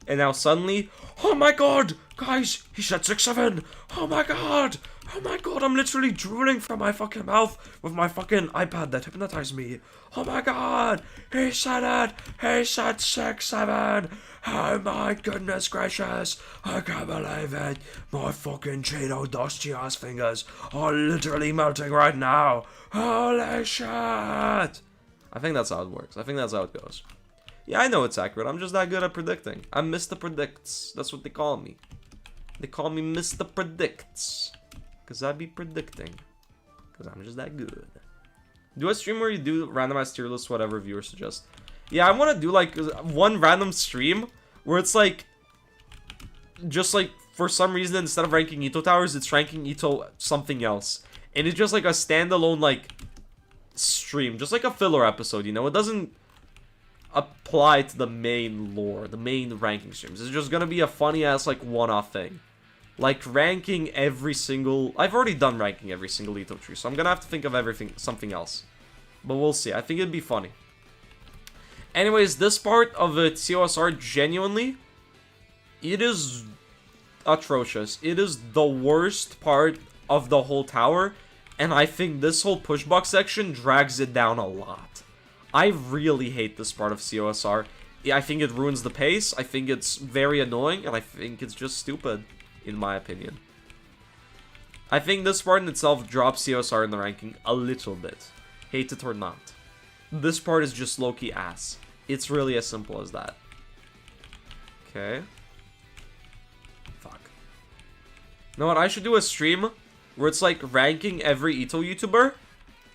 And now suddenly, oh my god! Guys, he said 6-7! Oh my god! Oh my god, I'm literally drooling from my fucking mouth with my fucking iPad that hypnotized me. Oh my god! He said it! He said 6-7! Oh my goodness gracious! I can't believe it! My fucking Cheeto dusty ass fingers are literally melting right now! Holy shit! I think that's how it works. I think that's how it goes. Yeah, I know it's accurate. I'm just that good at predicting. I'm Mr. Predicts. That's what they call me. They call me Mr. Predicts. Because I be predicting. Because I'm just that good. Do a stream where you do randomized tier lists, whatever viewers suggest. Yeah, I want to do like one random stream where it's like, just like for some reason instead of ranking Ito towers, it's ranking Ito something else. And it's just like a standalone like stream. Just like a filler episode, you know? It doesn't apply to the main lore, the main ranking streams. It's just gonna be a funny ass like one-off thing. Like ranking every single... I've already done ranking every single Ito tree, so I'm gonna have to think of everything, something else. But we'll see. I think it'd be funny. Anyways, this part of the COSR, genuinely, it is atrocious. It is the worst part of the whole tower, and I think this whole pushbox section drags it down a lot. I really hate this part of COSR. I think it ruins the pace, I think it's very annoying, and I think it's just stupid, in my opinion. I think this part in itself drops COSR in the ranking a little bit. Hate it or not. This part is just low-key ass. It's really as simple as that. Okay. Fuck. You know what, I should do a stream where it's like ranking every Ito YouTuber,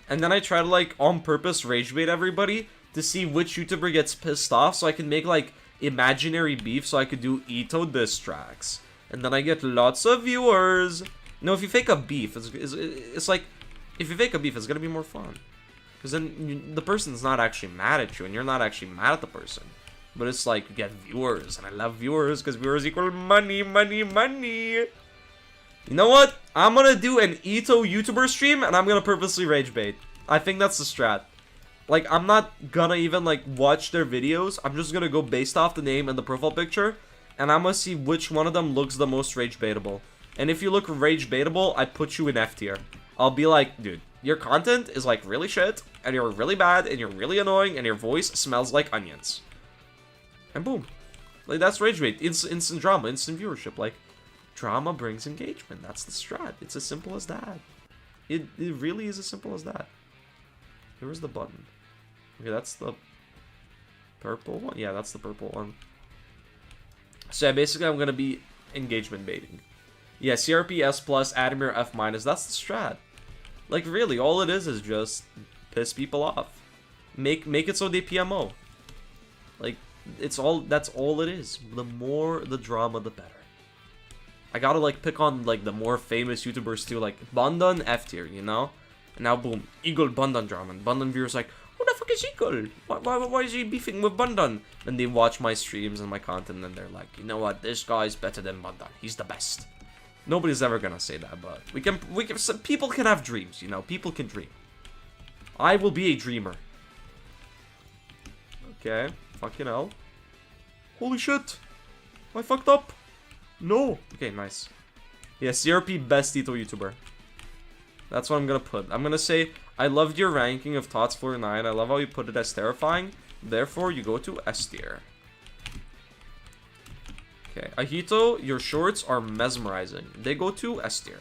and then I try to like on purpose rage bait everybody to see which YouTuber gets pissed off, so I can make like imaginary beef, so I could do Ito diss tracks. And then I get lots of viewers. No, if you fake a beef, it's like, if you fake a beef, it's gonna be more fun. Because then the person's not actually mad at you, and you're not actually mad at the person. But it's like, you get viewers, and I love viewers, because viewers equal money, money, money. You know what? I'm gonna do an Ito YouTuber stream, and I'm gonna purposely rage bait. I think that's the strat. Like, I'm not gonna even, like, watch their videos. I'm just gonna go based off the name and the profile picture, and I'm gonna see which one of them looks the most rage baitable. And if you look rage baitable, I put you in F tier. I'll be like, dude, your content is like really shit, and you're really bad, and you're really annoying, and your voice smells like onions. And boom. Like, that's rage bait. Instant drama, instant viewership. Like, drama brings engagement. That's the strat. It's as simple as that. It really is as simple as that. Where's the button? Okay, that's the Purple one? Yeah, that's the purple one. So yeah, basically I'm gonna be engagement baiting. Yeah, CRP S+, Admir F-. That's the strat. Like, really, all it is just piss people off. Make it so they PMO. Like, that's all it is. The more the drama, the better. I gotta, like, pick on, like, the more famous YouTubers, too. Like, Bundan, F tier, you know? And now, boom, Eagle Bundan drama. And Bundan viewers like, who the fuck is Eagle? Why is he beefing with Bundan? And they watch my streams and my content, and they're like, you know what? This guy's better than Bundan. He's the best. Nobody's ever gonna say that, but people can have dreams, you know? People can dream. I will be a dreamer. Okay, fucking hell. Holy shit! I fucked up! No! Okay, nice. Yeah, CRP best Tito YouTuber. That's what I'm gonna put. I'm gonna say, I loved your ranking of Tots 49. I love how you put it as terrifying. Therefore, you go to S tier. Okay, Ahito, your shorts are mesmerizing. They go to S tier.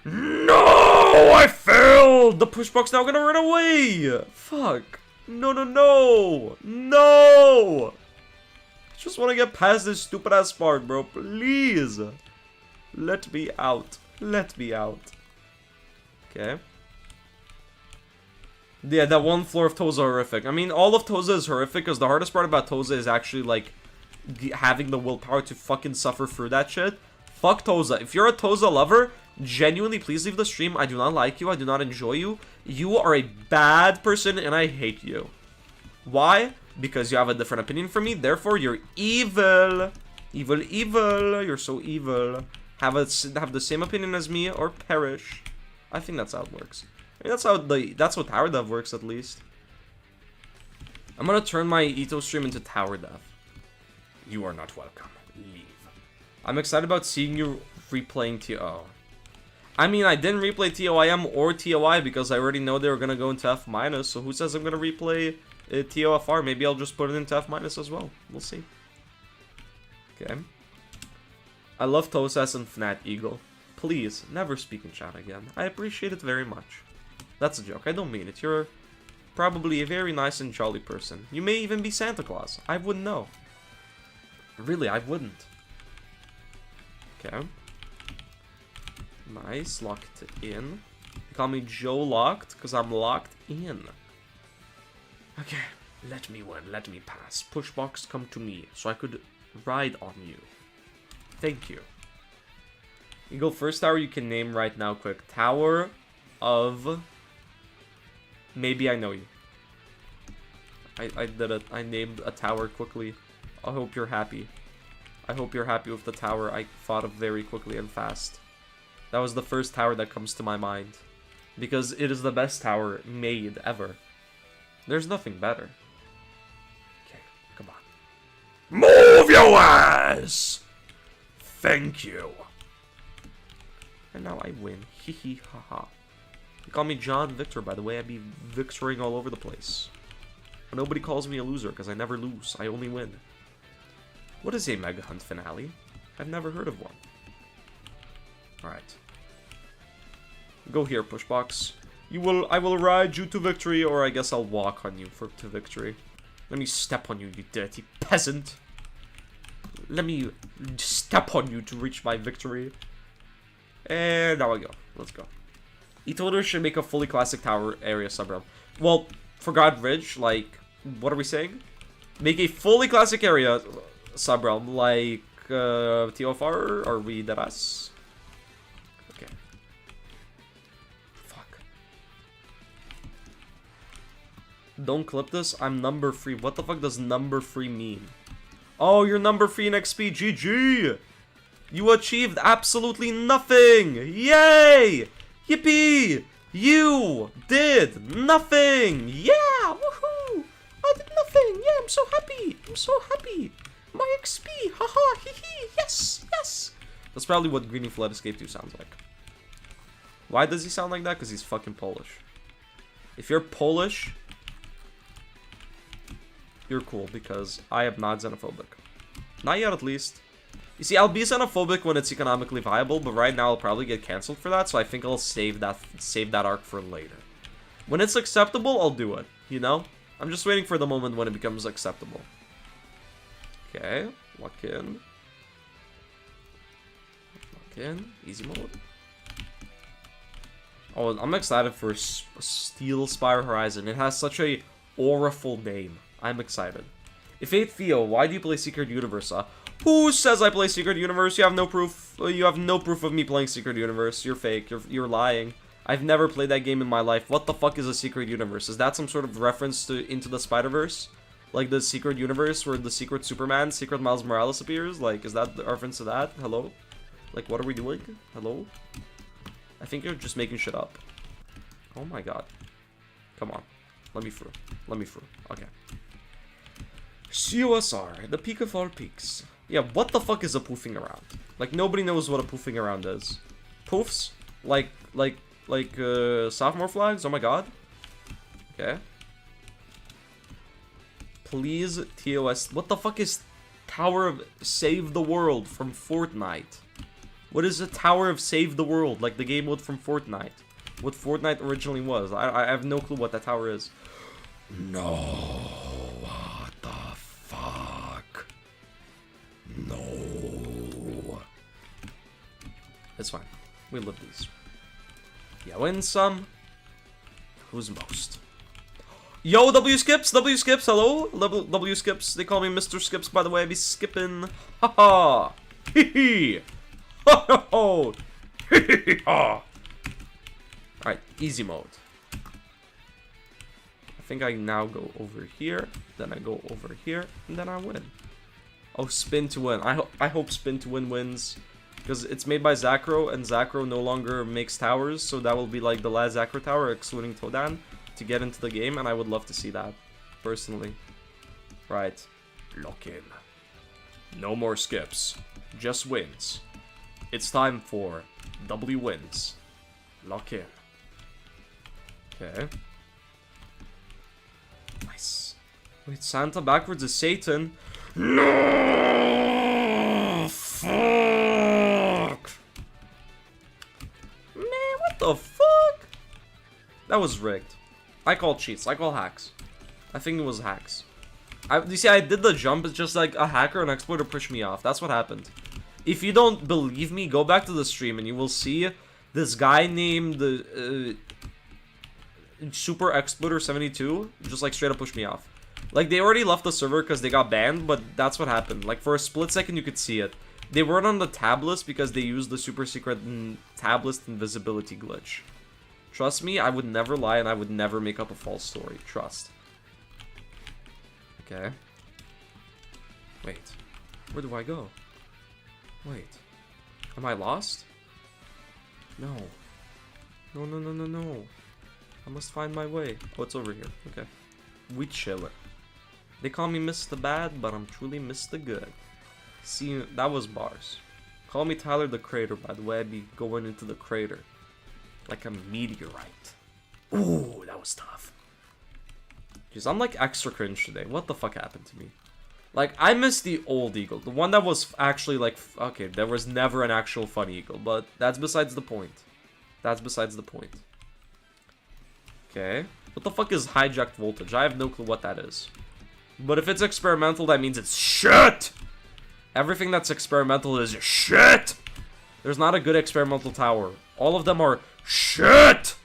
No! I failed! The push box now gonna run away! Fuck. No, no, no! No! I just want to get past this stupid ass part, bro. Please! Let me out. Let me out. Okay. Yeah, that one floor of Toza horrific. I mean, all of Toza is horrific, because the hardest part about Toza is actually, like, having the willpower to fucking suffer through that shit. Fuck Toza. If you're a Toza lover, genuinely, please leave the stream. I do not like you. I do not enjoy you. You are a bad person, and I hate you. Why? Because you have a different opinion from me. Therefore, you're evil. Evil, evil. You're so evil. Have the same opinion as me, or perish. I think that's how it works. I mean, that's how Tower Dev works, at least. I'm gonna turn my Ito stream into Tower Dev. You are not welcome. Leave. I'm excited about seeing you replaying TO. I mean, I didn't replay TOIM or TOI because I already know they were gonna go into F-. So who says I'm gonna replay TOFR? Maybe I'll just put it into F- as well. We'll see. Okay. I love Tosas and Fnat Eagle. Please, never speak in chat again. I appreciate it very much. That's a joke. I don't mean it. You're probably a very nice and jolly person. You may even be Santa Claus. I wouldn't know. Really, I wouldn't. Okay. Nice. Locked in. They call me Joe Locked because I'm locked in. Okay. Let me win. Let me pass. Pushbox, come to me so I could ride on you. Thank you. You go first tower you can name right now quick. Tower of... Maybe I know you. I did it. I named a tower quickly. I hope you're happy. I hope you're happy with the tower I thought of very quickly and fast. That was the first tower that comes to my mind. Because it is the best tower made ever. There's nothing better. Okay, come on. Move your ass! Thank you. And now I win. Hee hee ha ha. You call me John Victor, by the way. I be victoring all over the place. But nobody calls me a loser because I never lose. I only win. What is a Mega Hunt finale? I've never heard of one. Alright. Go here, Pushbox. I will ride you to victory, or I guess I'll walk on you to victory. Let me step on you, you dirty peasant. Let me step on you to reach my victory. And now I go. Let's go. Etoder should make a fully classic tower area subrealm. Well, for God Ridge, like, what are we saying? Make a fully classic area subrealm, like TOFR. Are we dead ass? Okay. Fuck. Don't clip this. I'm number free. What the fuck does number free mean? Oh, you're number free in XP. GG. You achieved absolutely nothing. Yay! Yippee! You did nothing! Yeah! Woohoo! I did nothing! Yeah, I'm so happy! I'm so happy! My XP! Haha! Hee hee! Yes! Yes! That's probably what Greeny Flood Escape 2 sounds like. Why does he sound like that? Because he's fucking Polish. If you're Polish, you're cool, because I am not xenophobic. Not yet, at least. You see, I'll be xenophobic when it's economically viable, but right now I'll probably get cancelled for that, so I think I'll save that arc for later. When it's acceptable, I'll do it, you know? I'm just waiting for the moment when it becomes acceptable. Okay, lock in. Lock in, easy mode. Oh, I'm excited for Steel Spire Horizon. It has such a auraful name. I'm excited. If 8 Theo, why do you play Secret Universe? Who says I play Secret Universe? You have no proof. You have no proof of me playing Secret Universe. You're fake. You're lying. I've never played that game in my life. What the fuck is a Secret Universe? Is that some sort of reference to Into the Spider-Verse? Like the Secret Universe where the Secret Superman, Secret Miles Morales appears? Like, is that the reference to that? Hello? Like, what are we doing? Hello? I think you're just making shit up. Oh my god. Come on. Let me through. Let me through. Okay. COSR, the peak of all peaks. Yeah, what the fuck is a poofing around? Like, nobody knows what a poofing around is. Poofs? Like sophomore flags? Oh my god. Okay. Please, TOS. What the fuck is Tower of Save the World from Fortnite? What is a Tower of Save the World? Like the game mode from Fortnite. What Fortnite originally was. I have no clue what that tower is. No. What the fuck? No. It's fine. We live these. Yeah, win some. Who's most? Yo, W Skips, hello? W Skips, they call me Mr. Skips, by the way, I be skipping. Haha. Hee hee. Ho ho ho. Hee hee hee ha. Alright, easy mode. I think I now go over here, then I go over here, and then I win. Oh, spin to win. I hope spin to win wins. Because it's made by Zacro, and Zacro no longer makes towers, so that will be like the last Zacro tower, excluding Todan, to get into the game, and I would love to see that, personally. Right. Lock in. No more skips. Just wins. It's time for W wins. Lock in. Okay. Nice. Wait, Santa backwards is Satan. No! Fuck! Man, what the fuck? That was rigged. I call cheats. I call hacks. I think it was hacks. You see, I did the jump. It's just like a hacker, an exploiter pushed me off. That's what happened. If you don't believe me, go back to the stream and you will see this guy named Super Exploiter 72 just like straight up pushed me off. Like, they already left the server because they got banned, but that's what happened. Like, for a split second you could see it. They weren't on the tab list because they used the super secret tab list invisibility glitch. Trust me, I would never lie and I would never make up a false story. Trust. Okay. Wait. Where do I go? Wait. Am I lost? No. No, no, no, no, no. I must find my way. Oh, it's over here. Okay. We chillin'. They call me Mr. Bad, but I'm truly Mr. Good. See, that was bars. Call me Tyler the Crater, by the way. I'd be going into the crater. Like a meteorite. Ooh, that was tough. Jeez, I'm like extra cringe today. What the fuck happened to me? Like, I miss the old eagle. The one that was actually like... Okay, there was never an actual fun eagle, but that's besides the point. That's besides the point. Okay. What the fuck is hijacked voltage? I have no clue what that is. But if it's experimental, that means it's shit! Everything that's experimental is shit! There's not a good experimental tower. All of them are shit!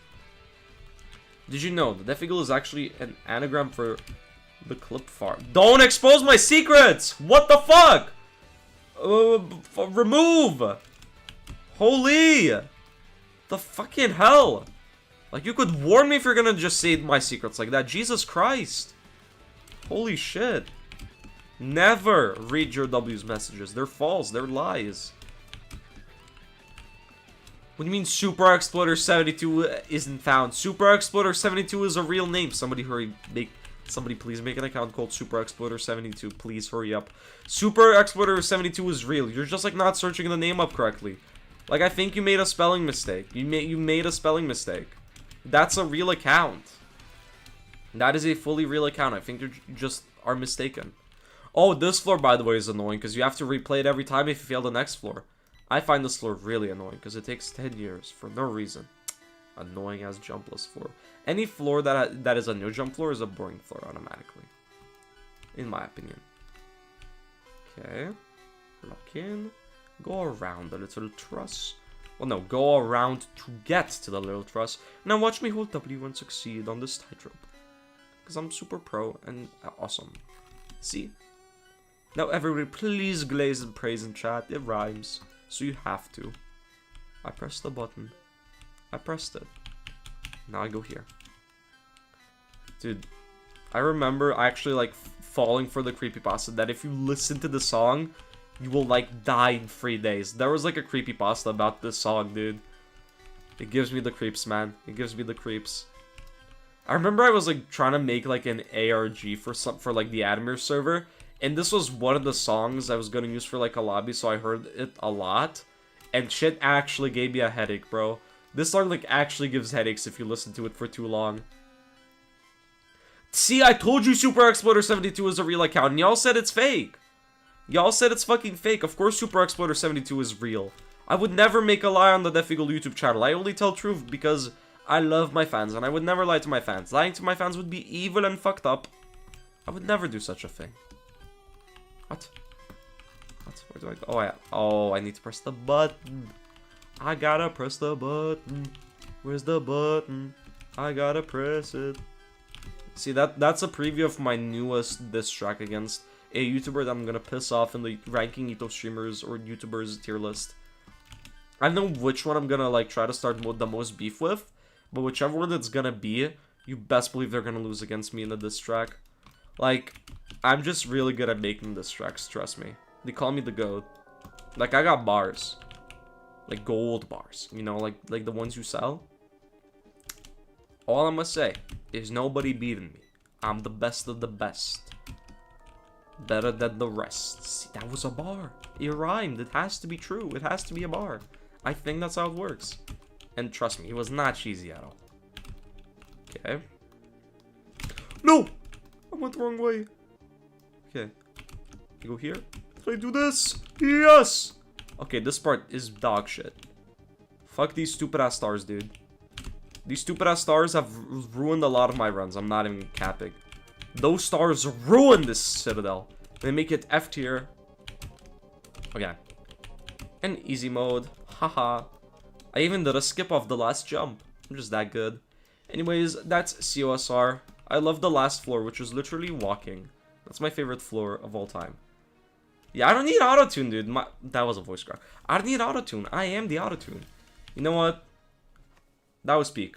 Did you know the Death Eagle is actually an anagram for the clip farm? Don't expose my secrets! What the fuck? Remove! Holy! The fucking hell! Like, you could warn me if you're gonna just say my secrets like that. Jesus Christ! Holy shit. Never read your W's messages. They're false. They're lies. What do you mean Super Exploiter 72 isn't found? Super Exploiter 72 is a real name. Somebody hurry. Somebody please make an account called Super Exploiter 72. Please hurry up. Super Exploiter 72 is real. You're just like not searching the name up correctly. Like, I think you made a spelling mistake. You made a spelling mistake. That's a real account. That is a fully real account. I think you just are mistaken. Oh, this floor, by the way, is annoying because you have to replay it every time if you fail the next floor. I find this floor really annoying because it takes 10 years for no reason. Annoying as jumpless floor. Any floor that is a no jump floor is a boring floor automatically. In my opinion. Okay. Lock in. Go around the little truss. Well, no, go around to get to the little truss. Now watch me hold W and succeed on this tightrope. Because I'm super pro and awesome. See? Now everybody please glaze and praise in chat. It rhymes. So you have to. I pressed the button. I pressed it. Now I go here. Dude, I remember actually like falling for the creepypasta that if you listen to the song, you will like die in 3 days. There was like a creepypasta about this song, dude. It gives me the creeps, man. It gives me the creeps. I remember I was like trying to make like an ARG for like the ImBlue server, and this was one of the songs I was gonna use for like a lobby, so I heard it a lot, and shit actually gave me a headache, bro. This song like actually gives headaches if you listen to it for too long. See, I told you Super Exploiter 72 is a real account, and y'all said it's fake. Y'all said it's fucking fake. Of course Super Exploiter 72 is real. I would never make a lie on the Defigal YouTube channel. I only tell truth because I love my fans, and I would never lie to my fans. Lying to my fans would be evil and fucked up. I would never do such a thing. What? What? Where do I go? Oh, I need to press the button. I gotta press the button. Where's the button? I gotta press it. See, that's a preview of my newest diss track against a YouTuber that I'm gonna piss off in the ranking Ito streamers or YouTubers tier list. I know which one I'm gonna like try to start the most beef with, but whichever one it's gonna be, you best believe they're gonna lose against me in the diss track. Like, I'm just really good at making diss tracks, trust me. They call me the GOAT. Like, I got bars. Like gold bars, you know, like the ones you sell. All I'm gonna say is nobody beating me. I'm the best of the best. Better than the rest. See, that was a bar. It rhymed. It has to be true. It has to be a bar. I think that's how it works. And trust me, it was not cheesy at all. Okay. No! I went the wrong way. Okay. I go here. Can I do this? Yes! Okay, this part is dog shit. Fuck these stupid ass stars, dude. These stupid ass stars have ruined a lot of my runs. I'm not even capping. Those stars ruin this citadel. They make it F tier. Okay. And easy mode. Haha. I even did a skip off the last jump. I'm just that good. Anyways, that's COSR. I love the last floor, which was literally walking. That's my favorite floor of all time. Yeah, I don't need auto-tune, dude. That was a voice crack. I don't need auto-tune. I am the auto-tune. You know what? That was peak.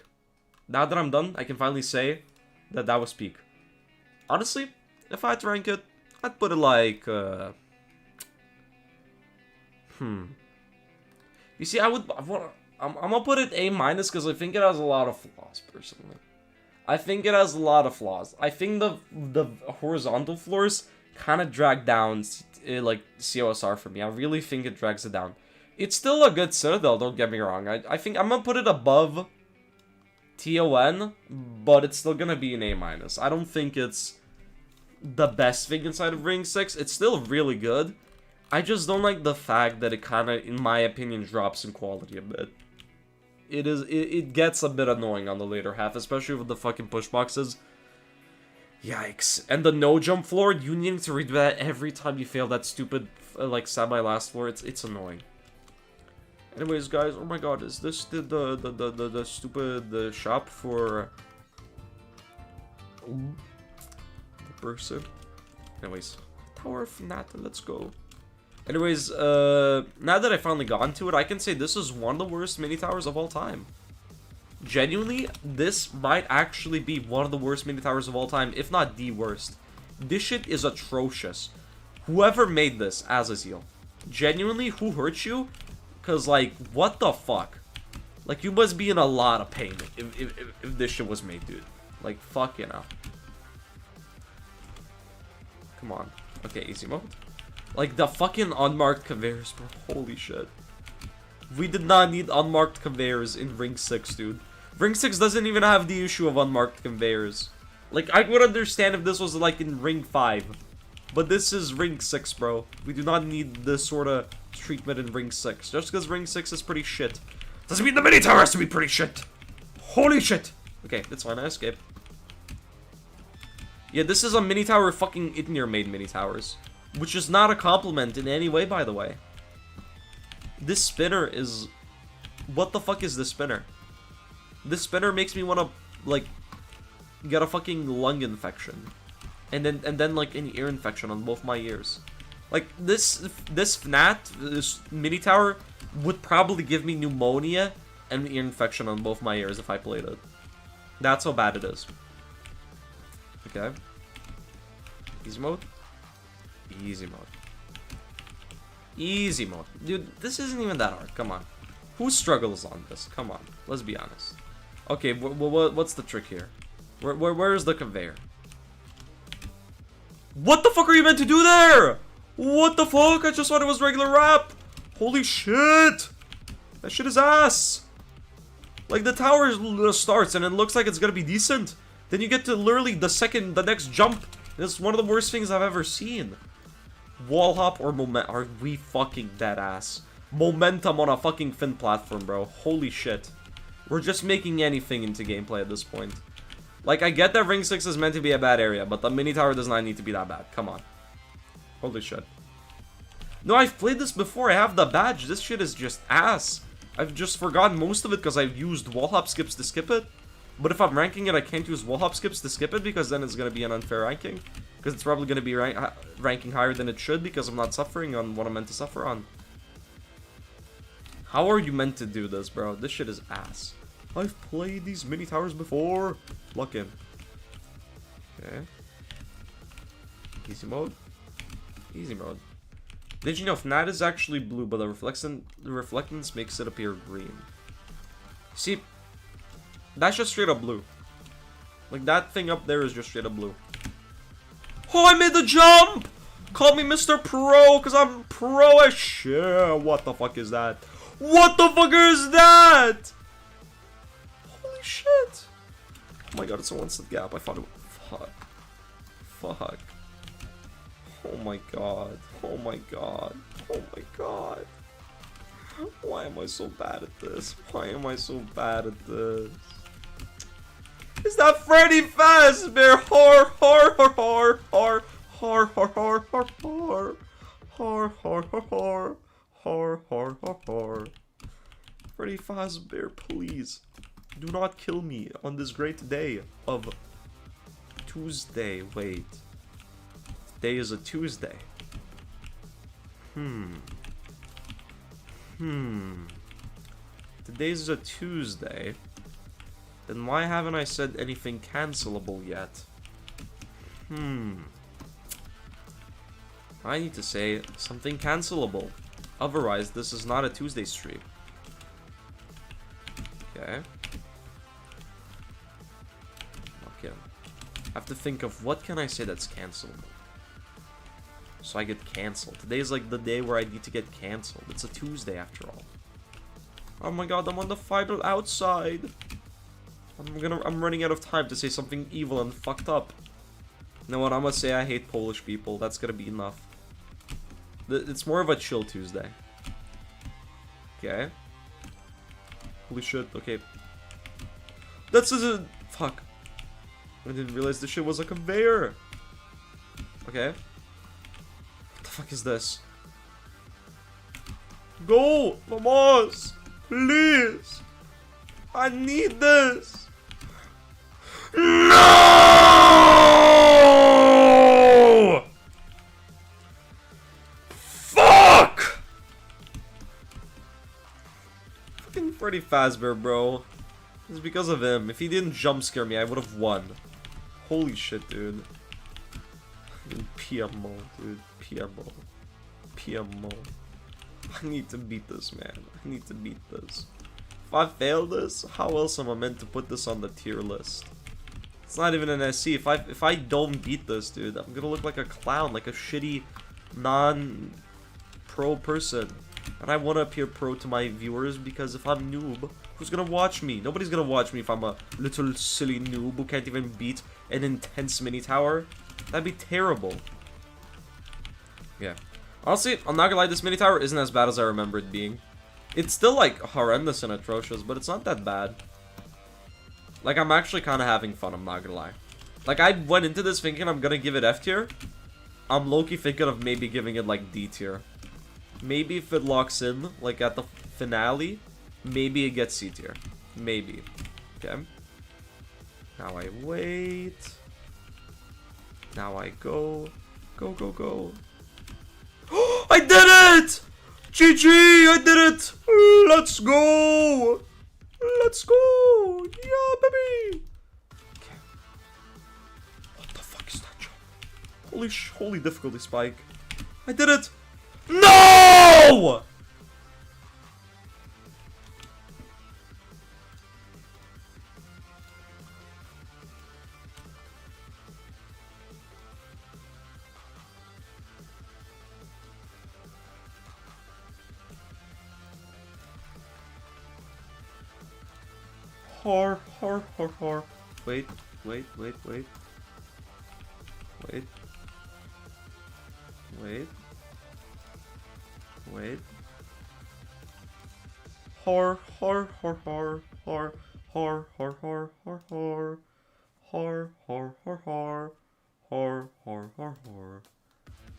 Now that I'm done, I can finally say that that was peak. Honestly, if I had to rank it, I'd put it like, You see, I'm gonna put it A- because I think it has a lot of flaws, personally. I think it has a lot of flaws. I think the horizontal floors kind of drag down, like, COSR for me. I really think it drags it down. It's still a good citadel, don't get me wrong. I think I'm gonna put it above TON, but it's still gonna be an A-. I don't think it's the best thing inside of Ring 6. It's still really good. I just don't like the fact that it kind of, in my opinion, drops in quality a bit. It gets a bit annoying on the later half, especially with the fucking push boxes. Yikes. And the no jump floor, you needing to redo that every time you fail that stupid, like, semi-last floor, it's annoying. Anyways, guys, oh my god, is this the stupid shop for the person? Anyways, Tower of Nat, let's go. Anyways, now that I finally got into it, I can say this is one of the worst mini towers of all time. Genuinely, this might actually be one of the worst mini towers of all time, if not the worst. This shit is atrocious. Whoever made this, Azazel, genuinely, who hurt you? Cause, like, what the fuck? Like, you must be in a lot of pain if this shit was made, dude. Like, fuck, you know. Come on. Okay, easy mode. Like, the fucking unmarked conveyors, bro. Holy shit. We did not need unmarked conveyors in Ring 6, dude. Ring 6 doesn't even have the issue of unmarked conveyors. Like, I would understand if this was, like, in Ring 5. But this is Ring 6, bro. We do not need this sort of treatment in Ring 6. Just because Ring 6 is pretty shit doesn't mean the mini tower has to be pretty shit. Holy shit! Okay, it's fine, I escaped. Yeah, this is a mini tower fucking Itnir made mini towers. Which is not a compliment in any way, by the way. This spinner is... What the fuck is this spinner? This spinner makes me want to, like, get a fucking lung infection. And then like, an ear infection on both my ears. Like, this mini tower would probably give me pneumonia and ear infection on both my ears if I played it. That's how bad it is. Okay. Easy mode. Easy mode. Easy mode. Dude, this isn't even that hard. Come on. Who struggles on this? Come on. Let's be honest. Okay, what's the trick here? Where is the conveyor? What the fuck are you meant to do there? What the fuck? I just thought it was regular rap. Holy shit. That shit is ass. Like, the tower starts and it looks like it's gonna be decent. Then you get to literally the next jump. It's one of the worst things I've ever seen. Wall hop or momentum? Are we fucking dead ass? Momentum on a fucking fin platform, bro. Holy shit. We're just making anything into gameplay at this point. Like, I get that Ring 6 is meant to be a bad area, but the mini tower does not need to be that bad. Come on. Holy shit. No, I've played this before. I have the badge. This shit is just ass. I've just forgotten most of it because I've used wall hop skips to skip it. But if I'm ranking it, I can't use wall hop skips to skip it because then it's going to be an unfair ranking. Because it's probably going to be ranking higher than it should because I'm not suffering on what I'm meant to suffer on. How are you meant to do this, bro? This shit is ass. I've played these mini towers before. Lock in. Okay. Easy mode. Easy mode. Did you know Fnat is actually blue, but the reflectance makes it appear green? See, that's just straight up blue. Like, that thing up there is just straight up blue. Oh, I made the jump! Call me Mr. Pro, because I'm pro as shit. What the fuck is that? What the fuck is that? Holy shit. Oh my god, it's a one-step gap. I thought it was... Fuck. Fuck. Oh my god. Oh my god. Oh my god. Why am I so bad at this? Why am I so bad at this? Is that Freddy Fazbear? Har har har har har har har har har har har har har har har har har. Freddy Fazbear, please do not kill me on this great day of Tuesday. Wait, today is a Tuesday. Today's a Tuesday. Then why haven't I said anything cancelable yet? I need to say something cancelable. Otherwise, this is not a Tuesday stream. Okay. Okay. I have to think of what can I say that's cancelable. So I get cancelled. Today is like the day where I need to get cancelled. It's a Tuesday after all. Oh my god, I'm on the final outside. I'm running out of time to say something evil and fucked up. You know what, I'm gonna say I hate Polish people. That's gonna be enough. It's more of a chill Tuesday. Okay. Holy shit, okay. That's a... Fuck. I didn't realize this shit was a conveyor. Okay. What the fuck is this? Go! Vamos! Please! I need this! No! Fuck! Fucking Freddy Fazbear, bro. It's because of him. If he didn't jump scare me, I would have won. Holy shit, dude. PMO, dude. PMO. PMO. I need to beat this, man. I need to beat this. If I fail this, how else am I meant to put this on the tier list? It's not even an SC. If I don't beat this, dude, I'm gonna look like a clown, like a shitty, non-pro person. And I want to appear pro to my viewers because if I'm noob, who's gonna watch me? Nobody's gonna watch me if I'm a little silly noob who can't even beat an intense mini tower. That'd be terrible. Yeah. Honestly, I'm not gonna lie, this mini tower isn't as bad as I remember it being. It's still, like, horrendous and atrocious, but it's not that bad. Like, I'm actually kind of having fun, I'm not gonna lie. Like, I went into this thinking I'm gonna give it F tier. I'm low-key thinking of maybe giving it, like, D tier. Maybe if it locks in, like, at the finale, maybe it gets C tier. Maybe. Okay. Now I wait. Now I go. Go, go, go. I did it! GG! I did it! Let's go! Let's go! Yeah, baby! Okay. What the fuck is that jump? Holy difficulty spike. I did it! No! Har. Wait. Wait. Har.